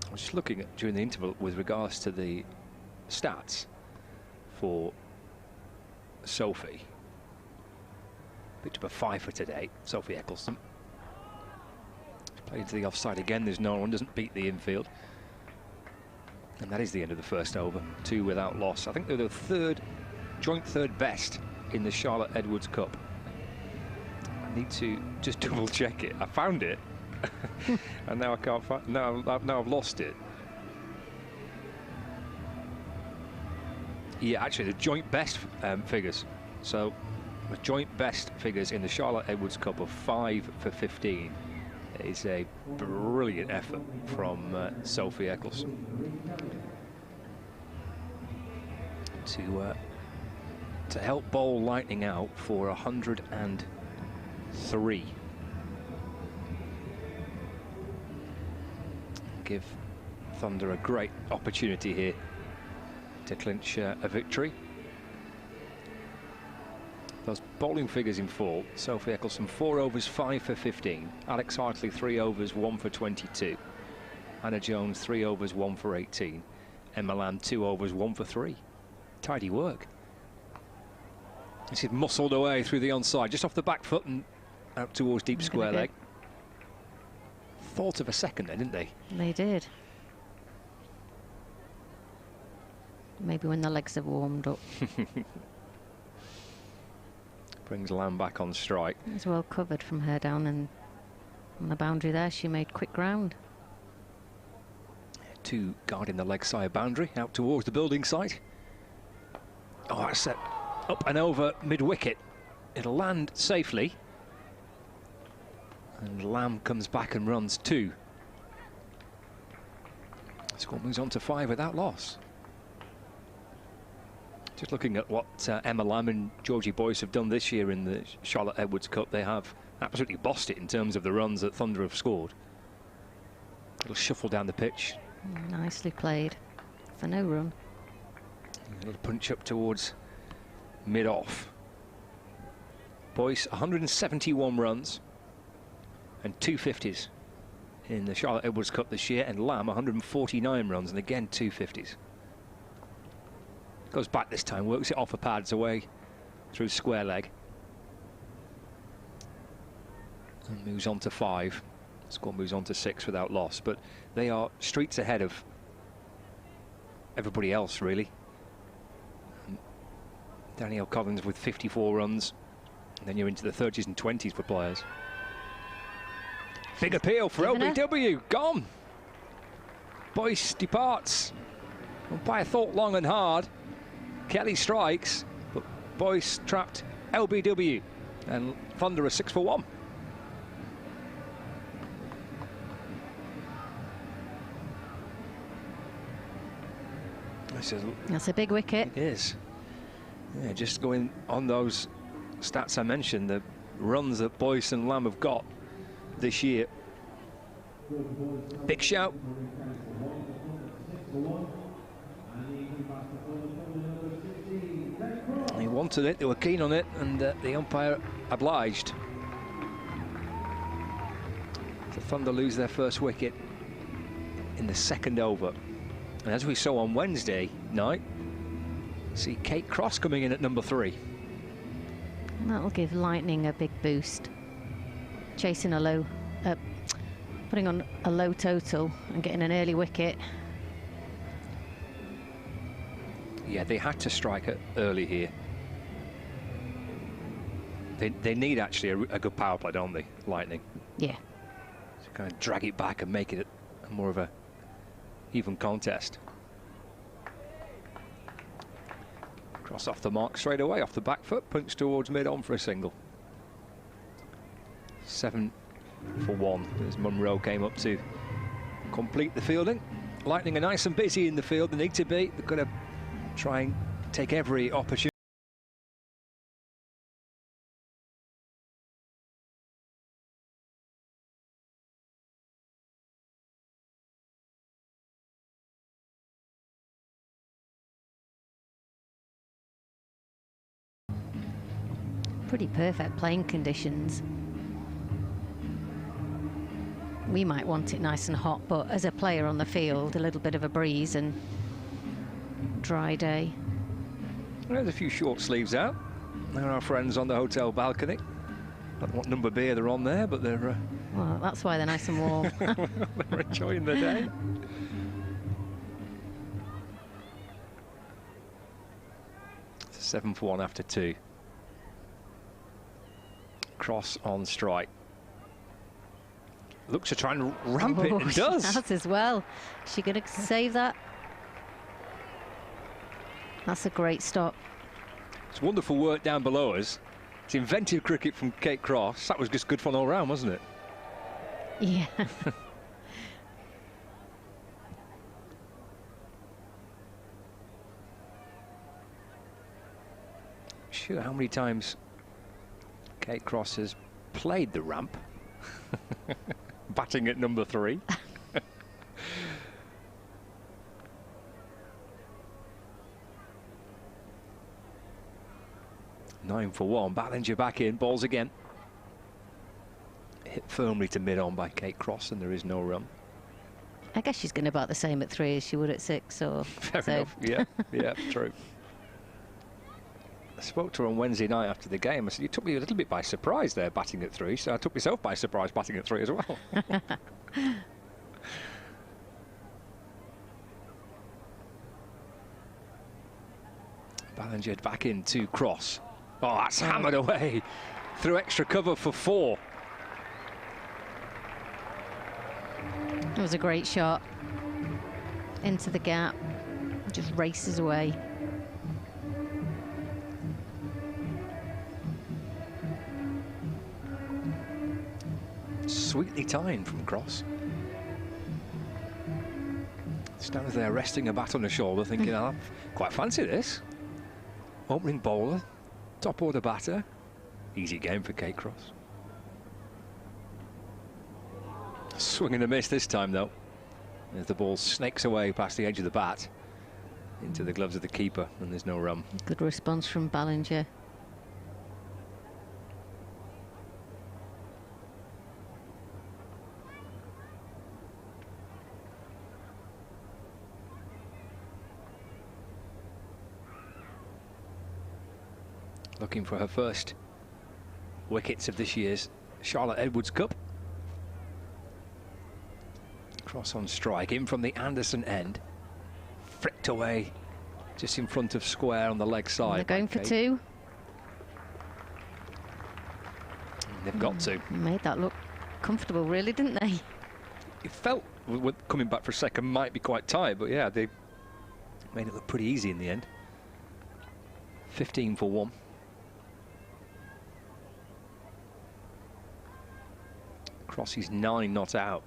[SPEAKER 20] I was just looking at during the interval with regards to the stats for Sophie. Picked up a 5 for today, Sophie Eccleston. Played to the offside again, there's no one, doesn't beat the infield. And that is the end of the first over, 2 without loss. I think they're the joint third best in the Charlotte Edwards Cup. I need to just double check it. I found it, and now I can't find. Now I've lost it. Yeah, actually, the joint best figures. So, the joint best figures in the Charlotte Edwards Cup of 5 for 15 is a brilliant effort from Sophie Eccleston to help bowl Lightning out for 103. Give Thunder a great opportunity here to clinch a victory. Those bowling figures in full: Sophie Eccleston 4 overs 5 for 15, Alex Hartley 3 overs 1 for 22, Hannah Jones 3 overs 1 for 18, Emma Lamb 2 overs 1 for 3. Tidy work. She's muscled away through the onside, just off the back foot and out towards deep square leg. Thought of a second then, didn't they?
[SPEAKER 3] They did. Maybe when the legs have warmed up.
[SPEAKER 20] Brings Lamb back on strike.
[SPEAKER 3] It was well covered from her down, and on the boundary there she made quick ground.
[SPEAKER 20] 2 guarding the leg side boundary out towards the building site. Oh, that's set up and over mid-wicket. It'll land safely. And Lamb comes back and runs 2. Score moves on to 5 without loss. Just looking at what Emma Lamb and Georgie Boyce have done this year in the Charlotte Edwards Cup, they have absolutely bossed it in terms of the runs that Thunder have scored. A little shuffle down the pitch.
[SPEAKER 3] Nicely played for no run.
[SPEAKER 20] A little punch up towards mid-off. Boyce 171 runs and 250s in the Charlotte Edwards Cup this year, and Lamb 149 runs and again 250s. Goes back this time, works it off the pads away through square leg. And moves on to 5. Score moves on to 6 without loss, but they are streets ahead of everybody else, really. Danielle Collins with 54 runs, and then you're into the 30s and 20s for players. Big appeal for LBW, gone. Boyce departs. Umpire thought long and hard. Kelly strikes, but Boyce trapped LBW, and Thunder are 6 for 1.
[SPEAKER 3] That's a big wicket.
[SPEAKER 20] It is. Yeah, just going on those stats I mentioned, the runs that Boyce and Lamb have got this year. Big shout. They wanted it, they were keen on it, and the umpire obliged. The Thunder lose their first wicket in the second over. And as we saw on Wednesday night, see Kate Cross coming in at number 3.
[SPEAKER 3] And that'll give Lightning a big boost. Chasing a low, putting on a low total and getting an early wicket.
[SPEAKER 20] Yeah, they had to strike it early here. They need actually a good power play, don't they, Lightning?
[SPEAKER 3] Yeah.
[SPEAKER 20] To kind of drag it back and make it more of a even contest. Cross off the mark straight away, off the back foot, punch towards mid-on for a single. 7 for 1 as Munro came up to complete the fielding. Lightning are nice and busy in the field, they need to be. They've got to try and take every opportunity.
[SPEAKER 3] Pretty perfect playing conditions. We might want it nice and hot, but as a player on the field, a little bit of a breeze and dry day.
[SPEAKER 20] There's a few short sleeves out. There are our friends on the hotel balcony. I don't know what number beer they're on there, but they're...
[SPEAKER 3] Well, that's why they're nice and warm.
[SPEAKER 20] They're enjoying the day. It's 7 for 1 after 2. Cross on strike. Looks to try and ramp it, and does.
[SPEAKER 7] She has as well. Is she going to save that? That's a great stop.
[SPEAKER 20] It's wonderful work down below us. It's inventive cricket from Kate Cross. That was just good fun all round, wasn't it?
[SPEAKER 7] Yeah.
[SPEAKER 20] Sure, how many times Kate Cross has played the ramp, batting at number 3. 9 for 1. Ballinger back in, balls again. Hit firmly to mid-on by Kate Cross, and there is no run.
[SPEAKER 7] I guess she's going to bat the same at 3 as she would at 6. Or
[SPEAKER 20] Fair enough. Yeah, yeah, true. I spoke to her on Wednesday night after the game. I said, you took me a little bit by surprise there, batting at 3. So I took myself by surprise, batting at 3 as well. Ballinger back into Cross. Oh, that's hammered away through extra cover for 4.
[SPEAKER 7] It was a great shot. Into the gap. Just races away.
[SPEAKER 20] Sweetly timed from Cross. Stands there resting a bat on the shoulder, thinking, I quite fancy this. Opening bowler, top order batter. Easy game for Kate Cross. Swing and a miss this time, though, as the ball snakes away past the edge of the bat into the gloves of the keeper, and there's no run.
[SPEAKER 7] Good response from Ballinger.
[SPEAKER 20] Looking for her first wickets of this year's Charlotte Edwards Cup. Cross on strike, in from the Anderson end. Flicked away just in front of square on the leg side.
[SPEAKER 7] They're going for 2.
[SPEAKER 20] They've got to.
[SPEAKER 7] Made that look comfortable, really, didn't they?
[SPEAKER 20] It felt, coming back for a second, might be quite tight, but yeah, they made it look pretty easy in the end. 15 for 1. Cross's 9 not out.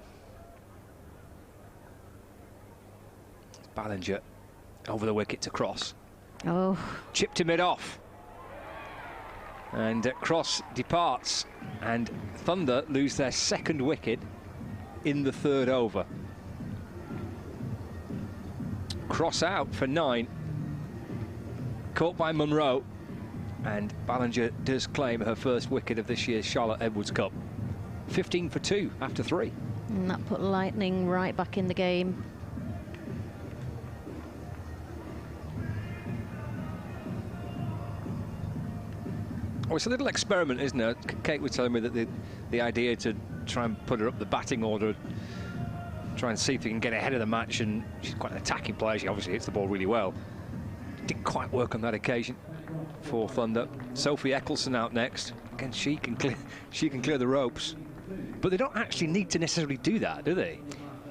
[SPEAKER 20] Ballinger over the wicket to Cross.
[SPEAKER 7] Oh.
[SPEAKER 20] Chipped to mid-off. And Cross departs, and Thunder lose their second wicket in the 3rd over. Cross out for 9. Caught by Munro, and Ballinger does claim her first wicket of this year's Charlotte Edwards Cup. 15 for 2 after 3.
[SPEAKER 7] And that put Lightning right back in the game.
[SPEAKER 20] Oh, it's a little experiment, isn't it? Kate was telling me that the idea to try and put her up the batting order, try and see if they can get ahead of the match, and she's quite an attacking player. She obviously hits the ball really well. Didn't quite work on that occasion for Thunder. Sophie Eccleston out next. Again, she can clear the ropes. But they don't actually need to necessarily do that, do they?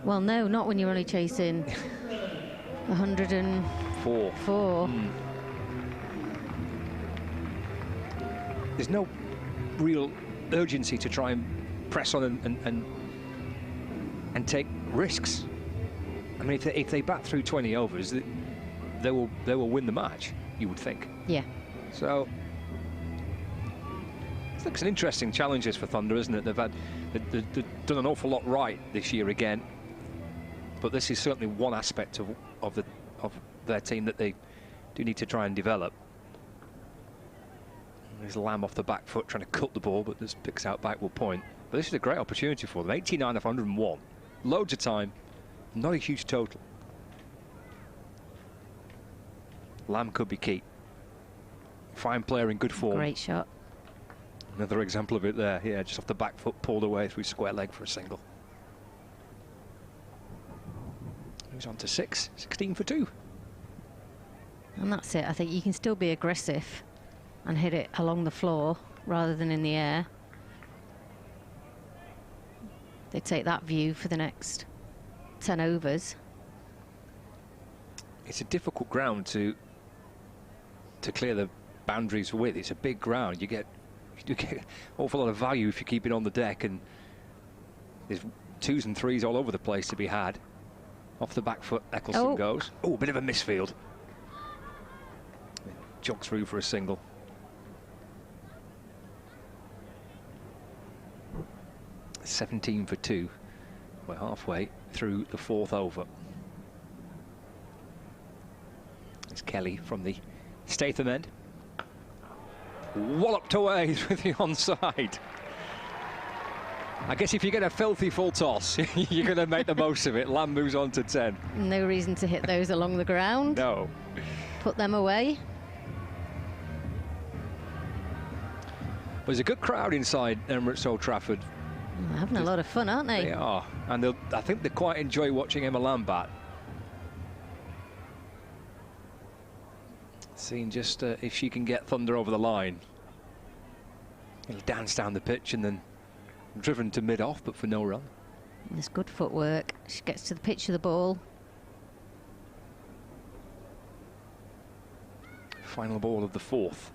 [SPEAKER 7] Well, no, not when you're only chasing 104. 4.
[SPEAKER 20] There's no real urgency to try and press on and take risks. I mean, if they bat through 20 overs, they will win the match, you would think.
[SPEAKER 7] Yeah.
[SPEAKER 20] So it's an interesting challenges for Thunder, isn't it? They've done an awful lot right this year again, but this is certainly one aspect of their team that they do need to try and develop. There's Lamb off the back foot trying to cut the ball, but this picks out backward point. But this is a great opportunity for them. 89 of 101, loads of time, not a huge total. Lamb could be key. Fine player in good form.
[SPEAKER 7] Great shot.
[SPEAKER 20] Another example of it there. Yeah, just off the back foot, pulled away through square leg for a single. Moves on to 6, 16 for 2.
[SPEAKER 7] And that's it. I think you can still be aggressive and hit it along the floor rather than in the air. they take that view for the next 10 overs.
[SPEAKER 20] It's a difficult ground to clear the boundaries with. It's a big ground. You do get an awful lot of value if you keep it on the deck, and there's 2s and 3s all over the place to be had. Off the back foot, Eccleston goes. Oh, a bit of a misfield. Jogs through for a single. $17 for 2. We're halfway through the 4th over. It's Kelly from the Statham end. Walloped away with the onside. I guess if you get a filthy full toss, you're going to make the most of it. Lamb moves on to 10.
[SPEAKER 7] No reason to hit those along the ground.
[SPEAKER 20] No.
[SPEAKER 7] Put them away.
[SPEAKER 20] There's a good crowd inside Emirates Old Trafford.
[SPEAKER 7] They're having a lot of fun, aren't they?
[SPEAKER 20] They are. And I think they quite enjoy watching Emma Lamb bat. Seeing just if she can get Thunder over the line. It'll dance down the pitch and then driven to mid-off, but for no run.
[SPEAKER 7] There's good footwork. She gets to the pitch of the ball.
[SPEAKER 20] Final ball of the 4th.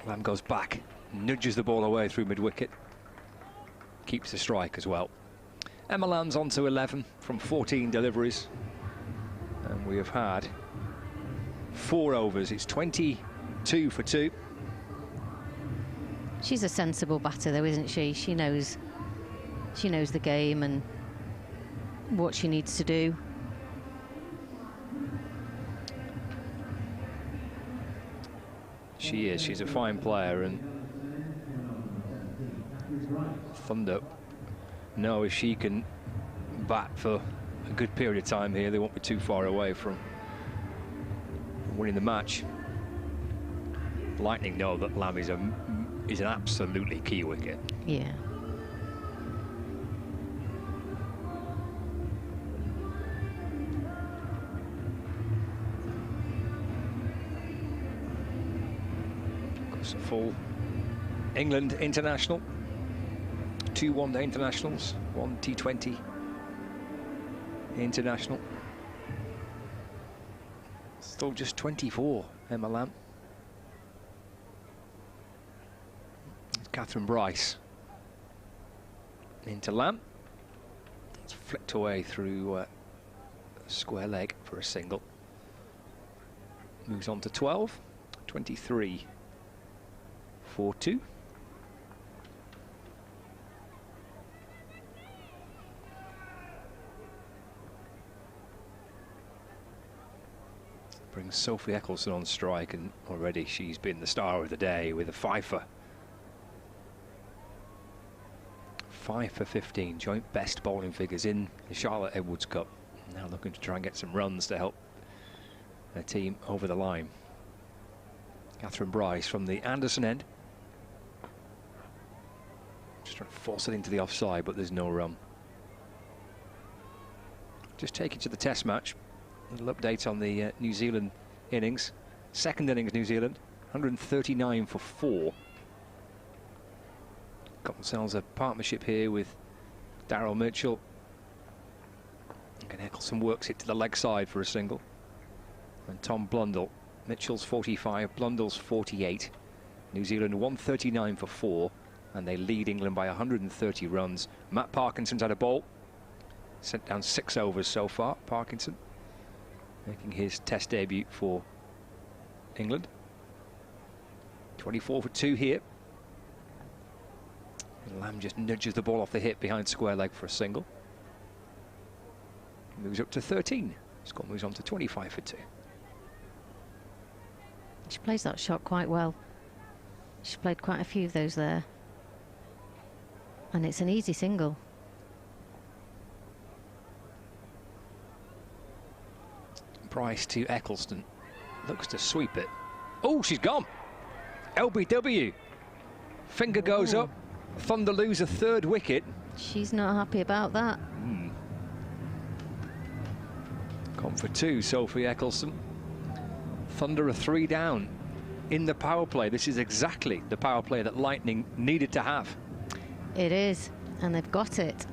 [SPEAKER 20] Lamb goes back, nudges the ball away through mid-wicket. Keeps the strike as well. Emma Lamb's on to 11 from 14 deliveries. And we have had 4 overs. It's 22 for 2.
[SPEAKER 7] She's a sensible batter, though, isn't she? She knows the game and what she needs to do.
[SPEAKER 20] She is. She's a fine player, and Thunder know if she can bat for a good period of time here, they won't be too far away from winning the match. Lightning know that Lamb is an absolutely key wicket.
[SPEAKER 7] Yeah.
[SPEAKER 20] Got a full England international, 2 one-day internationals, 1 T20 international. Still just 24, Emma Lamb. Catherine Bryce into Lamb. It's flicked away through square leg for a single. Moves on to 12, 23 for 2. Brings Sophie Eccleston on strike, and already she's been the star of the day with a 5 for 15, joint best bowling figures in the Charlotte Edwards Cup. Now looking to try and get some runs to help their team over the line. Catherine Bryce from the Anderson end. Just trying to force it into the offside, but there's no run. Just take it to the test match. A little update on the New Zealand innings. Second innings, New Zealand, 139 for 4. Got themselves a partnership here with Daryl Mitchell. And Eccleston works it to the leg side for a single. And Tom Blundell. Mitchell's 45, Blundell's 48. New Zealand 139 for 4. And they lead England by 130 runs. Matt Parkinson's had a ball. Sent down 6 overs so far, Parkinson. Making his test debut for England. 24 for 2 here. And Lamb just nudges the ball off the hip behind square leg for a single. Moves up to 13. Scott moves on to 25 for 2.
[SPEAKER 7] She plays that shot quite well. She played quite a few of those there. And it's an easy single.
[SPEAKER 20] Price to Eccleston. Looks to sweep it. Oh, she's gone. LBW. Finger goes up. Thunder lose a 3rd wicket.
[SPEAKER 7] She's not happy about that.
[SPEAKER 20] Gone for 2, Sophie Eccleston. Thunder are 3 down in the power play. This is exactly the power play that Lightning needed to have.
[SPEAKER 7] It is, and they've got it.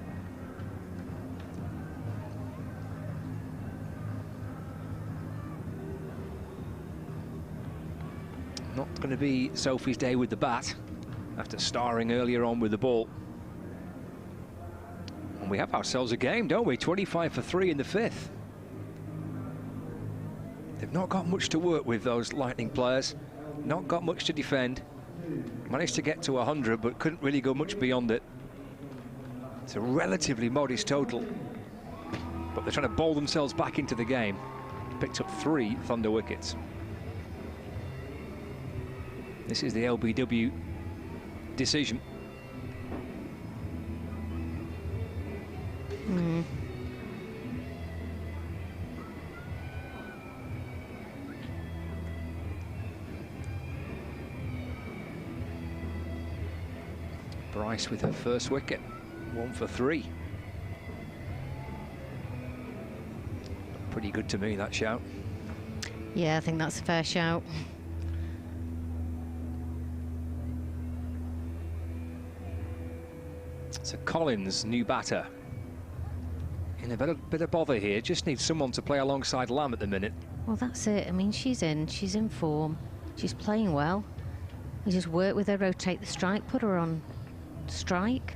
[SPEAKER 20] Not going to be Sophie's day with the bat after starring earlier on with the ball. And we have ourselves a game, don't we? 25 for 3 in the 5th. They've not got much to work with, those Lightning players. Not got much to defend. Managed to get to 100, but couldn't really go much beyond it. It's a relatively modest total. But they're trying to bowl themselves back into the game. Picked up 3 Thunder wickets. This is the LBW decision. Bryce with her first wicket, 1 for 3. Pretty good to me, that shout.
[SPEAKER 7] Yeah, I think that's a fair shout.
[SPEAKER 20] So Collins, new batter. In a bit of bother here, just needs someone to play alongside Lamb at the minute.
[SPEAKER 7] Well, that's it. I mean, she's in form, she's playing well. We just work with her, rotate the strike, put her on strike.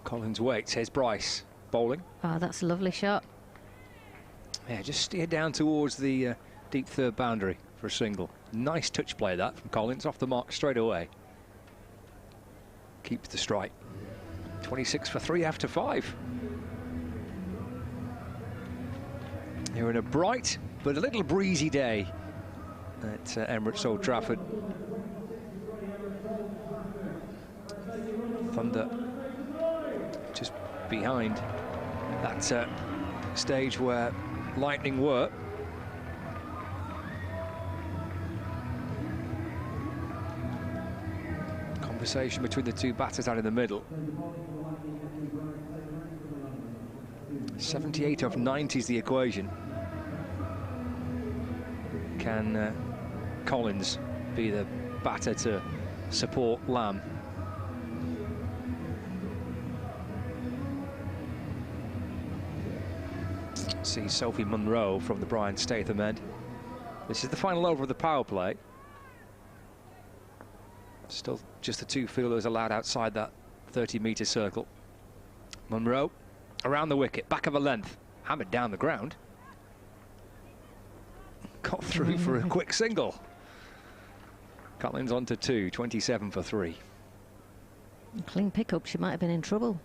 [SPEAKER 20] Collins waits, here's Bryce, bowling.
[SPEAKER 7] Oh, that's a lovely shot.
[SPEAKER 20] Yeah, just steer down towards the deep third boundary for a single. Nice touch play that from Collins, off the mark straight away. Keeps the strike. 26 for 3 after 5. You're in a bright but a little breezy day at Emirates Old Trafford. Thunder just behind that stage where Lightning were. Conversation between the two batters out in the middle. 78 of 90 is the equation. Can Collins be the batter to support Lamb? See Sophie Munro from the Brian Statham end. This is the final over of the power play. Still just the 2 fielders allowed outside that 30-metre circle. Munro around the wicket, back of a length, hammered down the ground. Got through for a quick single. Collins on to 2, 27 for 3.
[SPEAKER 7] Clean pickup, she might have been in trouble.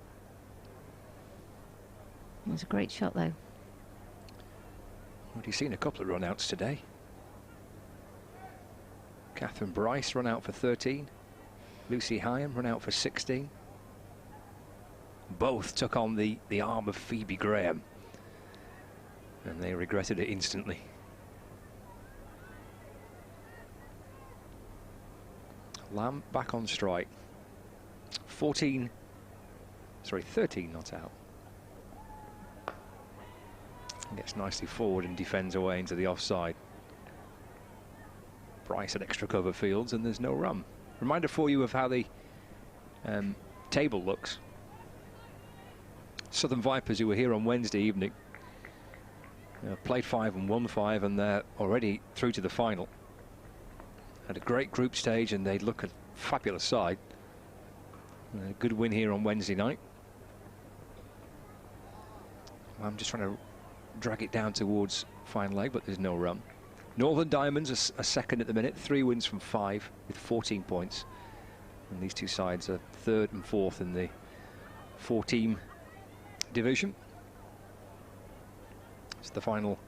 [SPEAKER 7] It was a great shot, though.
[SPEAKER 20] Already seen a couple of run-outs today. Catherine Bryce run out for 13. Lucy Hyam run out for 16. Both took on the arm of Phoebe Graham. And they regretted it instantly. Lamb back on strike. 13 not out. Gets nicely forward and defends away into the offside. Bryce at extra cover fields and there's no run. Reminder for you of how the table looks. Southern Vipers, who were here on Wednesday evening, played 5 and won 5, and they're already through to the final. Had a great group stage and they look a fabulous side. A good win here on Wednesday night. I'm just trying to drag it down towards final leg, but there's no run. Northern Diamonds are second at the minute, 3 wins from 5 with 14 points. And these two sides are 3rd and 4th in the 4-team division. It's the final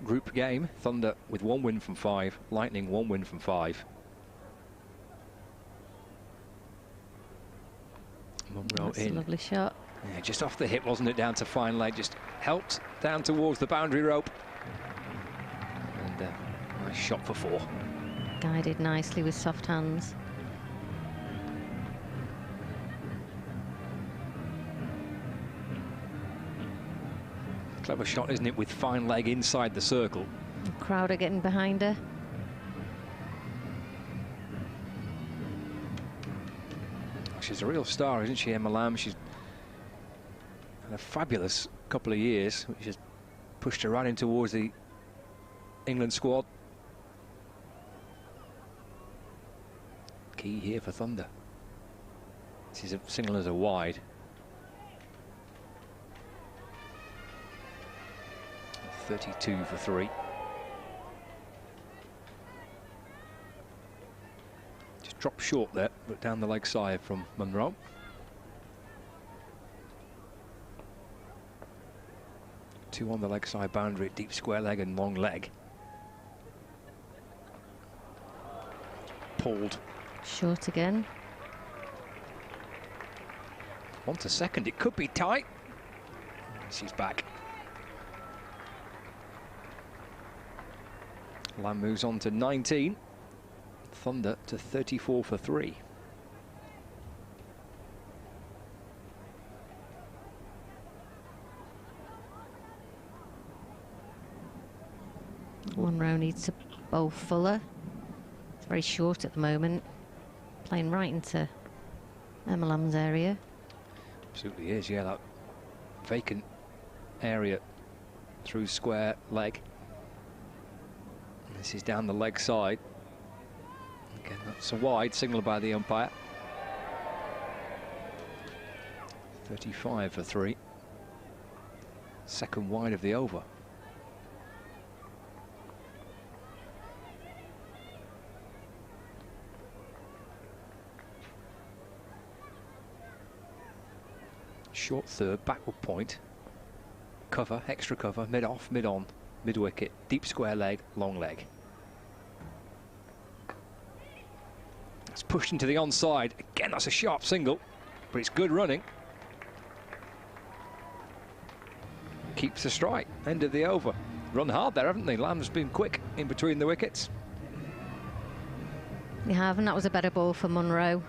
[SPEAKER 20] group game. Thunder with 1 win from 5, Lightning 1 win from 5. Munro
[SPEAKER 7] That's
[SPEAKER 20] in.
[SPEAKER 7] a lovely shot.
[SPEAKER 20] Yeah, just off the hip, wasn't it, down to final leg, just helped down towards the boundary rope. And nice shot for 4.
[SPEAKER 7] Guided nicely with soft hands.
[SPEAKER 20] Clever shot, isn't it, with fine leg inside the circle.
[SPEAKER 7] The crowd are getting behind her.
[SPEAKER 20] She's a real star, isn't she, Emma Lamb? She's had a fabulous couple of years, which has pushed her right in towards the England squad. Key here for Thunder. This is a single as a wide. 32 for 3. Just dropped short there, but down the leg side from Munro. Two on the leg side boundary, deep square leg and long leg. Pulled.
[SPEAKER 7] Short again.
[SPEAKER 20] On to second, it could be tight. She's back. Lamb moves on to 19. Thunder to 34 for 3.
[SPEAKER 7] Monroe needs to bowl fuller. It's very short at the moment. Playing right into Emma Lamb's area.
[SPEAKER 20] Absolutely is, yeah, that vacant area through square leg. This is down the leg side. Again, that's a wide, signalled by the umpire. 35 for 3. Second wide of the over. Short third, backward point. Cover, extra cover, mid-off, mid-on, mid-wicket, deep square leg, long leg. It's pushed into the onside. Again, that's a sharp single, but it's good running. Keeps the strike. End of the over. Run hard there, haven't they? Lamb's been quick in between the wickets.
[SPEAKER 7] They have, and that was a better ball for Munro.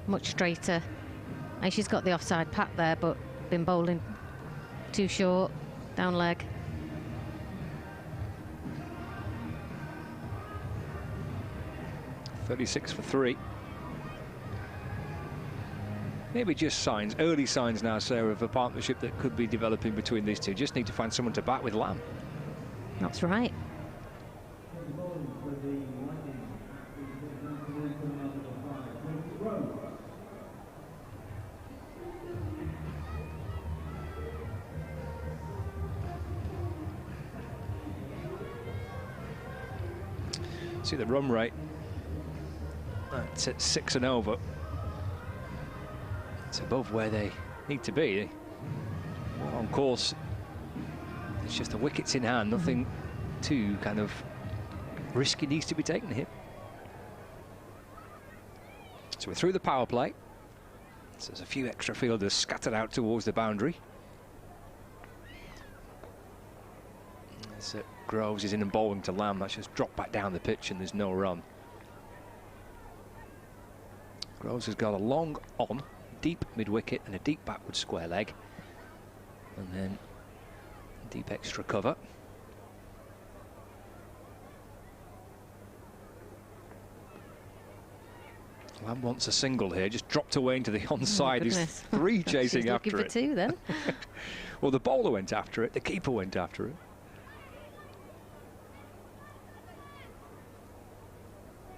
[SPEAKER 7] Much straighter. And she's got the offside pat there, but been bowling too short, down leg.
[SPEAKER 20] .36 for 3. Maybe just signs, early signs now, Sarah, of a partnership that could be developing between these two. Just need to find someone to bat with Lamb.
[SPEAKER 7] That's right.
[SPEAKER 20] See the run rate. That's at 6 and over. It's above where they need to be. Well, on course, it's just the wickets in hand. Nothing too kind of risky needs to be taken here. So we're through the power play. So there's a few extra fielders scattered out towards the boundary. As Groves is in and bowling to Lamb. That's just dropped back down the pitch and there's no run. Groves has got a long on, deep mid-wicket and a deep backward square leg. And then deep extra cover. Lamb wants a single here, just dropped away into the onside. He's 3 chasing after it.
[SPEAKER 7] She's looking for 2 then.
[SPEAKER 20] Well, the bowler went after it, the keeper went after it.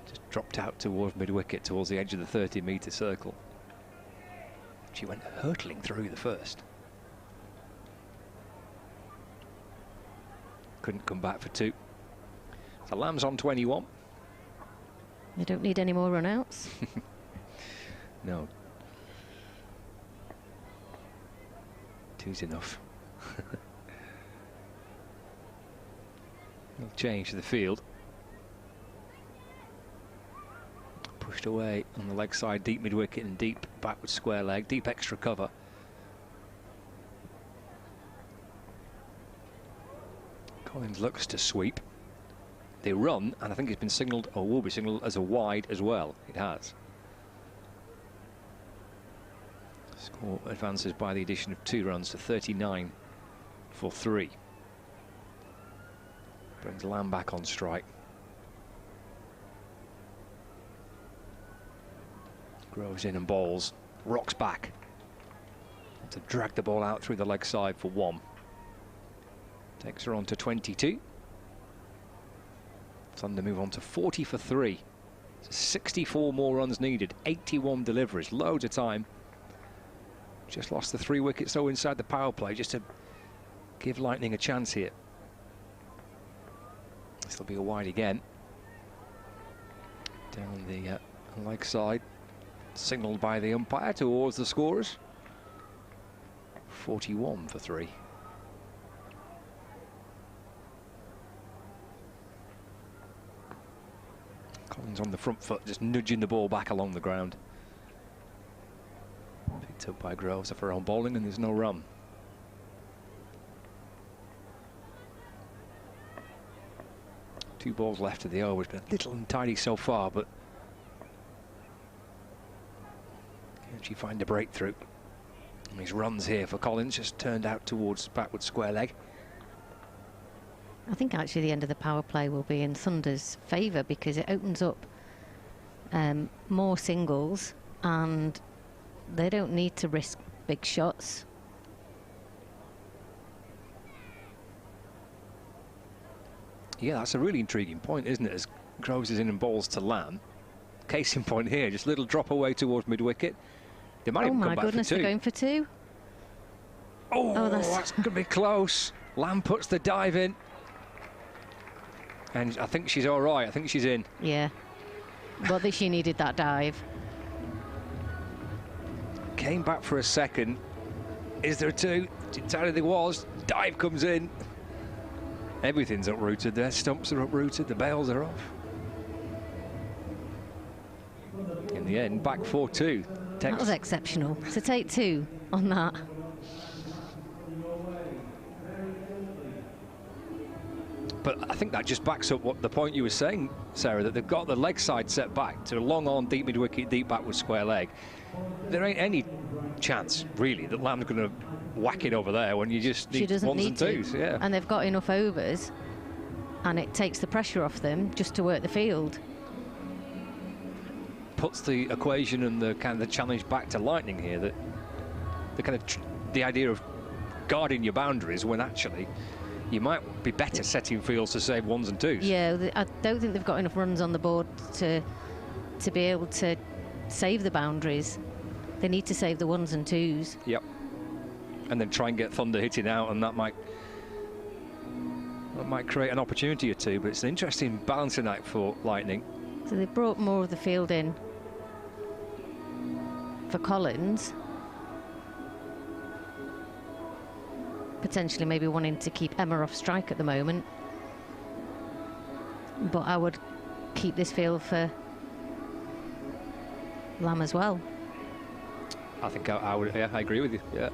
[SPEAKER 20] Just dropped out towards mid-wicket, towards the edge of the 30-metre circle. She went hurtling through the first. Couldn't come back for 2. So Lamb's on 21.
[SPEAKER 7] They don't need any more run-outs.
[SPEAKER 20] No. 2's enough. It'll change the field. Pushed away on the leg side, deep mid-wicket and deep backward square leg, deep extra cover. Collins looks to sweep. They run, and I think it's been signalled, or will be signalled, as a wide as well. It has. Score advances by the addition of 2 runs to 39 for 3. Brings Lamb back on strike. Groves in and bowls. rocks back to drag the ball out through the leg side for 1. Takes her on to 22. Thunder move on to 40 for 3. So 64 more runs needed, 81 deliveries, loads of time. Just lost the 3 wickets though inside the power play, just to give Lightning a chance here. This will be a wide again. Down the leg side, signalled by the umpire towards the scorers. 41 for 3. Collins on the front foot, just nudging the ball back along the ground. Picked up by Groves for her own bowling, and there's no run. Two balls left of the over. It's been a little untidy so far, but can she find a breakthrough? And these runs here for Collins just turned out towards backward square leg.
[SPEAKER 7] I think actually the end of the power play will be in Thunder's favour, because it opens up more singles and they don't need to risk big shots.
[SPEAKER 20] Yeah, that's a really intriguing point, isn't it? As Groves is in and bowls to Lamb. Case in point here, just a little drop away towards mid-wicket. They might even come back for 2.
[SPEAKER 7] Oh my goodness, they're going for 2.
[SPEAKER 20] Oh, that's going to be close. Lamb puts the dive in. And I think she's all right. I think she's in.
[SPEAKER 7] Yeah. But she needed that dive.
[SPEAKER 20] Came back for a second. Is there a 2? Entirely there was. Dive comes in. Everything's uprooted there. Stumps are uprooted. The bails are off. In the end, back 4-2.
[SPEAKER 7] That was exceptional. To take 2 on that.
[SPEAKER 20] But I think that just backs up what the point you were saying, Sarah, that they've got the leg side set back to a long on, deep mid-wicket, deep backward square leg. There ain't any chance, really, that Lamb's going to whack it over there when you just need ones and twos. Yeah.
[SPEAKER 7] And they've got enough overs, and it takes the pressure off them just to work the field.
[SPEAKER 20] Puts the equation and the kind of the challenge back to Lightning here, that the kind of the idea of guarding your boundaries when actually you might be better setting fields to save ones and twos.
[SPEAKER 7] Yeah, I don't think they've got enough runs on the board to be able to save the boundaries. They need to save the ones and twos.
[SPEAKER 20] Yep. And then try and get Thunder hitting out, and that might create an opportunity or 2. But it's an interesting balancing act for Lightning.
[SPEAKER 7] So they've brought more of the field in for Collins. Potentially maybe wanting to keep Emma off strike at the moment. But I would keep this field for Lamb as well.
[SPEAKER 20] I think I would. Yeah, I agree with you. Yeah.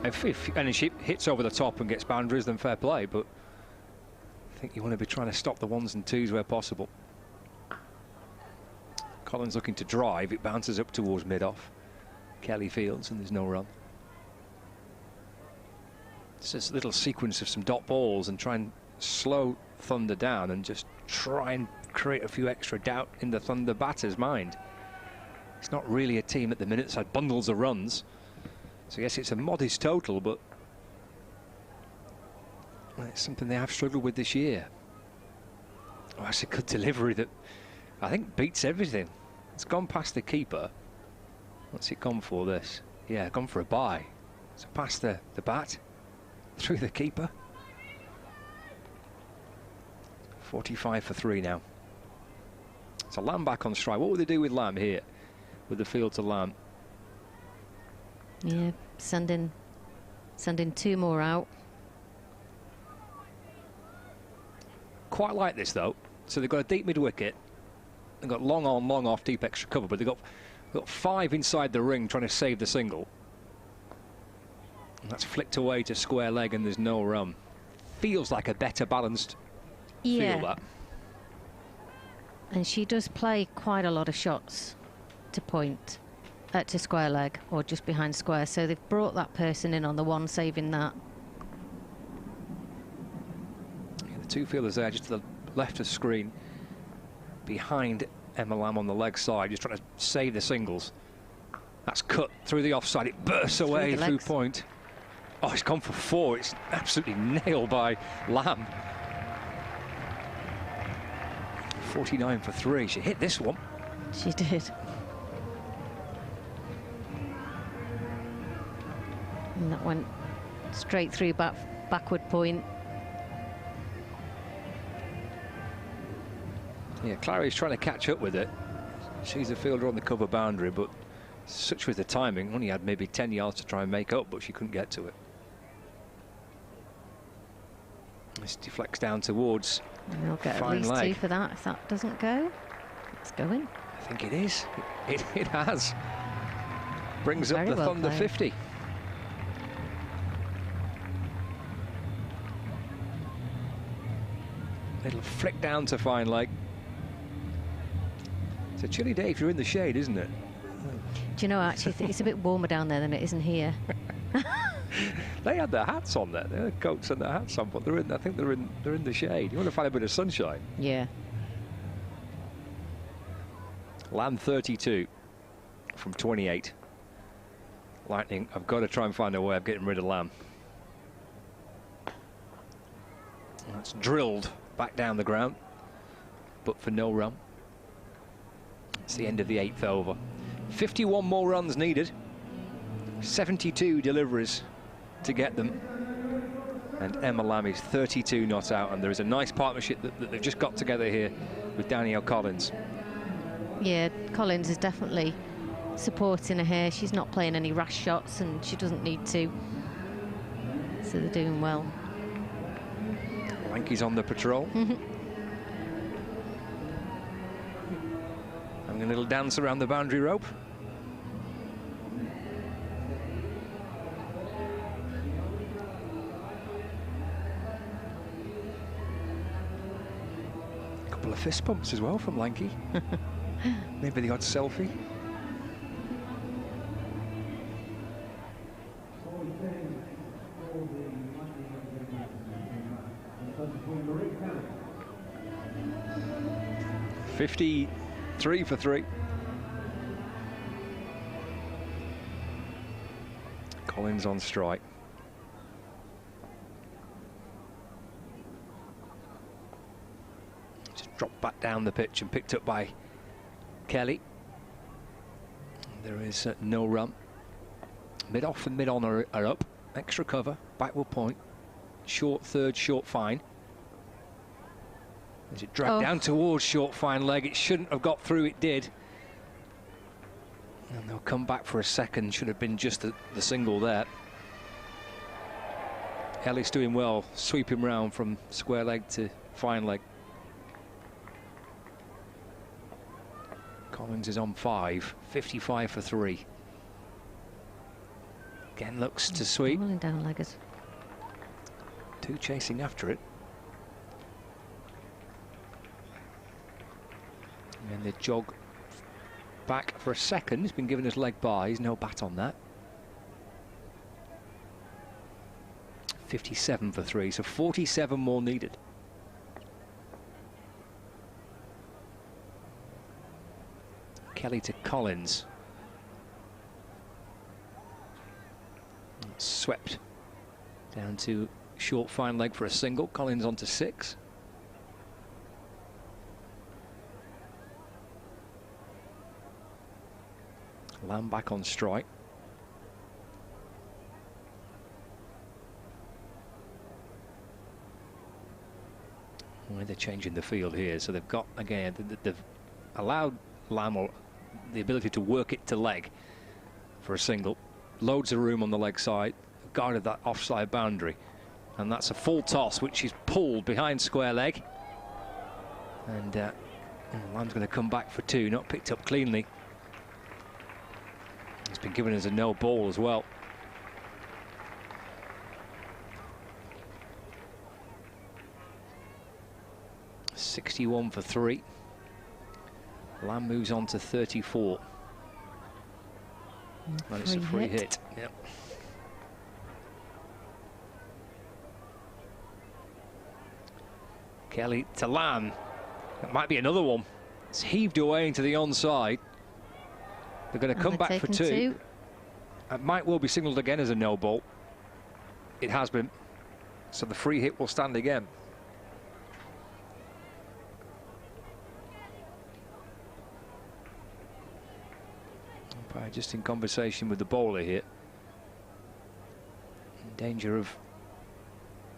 [SPEAKER 20] If any she hits over the top and gets boundaries, then fair play. But I think you want to be trying to stop the ones and twos where possible. Collins looking to drive. It bounces up towards mid-off. Kelly fields, and there's no run. It's just a little sequence of some dot balls and try and slow Thunder down and just try and create a few extra doubt in the Thunder batter's mind. It's not really a team at the minute, so bundles of runs. So yes, it's a modest total, but it's something they have struggled with this year. Oh, that's a good delivery that I think beats everything. It's gone past the keeper. What's it gone for, this? Yeah, gone for a bye. So past the bat, through the keeper. 45 for 3 now. So Lamb back on strike. What would they do with Lamb here? With the field to Lamb?
[SPEAKER 7] Yeah, sending 2 more out.
[SPEAKER 20] Quite like this though. So they've got a deep mid-wicket. They've got long on, long off, deep extra cover, but they've got 5 inside the ring trying to save the single. And that's flicked away to square leg, and there's no run. Feels like a better balanced field, that.
[SPEAKER 7] And she does play quite a lot of shots to point to square leg or just behind square, so they've brought that person in on the one, saving that.
[SPEAKER 20] Yeah, the 2 fielders there just to the left of screen behind Emma Lamb on the leg side, just trying to save the singles. That's cut through the offside. It bursts away through point. Oh, it's gone for 4. It's absolutely nailed by Lamb. 49 for 3. She hit this one.
[SPEAKER 7] She did. And that went straight through backward point.
[SPEAKER 20] Yeah, Clary's trying to catch up with it. She's a fielder on the cover boundary, but such was the timing. Only had maybe 10 yards to try and make up, but she couldn't get to it. This deflects down towards
[SPEAKER 7] And they'll get at
[SPEAKER 20] fine
[SPEAKER 7] least
[SPEAKER 20] leg.
[SPEAKER 7] 2 for that if that doesn't go. It's going.
[SPEAKER 20] I think it is. It has. Brings up
[SPEAKER 7] Very
[SPEAKER 20] the
[SPEAKER 7] well
[SPEAKER 20] Thunder
[SPEAKER 7] played.
[SPEAKER 20] 50. It'll flick down to fine leg. It's a chilly day if you're in the shade, isn't it?
[SPEAKER 7] Do you know, actually, I think it's a bit warmer down there than it is in here.
[SPEAKER 20] They had their hats on there. They had their coats and their hats on, but they're in. I think they're in the shade. You want to find a bit of sunshine.
[SPEAKER 7] Yeah.
[SPEAKER 20] Lamb 32 from 28. Lightning, I've got to try and find a way of getting rid of Lamb. That's drilled back down the ground, but for no run. It's the end of the 8th over. 51 more runs needed. 72 deliveries to get them. And Emma Lamb is 32 not out, and there is a nice partnership that they've just got together here with Danielle Collins.
[SPEAKER 7] Yeah, Collins is definitely supporting her here. She's not playing any rash shots, and she doesn't need to. So they're doing well.
[SPEAKER 20] Lanky's on the patrol. Having a little dance around the boundary rope. A couple of fist bumps as well from Lanky. Maybe the odd selfie. $53 for 3. Collins on strike. Just dropped back down the pitch and picked up by Kelly. There is no run. Mid off and mid on are up. Extra cover, backward point. Short third, short fine. As it dragged down towards short fine leg, it shouldn't have got through, it did. And they'll come back for a second, should have been just the single there. Ellis doing well, sweeping round from square leg to fine leg. Collins is on 5, 55 for 3. Again looks to sweep.
[SPEAKER 7] Rolling down leggers.
[SPEAKER 20] 2 chasing after it. And the jog back for a second. He's been given his leg buys, no bat on that. 57 for 3, so 47 more needed. Kelly to Collins. Swept down to short fine leg for a single. Collins on to 6. Lamb back on strike. Well, they're changing the field here, so they've got, again, they've allowed Lamb the ability to work it to leg for a single. Loads of room on the leg side, guarded that offside boundary, and that's a full toss which is pulled behind square leg, and Lamb's going to come back for 2, not picked up cleanly. It's been given as a no ball as well. $61 for 3. Lamb moves on to 34. And it's a free hit. Yep. Kelly to Lamb. That might be another one. It's heaved away into the onside. They're going to come back for two. It might well be signalled again as a no ball. It has been. So the free hit will stand again. Umpire just in conversation with the bowler here. In danger of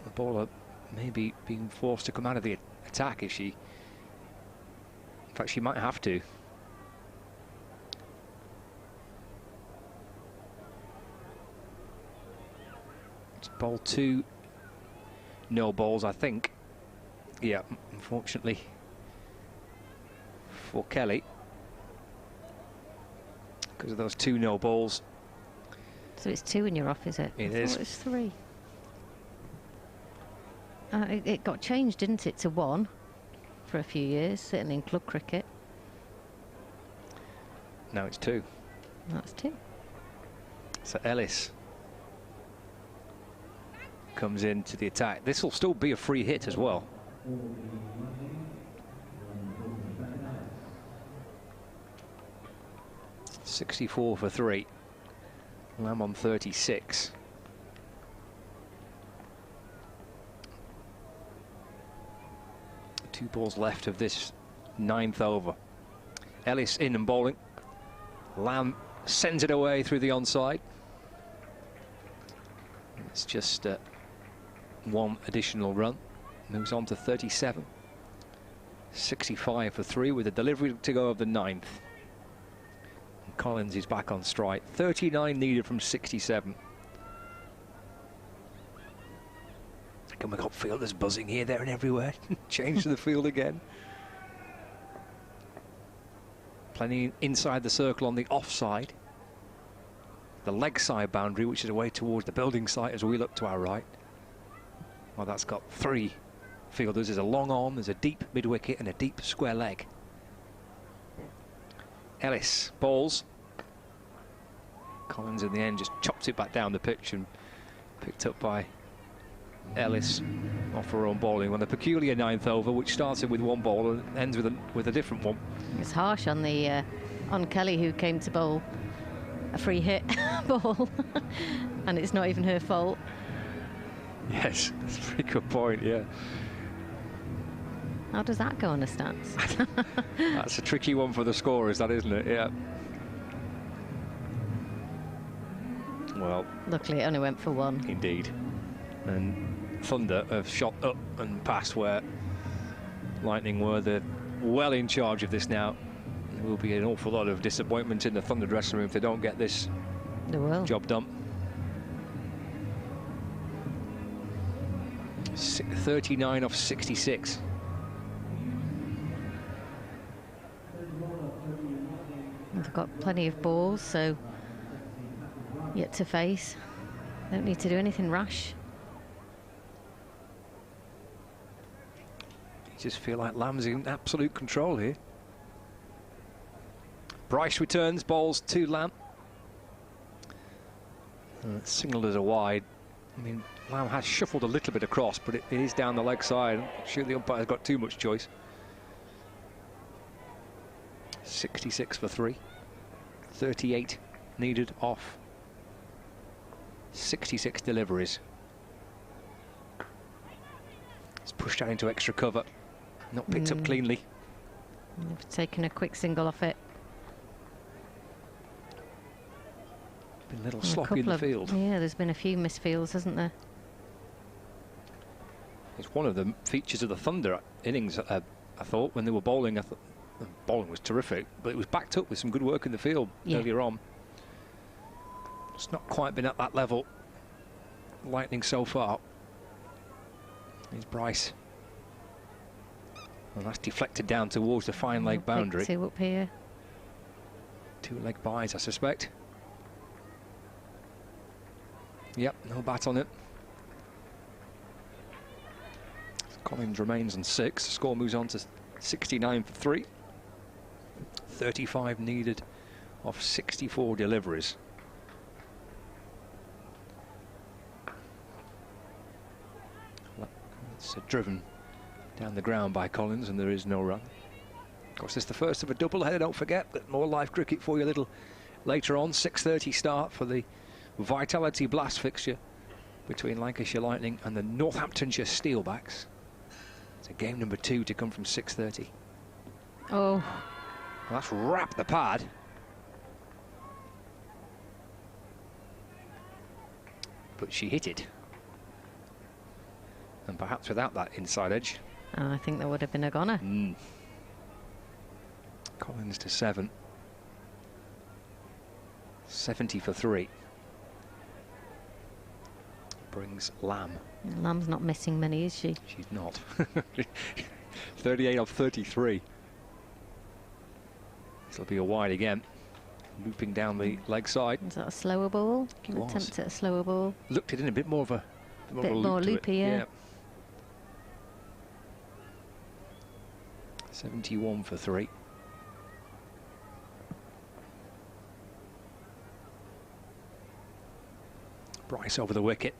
[SPEAKER 20] the bowler maybe being forced to come out of the attack if she... In fact, she might have to. It's ball 2 no balls, I think. Yeah, unfortunately for Kelly, because of those 2 no balls.
[SPEAKER 7] So it's 2 and you're off, is it?
[SPEAKER 20] It
[SPEAKER 7] I
[SPEAKER 20] is.
[SPEAKER 7] thought it was 3. It got changed, didn't it, to 1 for a few years, certainly in club cricket.
[SPEAKER 20] Now it's 2.
[SPEAKER 7] That's 2.
[SPEAKER 20] So Ellis comes into the attack. This will still be a free hit as well. .64 for 3. Lamb on 36. Two balls left of this 9th over. Ellis in and bowling. Lamb sends it away through the onside. It's just 1 additional run. Moves on to 37. 65 for 3 with a delivery to go of the 9th. And Collins is back on strike. 39 needed from 67. And we got fielders buzzing here, there and everywhere. Change to the field again. Plenty inside the circle on the offside. The leg side boundary, which is away towards the building site as we look to our right. Well, that's got 3 fielders. There's a long arm, there's a deep mid-wicket and a deep square leg. Ellis bowls. Collins in the end just chopped it back down the pitch and picked up by Ellis off her own bowling on a peculiar 9th over, which started with 1 ball and ends with a different one.
[SPEAKER 7] It's harsh on the on Kelly, who came to bowl a free hit ball, and it's not even her fault.
[SPEAKER 20] Yes, that's a pretty good point. Yeah.
[SPEAKER 7] How does that go on a stance?
[SPEAKER 20] That's a tricky one for the scorers, that, isn't it? Yeah. Well,
[SPEAKER 7] luckily it only went for 1.
[SPEAKER 20] Indeed. And Thunder have shot up and past where Lightning were. Well in charge of this now. There will be an awful lot of disappointment in the Thunder dressing room if they don't get this job done. 39 off 66.
[SPEAKER 7] They've got plenty of balls, so yet to face. Don't need to do anything rash.
[SPEAKER 20] You just feel like Lamb's in absolute control here. Bryce returns, bowls to Lamb. It's signalled as a wide. I mean, Lamb has shuffled a little bit across, but it is down the leg side. I'm sure the umpire's got too much choice. 66 for 3. 38 needed off 66 deliveries. It's pushed out into extra cover. Not picked up cleanly.
[SPEAKER 7] They've taken a quick single off it.
[SPEAKER 20] Been a little sloppy in the field.
[SPEAKER 7] Yeah, there's been a few misfields, hasn't there?
[SPEAKER 20] It's one of the features of the Thunder innings, I thought, when they were bowling. I thought the bowling was terrific, but it was backed up with some good work in the field earlier on. It's not quite been at that level. Lightning so far. Here's Bryce. Well, that's deflected down towards the fine leg boundary.
[SPEAKER 7] 2 up here.
[SPEAKER 20] 2 leg byes, I suspect. Yep, no bat on it. Collins remains on 6. The score moves on to 69 for 3. 35 needed off 64 deliveries. It's driven down the ground by Collins, and there is no run. Of course, it's the first of a double header. Don't forget that more live cricket for your little later on. 6:30 start for the Vitality Blast fixture between Lancashire Lightning and the Northamptonshire Steelbacks. It's a game number 2 to come from 6:30.
[SPEAKER 7] Oh.
[SPEAKER 20] Well, that's wrapped the pad. But she hit it. And perhaps without that inside edge.
[SPEAKER 7] Oh, I think there would have been a goner.
[SPEAKER 20] Collins to 7. 70 for 3. Brings Lamb.
[SPEAKER 7] Lamb's not missing many, is she?
[SPEAKER 20] She's not. 38 of 33. This will be a wide again. Looping down the leg side.
[SPEAKER 7] Is that a slower ball?
[SPEAKER 20] It
[SPEAKER 7] An attempt at a slower ball.
[SPEAKER 20] Looked it in a bit more of a
[SPEAKER 7] bit more loopy, yeah.
[SPEAKER 20] 71 for 3. Bryce over the wicket.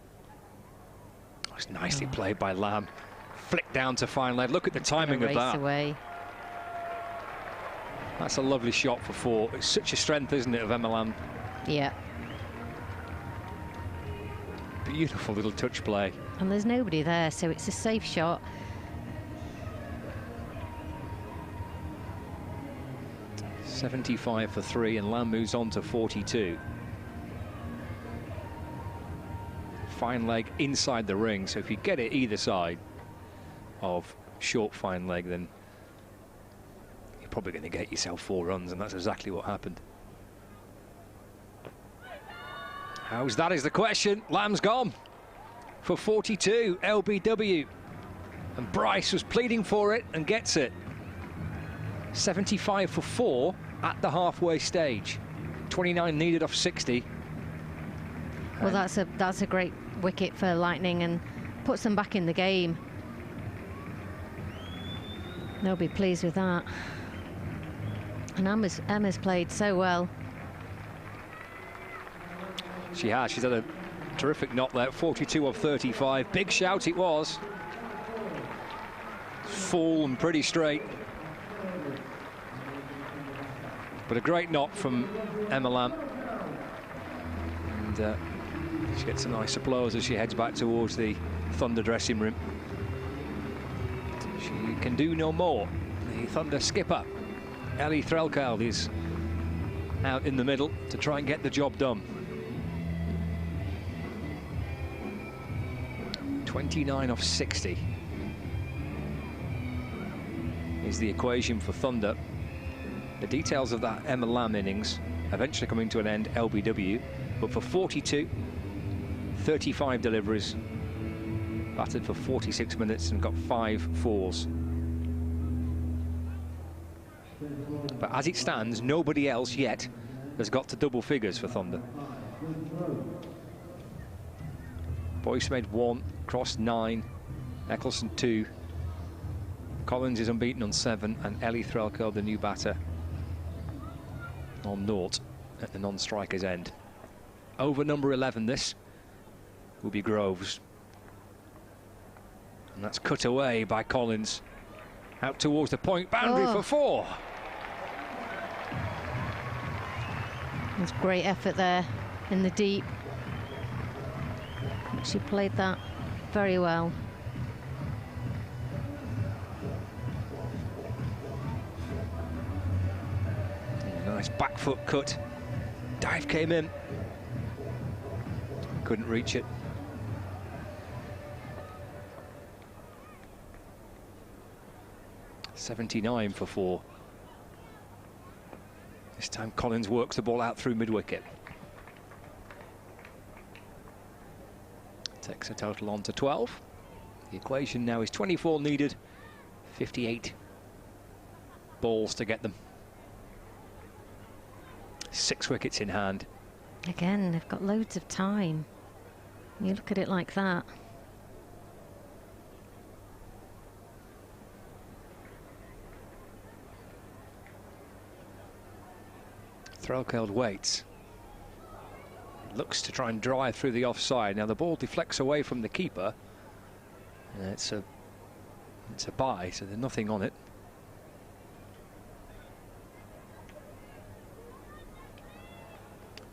[SPEAKER 20] That's nicely played by Lamb. Flick down to fine leg. Look at the timing of that.
[SPEAKER 7] Away.
[SPEAKER 20] That's a lovely shot for 4. It's such a strength, isn't it, of Emma Lamb?
[SPEAKER 7] Yeah.
[SPEAKER 20] Beautiful little touch play.
[SPEAKER 7] And there's nobody there, so it's a safe shot.
[SPEAKER 20] $75 for 3, and Lamb moves on to 42. Fine leg inside the ring, so if you get it either side of short fine leg, then you're probably going to get yourself 4 runs, and that's exactly what happened. How's that is the question. Lamb's gone for 42, LBW. And Bryce was pleading for it and gets it. 75 for 4 at the halfway stage. 29 needed off 60.
[SPEAKER 7] Well, that's a great wicket for Lightning and puts them back in the game. They'll be pleased with that. And Emma's played so well.
[SPEAKER 20] She has. She's had a terrific knock there. 42 of 35. Big shout it was. Full and pretty straight. But a great knock from Emma Lamb. And she gets a nice applause as she heads back towards the Thunder dressing room. She can do no more. The Thunder skipper, Ellie Threlkeld, is out in the middle to try and get the job done. 29 off 60 is the equation for Thunder. The details of that Emma Lamb innings eventually coming to an end, LBW, but for 42, 35 deliveries, batted for 46 minutes and got 5 fours. But as it stands, nobody else yet has got to double figures for Thunder. Boyce made 1, Cross 9, Eccleston 2, Collins is unbeaten on 7, and Ellie Threlkeld, the new batter, on 0 at the non-striker's end. Over number 11, this will be Groves. And that's cut away by Collins. Out towards the point boundary for 4.
[SPEAKER 7] There's great effort there in the deep. She played that very well.
[SPEAKER 20] Nice back foot cut. Dive came in. Couldn't reach it. $79 for 4. This time Collins works the ball out through mid-wicket. Takes a total on to 12. The equation now is 24 needed, 58 balls to get them. 6 wickets in hand.
[SPEAKER 7] Again, they've got loads of time. You look at it like that.
[SPEAKER 20] Threlkeld waits. Looks to try and drive through the offside. Now the ball deflects away from the keeper. It's a bye, so there's nothing on it.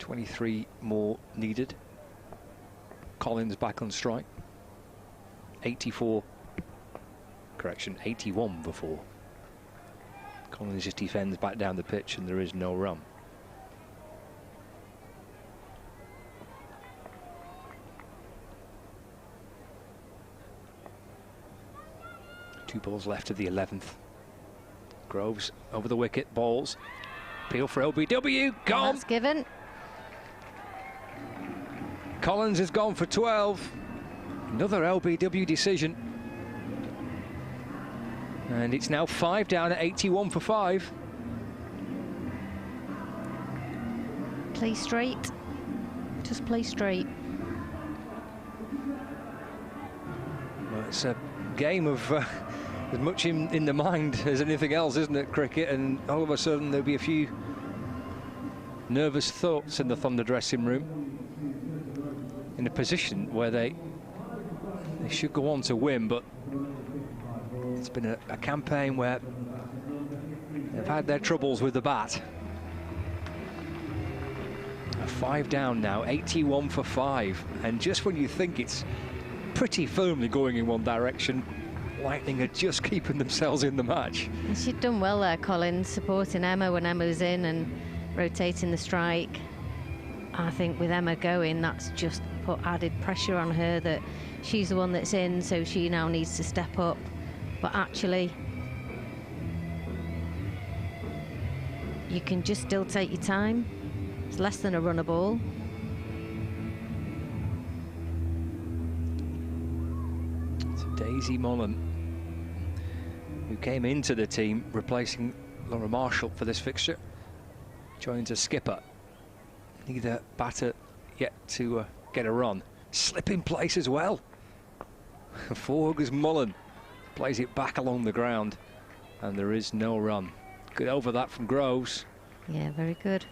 [SPEAKER 20] 23 more needed. Collins back on strike. 81 before. Collins just defends back down the pitch and there is no run. Two balls left of the 11th. Groves over the wicket, balls. Appeal for LBW, gone.
[SPEAKER 7] That's given.
[SPEAKER 20] Collins has gone for 12. Another LBW decision. And it's now 5 down at 81 for 5.
[SPEAKER 7] Play straight. Just play straight.
[SPEAKER 20] Well, it's a game of as much in the mind as anything else, isn't it, cricket? And all of a sudden there'll be a few nervous thoughts in the Thunder dressing room, in a position where they should go on to win, but it's been a campaign where they've had their troubles with the bat. 5 down now, 81 for 5, and just when you think it's pretty firmly going in one direction, Lightning are just keeping themselves in the match.
[SPEAKER 7] And she'd done well there, Collins, supporting Emma when Emma was in and rotating the strike. I think with Emma going, that's just put added pressure on her that she's the one that's in, so she now needs to step up. But actually, you can just still take your time. It's less than a runner ball.
[SPEAKER 20] It's Daisy Mullen, who came into the team replacing Laura Marshall for this fixture, joins as skipper. Neither batter yet to get a run. Slip in place as well. Forgus Mullen plays it back along the ground, and there is no run. Good over that from Groves.
[SPEAKER 7] Yeah, very good.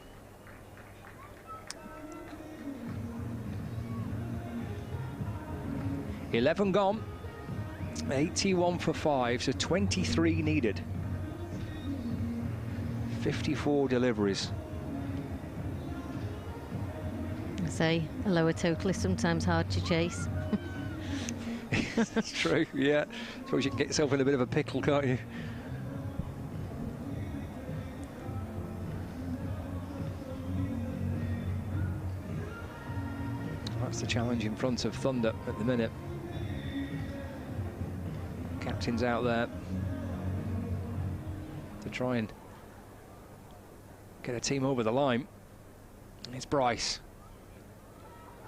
[SPEAKER 20] $11 gone, 81 for 5, so 23 needed. 54 deliveries.
[SPEAKER 7] I say a lower total is sometimes hard to chase.
[SPEAKER 20] That's true, yeah. Suppose you can get yourself in a bit of a pickle, can't you? That's the challenge in front of Thunder at the minute. Captain's out there to try and get a team over the line. It's Bryce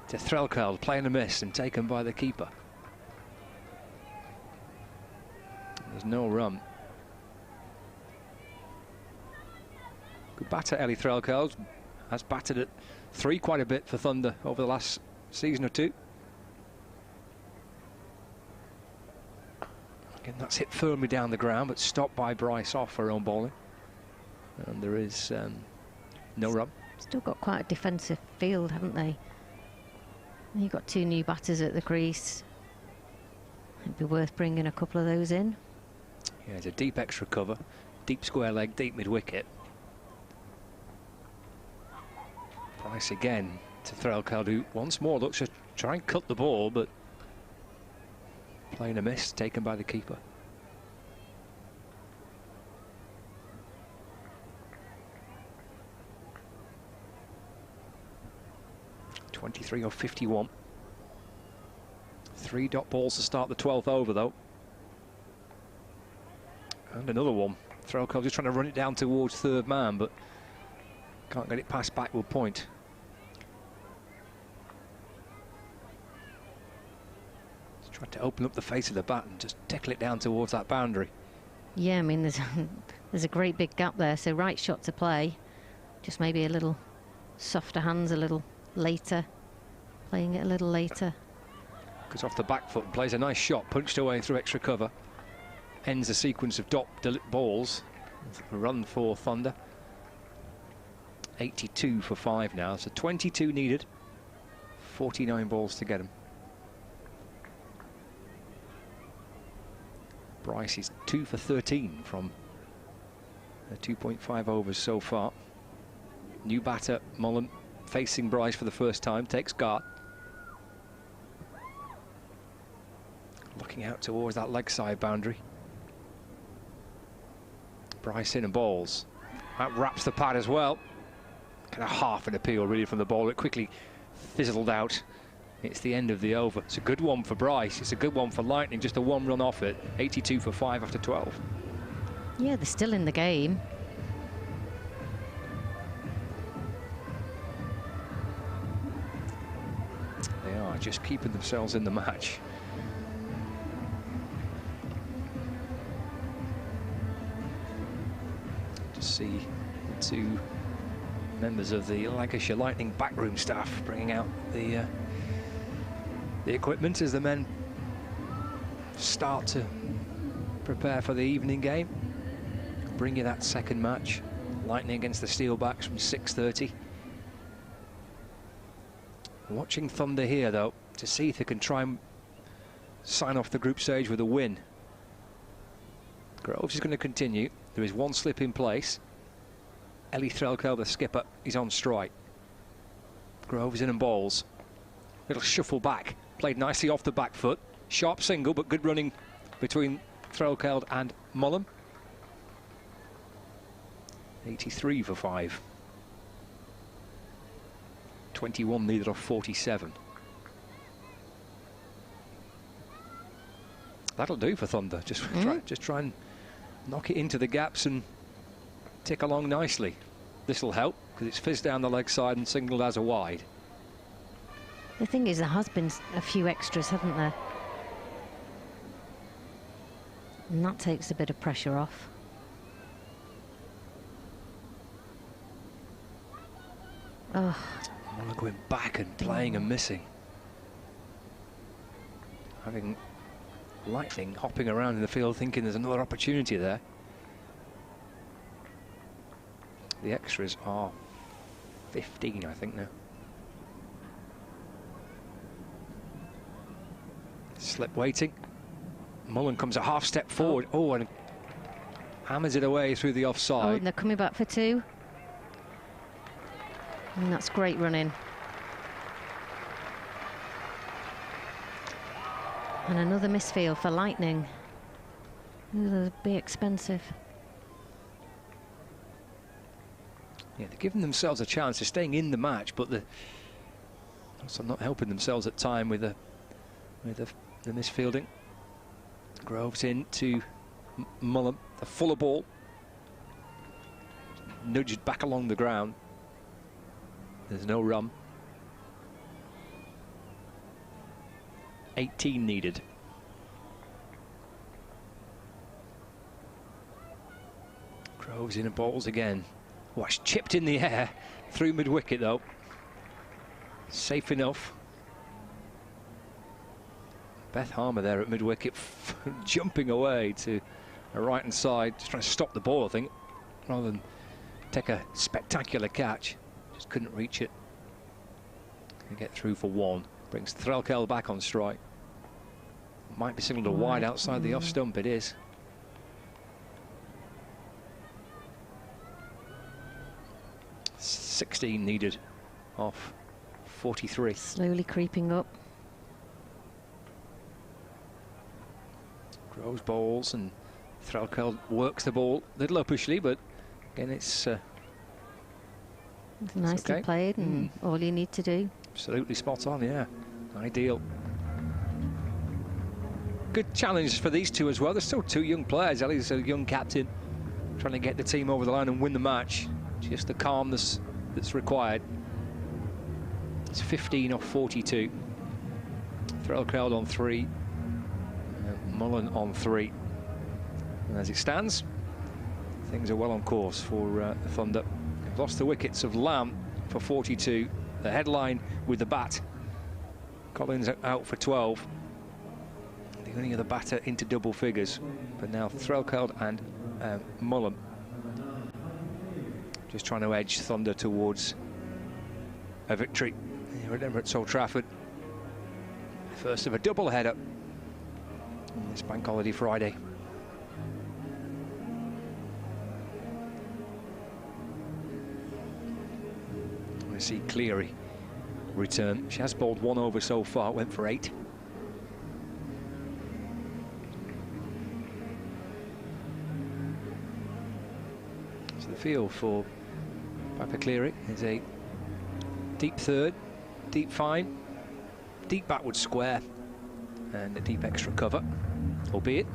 [SPEAKER 20] to Threlkeld, playing a miss and taken by the keeper. There's no run. Good batter, Ellie Threlkeld. Has batted at 3 quite a bit for Thunder over the last season or two. Again, that's hit firmly down the ground, but stopped by Bryce off her own bowling. And there is no run.
[SPEAKER 7] Still got quite a defensive field, haven't they? You've got 2 new batters at the crease. It'd be worth bringing a couple of those in.
[SPEAKER 20] Yeah, it's a deep extra cover, deep square leg, deep mid-wicket. Bryce again to Threlkeld, who once more looks to try and cut the ball, but playing a miss, taken by the keeper. .23 or 51. 3 dot balls to start the 12th over, though. And another one. Threlkeld just trying to run it down towards third man, but can't get it past backward point. Just tried to open up the face of the bat and just tickle it down towards that boundary.
[SPEAKER 7] Yeah, I mean, there's a great big gap there, so right shot to play. Just maybe a little softer hands, a little later. Playing it a little later.
[SPEAKER 20] Goes off the back foot and plays a nice shot, punched away through extra cover. Ends the sequence of dot balls. A run for Thunder. 82 for 5 now, so 22 needed. 49 balls to get them. Bryce is 2 for 13 from 2.5 overs so far. New batter, Mullen, facing Bryce for the first time, takes guard. Looking out towards that leg side boundary. Bryce in and bowls. That wraps the pad as well. Kind of half an appeal really from the ball. It quickly fizzled out. It's the end of the over. It's a good one for Bryce. It's a good one for Lightning. Just a 1 run off it. 82 for 5 after 12.
[SPEAKER 7] Yeah, they're still in the game.
[SPEAKER 20] They are just keeping themselves in the match. To see two members of the Lancashire Lightning backroom staff bringing out the equipment as the men start to prepare for the evening game. Bring you that second match, Lightning against the Steelbacks from 6:30. Watching Thunder here though to see if they can try and sign off the group stage with a win. Groves is going to continue. There is one slip in place. Ellie Threlkel, the skipper, is on strike. Groves in and bowls. Little shuffle back. Played nicely off the back foot. Sharp single, but good running between Threlkel and Mullen. 83 for 5. 21 needed off 47. That'll do for Thunder. Just try and knock it into the gaps and tick along nicely. This will help because it's fizzed down the leg side and singled as a wide.
[SPEAKER 7] The thing is, there has been a few extras, haven't there? And that takes a bit of pressure off. Oh.
[SPEAKER 20] Mullen going back and playing and missing. Having Lightning hopping around in the field thinking there's another opportunity there. The extras are 15, I think, now. Slip waiting. Mullen comes a half step forward. Oh, and hammers it away through the offside.
[SPEAKER 7] Oh, and they're coming back for 2. And that's great running. And another misfield for Lightning. Ooh, that'll be expensive.
[SPEAKER 20] Yeah, they're giving themselves a chance. They're staying in the match, but they're also not helping themselves at time with the misfielding. Groves in to Mullen, the fuller ball. Nudged back along the ground. There's no run. 18 needed. Groves in and balls again. Oh, it's chipped in the air through mid-wicket though. Safe enough. Beth Harmer there at mid-wicket jumping away to a right-hand side, just trying to stop the ball, I think, rather than take a spectacular catch. Just couldn't reach it. Can get through for 1. Brings Threlkel back on strike. Might be signalled a wide outside the off stump. It is. .16 needed off 43.
[SPEAKER 7] Slowly creeping up.
[SPEAKER 20] Groves bowls and Threlkel works the ball a little uppishly, but again it's
[SPEAKER 7] nicely
[SPEAKER 20] okay.
[SPEAKER 7] Played and all you need to do.
[SPEAKER 20] Absolutely spot on, yeah. Ideal. Good challenge for these two as well. They're still 2 young players. Ellie's a young captain trying to get the team over the line and win the match. Just the calmness that's required. It's 15 off 42. Threlkel on 3. Mullen on 3. And as it stands, things are well on course for the Thunder. They've lost the wickets of Lamb for 42. The headline with the bat. Collins out for 12. The only other batter into double figures. But now Threlkel and Mullen just trying to edge Thunder towards a victory here at Emirates Old Trafford. First of a double header on this Bank Holiday Friday. to see Cleary return. She has bowled 1 over so far, went for 8. So the field for Piper Cleary is a deep third, deep fine, deep backward square, and a deep extra cover, albeit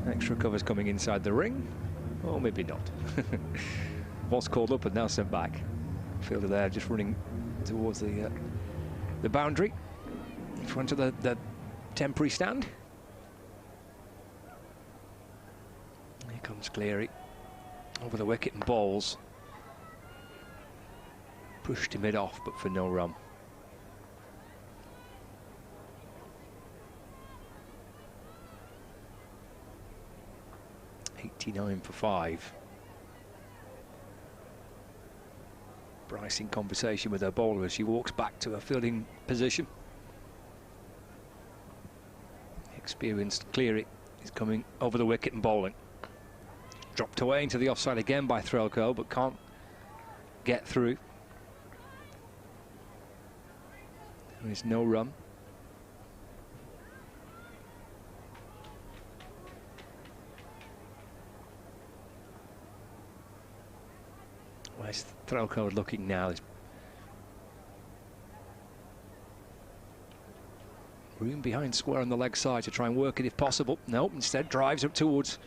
[SPEAKER 20] extra cover's coming inside the ring, or maybe not. Was called up and now sent back. Fielder there just running towards the boundary in front of the temporary stand. Here comes Cleary over the wicket and bowls. Pushed to mid-off, but for no run. .89 for 5. Bryce in conversation with her bowler as she walks back to her fielding position. Experienced Cleary is coming over the wicket and bowling. Dropped away into the offside again by Threlko, but can't get through. There is no run. Where's Threlko looking now? There's room behind square on the leg side to try and work it if possible. No, instead drives up towards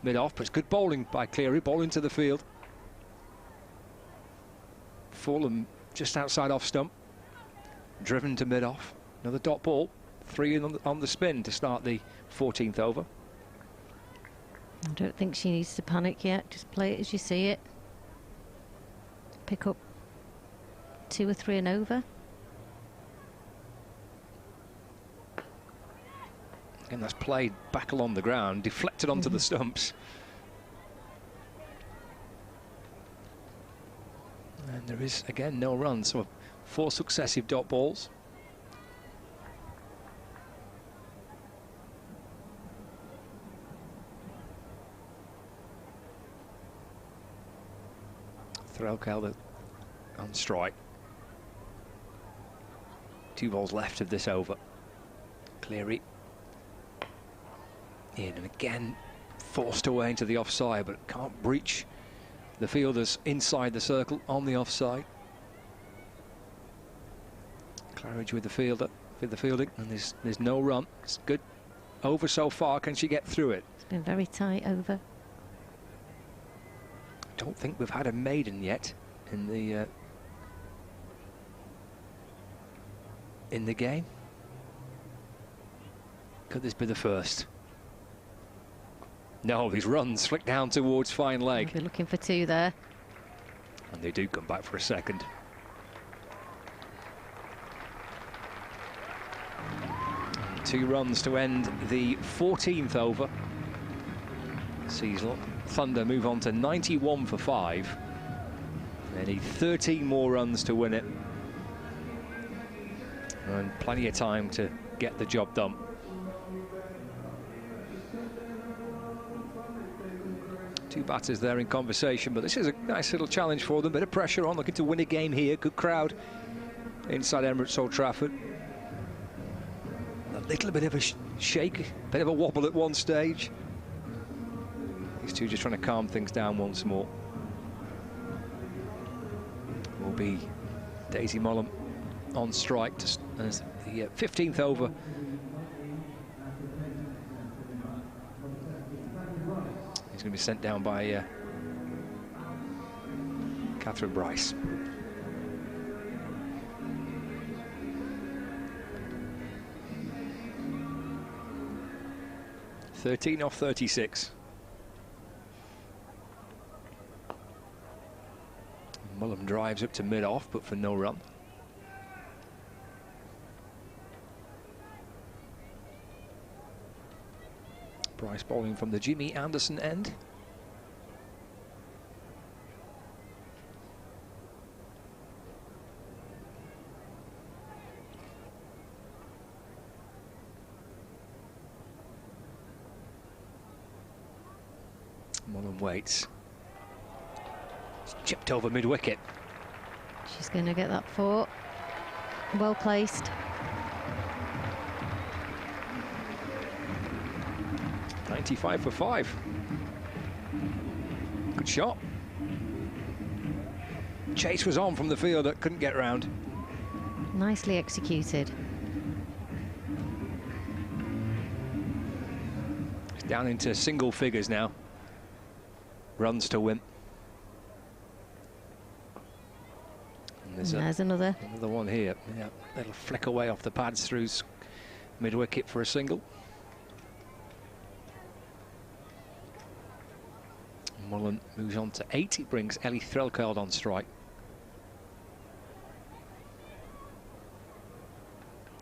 [SPEAKER 20] mid-off, but it's good bowling by Cleary, ball into the field. Fallen just outside off stump, driven to mid-off. Another dot ball, 3 on the spin to start the 14th over.
[SPEAKER 7] I don't think she needs to panic yet, just play it as you see it. Pick up 2 or 3 and over.
[SPEAKER 20] And that's played back along the ground, deflected onto the stumps. And there is, again, no run, so 4 successive dot balls. Threlko on strike. 2 balls left of this over. Cleary in, and again forced away into the offside, but can't breach the fielders inside the circle on the offside. Claridge with the fielder, with the fielding, and there's no run. It's good over so far. Can she get through it?
[SPEAKER 7] It's been very tight over.
[SPEAKER 20] Don't think we've had a maiden yet in the game. Could this be the first? No, these runs flick down towards fine leg.
[SPEAKER 7] We're looking for 2 there.
[SPEAKER 20] And they do come back for a second. And 2 runs to end the 14th over. Sees Thunder move on to 91 for 5. They need 13 more runs to win it. And plenty of time to get the job done. Two batters there in conversation, but this is a nice little challenge for them. Bit of pressure on, looking to win a game here. Good crowd inside Emirates Old Trafford. A little bit of a shake, bit of a wobble at one stage. These two just trying to calm things down once more. Will be Daisy Mullen on strike as the 15th over. He's going to be sent down by Catherine Bryce. (13 off 36). Mullen drives up to mid-off, but for no run. Bryce bowling from the Jimmy Anderson end. Mullen waits. It's chipped over mid-wicket.
[SPEAKER 7] She's going to get that 4. Well placed.
[SPEAKER 20] .95 for 5. Good shot. Chase was on from the field, but couldn't get round.
[SPEAKER 7] Nicely executed.
[SPEAKER 20] It's down into single figures now. Runs to win. And
[SPEAKER 7] there's another
[SPEAKER 20] one here. Yeah, that'll flick away off the pads through mid-wicket for a single. Mullen moves on to 8. He brings Ellie Threlkeld on strike.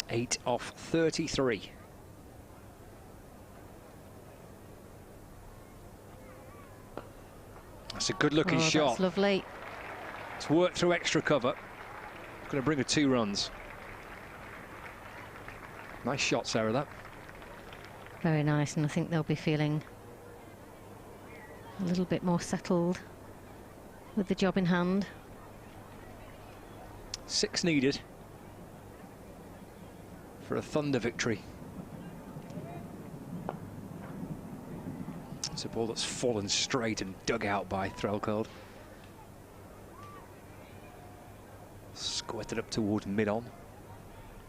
[SPEAKER 20] 8 off 33. That's a good-looking shot.
[SPEAKER 7] That's lovely.
[SPEAKER 20] It's worked through extra cover. It's going to bring her 2 runs. Nice shot, Sarah, that.
[SPEAKER 7] Very nice, and I think they'll be feeling a little bit more settled with the job in hand.
[SPEAKER 20] 6 needed for a Thunder victory. It's a ball that's fallen straight and dug out by Threlkeld. Squirted up towards mid-on,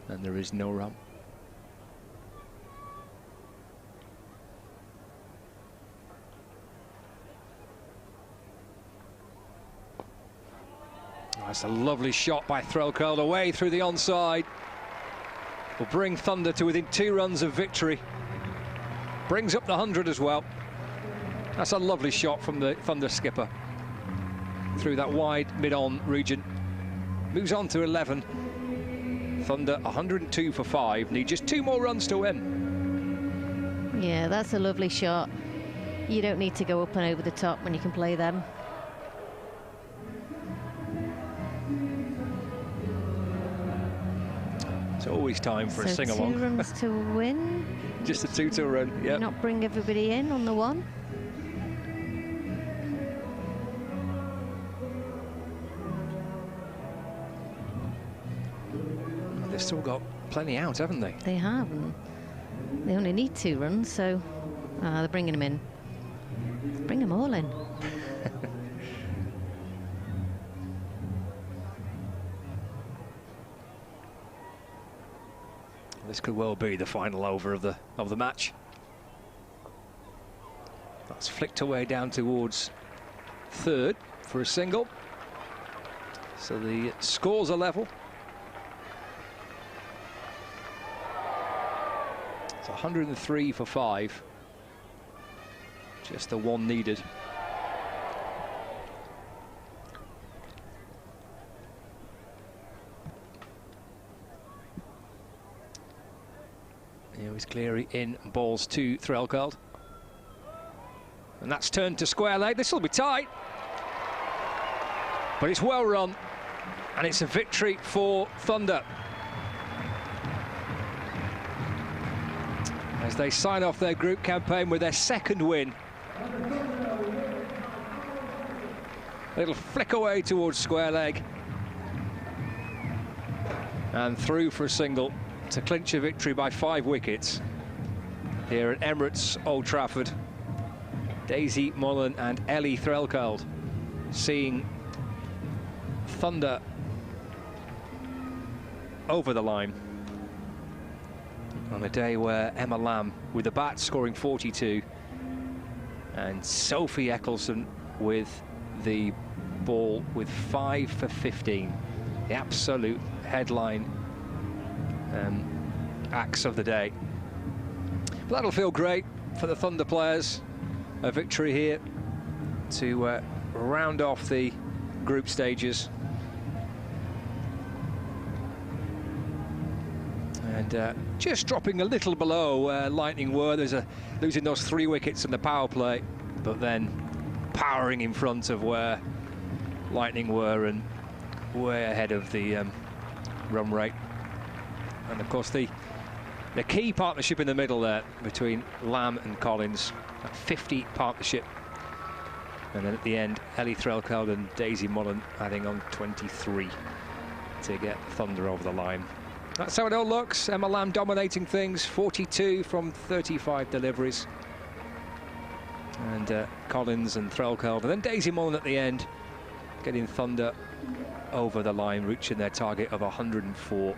[SPEAKER 20] and there is no run. That's a lovely shot by Threlkeld away through the onside. Will bring Thunder to within 2 runs of victory. Brings up the 100 as well. That's a lovely shot from the Thunder skipper through that wide mid-on region. Moves on to 11. Thunder 102 for 5. Need just 2 more runs to win.
[SPEAKER 7] Yeah, that's a lovely shot. You don't need to go up and over the top when you can play them.
[SPEAKER 20] It's always time for a sing-along.
[SPEAKER 7] 2 runs to win.
[SPEAKER 20] Just a 2-2 run, yeah.
[SPEAKER 7] Not bring everybody in on the 1.
[SPEAKER 20] They've still got plenty out, haven't they?
[SPEAKER 7] They have. And they only need 2 runs, so they're bringing them in. Bring them all in.
[SPEAKER 20] This could well be the final over of the match. That's flicked away down towards 3rd for a single. So the scores are level. It's 103 for 5. Just the 1 needed. Here is Cleary in, balls to Threlkeld. And that's turned to square leg. This will be tight. But it's well run. And it's a victory for Thunder. As they sign off their group campaign with their 2nd win. It'll flick away towards square leg. And through for a single to clinch a victory by 5 wickets here at Emirates Old Trafford. Daisy Mullen and Ellie Threlkeld seeing Thunder over the line on a day where Emma Lamb with the bat scoring 42 and Sophie Eccleston with the ball with 5 for 15. The absolute headline acts of the day. But that'll feel great for the Thunder players. A victory here to round off the group stages. And just dropping a little below where Lightning were. There's losing those 3 wickets in the power play, but then powering in front of where Lightning were and way ahead of the run rate. And of course the key partnership in the middle there between Lamb and Collins, that 50 partnership And then at the end, Ellie Threlkeld and Daisy Mullen adding on 23 to get Thunder over the line. That's how it all looks. Emma Lamb dominating things, 42 from 35 deliveries. And Collins and Threlkeld, and then Daisy Mullen at the end, getting Thunder over the line, reaching their target of 104.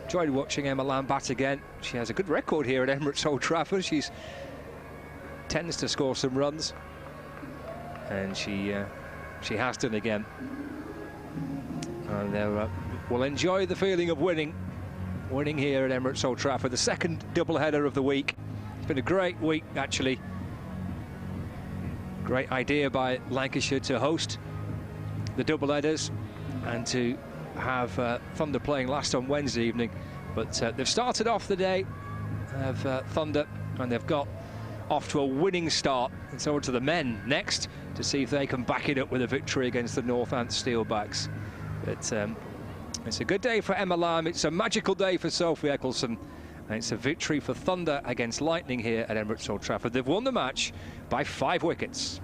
[SPEAKER 20] Enjoyed watching Emma Lamb bat again. She has a good record here at Emirates Old Trafford. She tends to score some runs, and she has done again. And we'll enjoy the feeling of winning here at Emirates Old Trafford. The second doubleheader of the week. It's been a great week, actually. Great idea by Lancashire to host the doubleheaders and to have Thunder playing last on Wednesday evening. But they've started off the day of Thunder, and they've got off to a winning start. It's over to the men next to see if they can back it up with a victory against the Northants Steelbacks. But it's a good day for Emma Lamb. It's a magical day for Sophie Eccleston. And it's a victory for Thunder against Lightning here at Emirates Old Trafford. They've won the match by 5 wickets.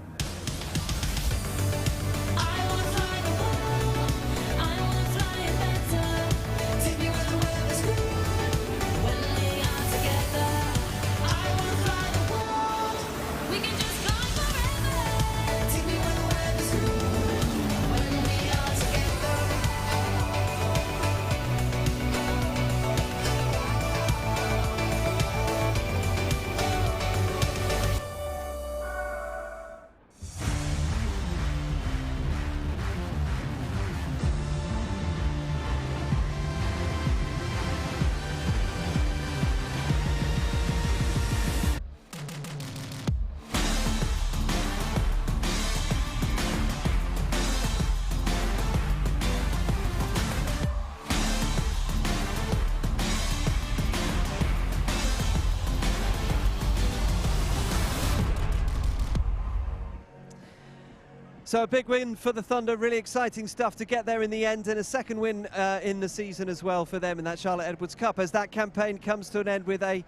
[SPEAKER 1] So a big win for the Thunder, really exciting stuff to get there in the end, and a second win in the season as well for them in that Charlotte Edwards Cup as that campaign comes to an end with a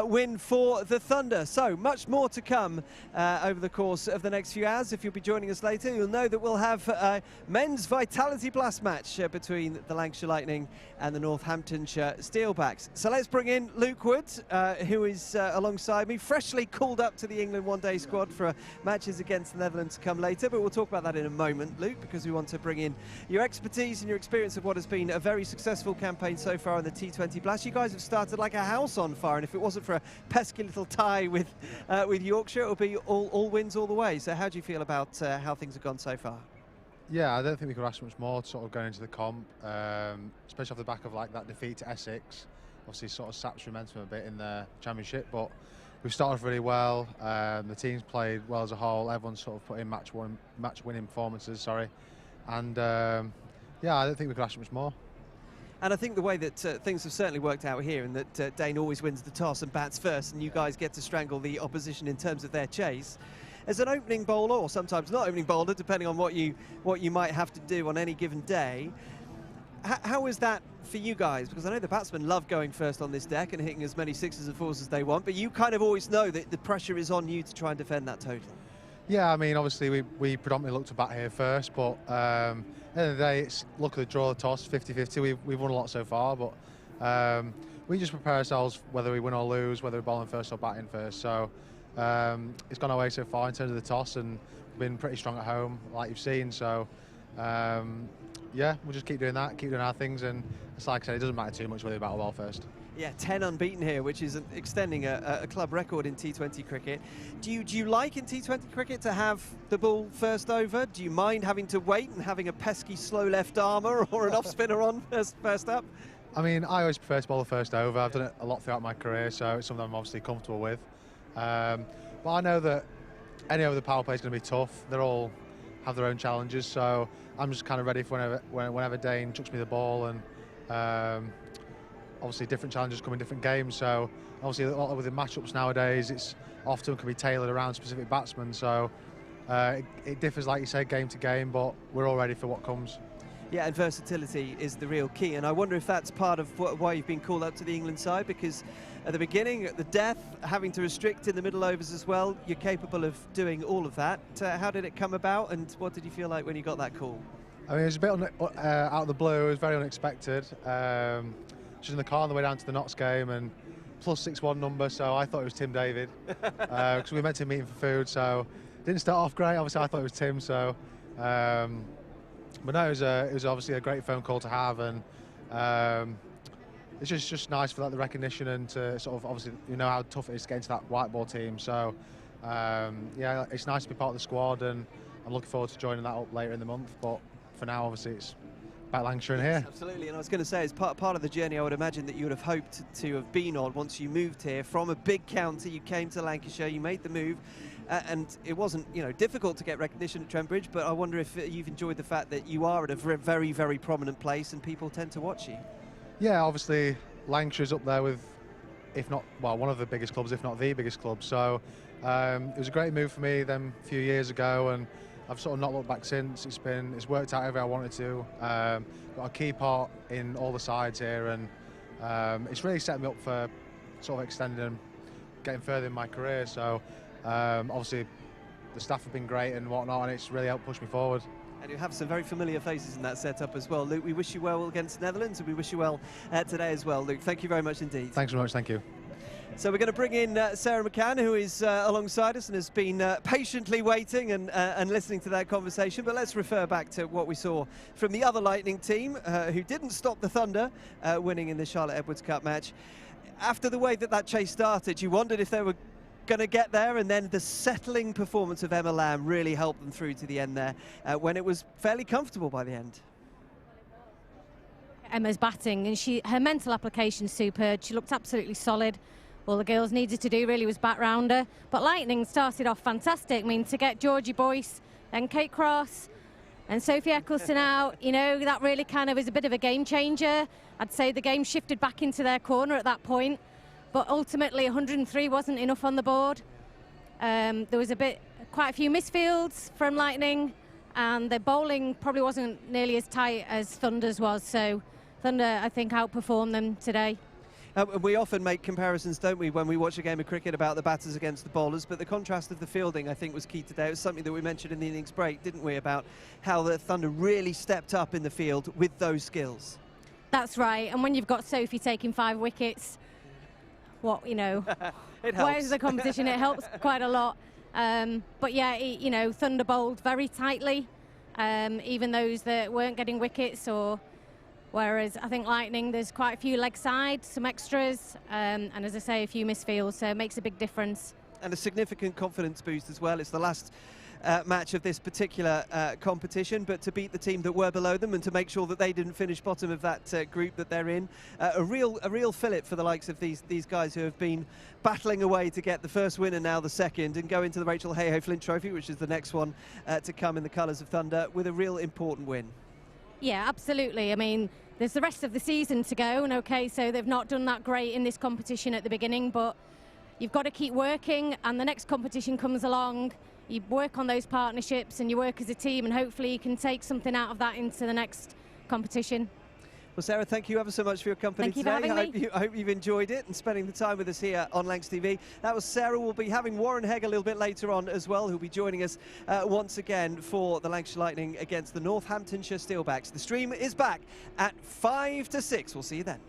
[SPEAKER 1] win for the Thunder. So much more to come over the course of the next few hours. If you'll be joining us later, you'll know that we'll have a men's Vitality Blast match between the Lancashire Lightning and the Northamptonshire Steelbacks. So let's bring in Luke Wood, who is alongside me, freshly called up to the England one-day squad for matches against the Netherlands to come later, but we'll talk about that in a moment, Luke, because we want to bring in your expertise and your experience of what has been a very successful campaign so far in the T20 Blast. You guys have started like a house on fire, and if it wasn't for a pesky little tie with Yorkshire, it'll be all wins all the way. So how do you feel about how things have gone so far?
[SPEAKER 10] Yeah, I don't think we could ask much more sort of going into the comp, especially off the back of like that defeat to Essex. Obviously sort of saps momentum a bit in the Championship, but we've started off really well. The team's played well as a whole. Everyone's sort of put in match-winning performances, and yeah, I don't think we could ask much more.
[SPEAKER 1] And I think the way that things have certainly worked out here, and that Dane always wins the toss and bats first, and you guys get to strangle the opposition in terms of their chase. As an opening bowler, or sometimes not opening bowler, depending on what you might have to do on any given day, how is that for you guys? Because I know the batsmen love going first on this deck and hitting as many sixes and fours as they want, but you kind of always know that the pressure is on you to try and defend that total.
[SPEAKER 10] Yeah, I mean, obviously we predominantly look to bat here first, but at the end of the day, it's luck of the draw, the toss, 50-50. We've won a lot so far, but we just prepare ourselves whether we win or lose, whether we're bowling first or batting first. So it's gone our way so far in terms of the toss, and we've been pretty strong at home, like you've seen. So yeah, we'll just keep doing that, keep doing our things, and it's like I said, it doesn't matter too much whether we bat or bowl first.
[SPEAKER 1] Yeah, 10 unbeaten here, which is extending a club record in T20 cricket. Do you like in T20 cricket to have the ball first over? Do you mind having to wait and having a pesky slow left armer or an off spinner on first up?
[SPEAKER 10] I mean, I always prefer to bowl the first over. I've done it a lot throughout my career, so it's something I'm obviously comfortable with. But I know that any over the power play is going to be tough. They all have their own challenges, so I'm just kind of ready for whenever Dane chucks me the ball, and obviously different challenges come in different games, so obviously a lot with the matchups nowadays, it's often can be tailored around specific batsmen, so it differs, like you say, game to game, but we're all ready for what comes.
[SPEAKER 1] Yeah, and versatility is the real key, and I wonder if that's part of why you've been called up to the England side, because at the beginning, at the death, having to restrict in the middle overs as well, you're capable of doing all of that. How did it come about, and what did you feel like when you got that call?
[SPEAKER 10] I mean, it was a bit out of the blue. It was very unexpected. Just in the car on the way down to the Notts game, and +61 number, so I thought it was Tim David, because we meant to meet him for food, so didn't start off great. Obviously, I thought it was Tim, so. But no, it was obviously a great phone call to have, and it's just nice for the recognition and to sort of, obviously, you know how tough it is to get into that white ball team. So yeah, it's nice to be part of the squad, and I'm looking forward to joining that up later in the month. But for now, obviously, it's about Lancashire in here.
[SPEAKER 1] Absolutely, and I was going to say, as part of the journey, I would imagine that you would have hoped to have been on once you moved here from a big county. You came to Lancashire, you made the move. And it wasn't, difficult to get recognition at Trent Bridge, but I wonder if you've enjoyed the fact that you are at a very, very prominent place and people tend to watch you.
[SPEAKER 10] Yeah, obviously Lancashire's up there with, if not, well, one of the biggest clubs, if not the biggest club. So it was a great move for me then a few years ago, and I've sort of not looked back since. It's worked out however I wanted to. Got a key part in all the sides here, and it's really set me up for sort of extending and getting further in my career. So. Obviously, the staff have been great and whatnot, and it's really helped push me forward.
[SPEAKER 1] And you have some very familiar faces in that setup as well. Luke, we wish you well against the Netherlands, and we wish you well today as well. Luke, thank you very much indeed.
[SPEAKER 10] Thanks very much, thank you.
[SPEAKER 1] So we're going to bring in Sarah McCann, who is alongside us and has been patiently waiting and listening to that conversation. But let's refer back to what we saw from the other Lightning team, who didn't stop the Thunder winning in the Charlotte Edwards Cup match. After the way that chase started, you wondered if they were going to get there, and then the settling performance of Emma Lamb really helped them through to the end there, when it was fairly comfortable by the end.
[SPEAKER 3] Emma's batting, and her mental application's superb. She looked absolutely solid. All the girls needed to do really was bat round her. But Lightning started off fantastic. I mean, to get Georgie Boyce, then Kate Cross, and Sophie Eccleston out, that really kind of is a bit of a game changer. I'd say the game shifted back into their corner at that point. But ultimately, 103 wasn't enough on the board. There was quite a few misfields from Lightning, and their bowling probably wasn't nearly as tight as Thunder's was. So Thunder, I think, outperformed them today.
[SPEAKER 1] We often make comparisons, don't we, when we watch a game of cricket about the batters against the bowlers, but the contrast of the fielding, I think, was key today. It was something that we mentioned in the innings break, didn't we, about how the Thunder really stepped up in the field with those skills.
[SPEAKER 3] That's right, and when you've got Sophie taking 5 wickets, it helps. Where's the competition? It helps quite a lot. But yeah, Thunder bowled very tightly, even those that weren't getting wickets, whereas I think Lightning, there's quite a few leg sides, some extras, and as I say, a few misfields, so it makes a big difference.
[SPEAKER 1] And a significant confidence boost as well. It's the last match of this particular competition, but to beat the team that were below them and to make sure that they didn't finish bottom of that group that they're in, a real fillip for the likes of these guys who have been battling away to get the first win and now the second, and go into the Rachel Hayhoe Flint Trophy, which is the next one to come in the colours of Thunder, with a real important win.
[SPEAKER 3] Yeah, absolutely. I mean, there's the rest of the season to go, and okay, so they've not done that great in this competition at the beginning, but you've got to keep working, and the next competition comes along. You work on those partnerships and you work as a team, and hopefully you can take something out of that into the next competition.
[SPEAKER 1] Well, Sarah, thank you ever so much for your company
[SPEAKER 3] today.
[SPEAKER 1] Thank you for having me. I hope you've enjoyed it and spending the time with us here on Lancs TV. That was Sarah. We'll be having Warren Hegg a little bit later on as well, who'll be joining us once again for the Lancashire Lightning against the Northamptonshire Steelbacks. The stream is back at 5 to 6. We'll see you then.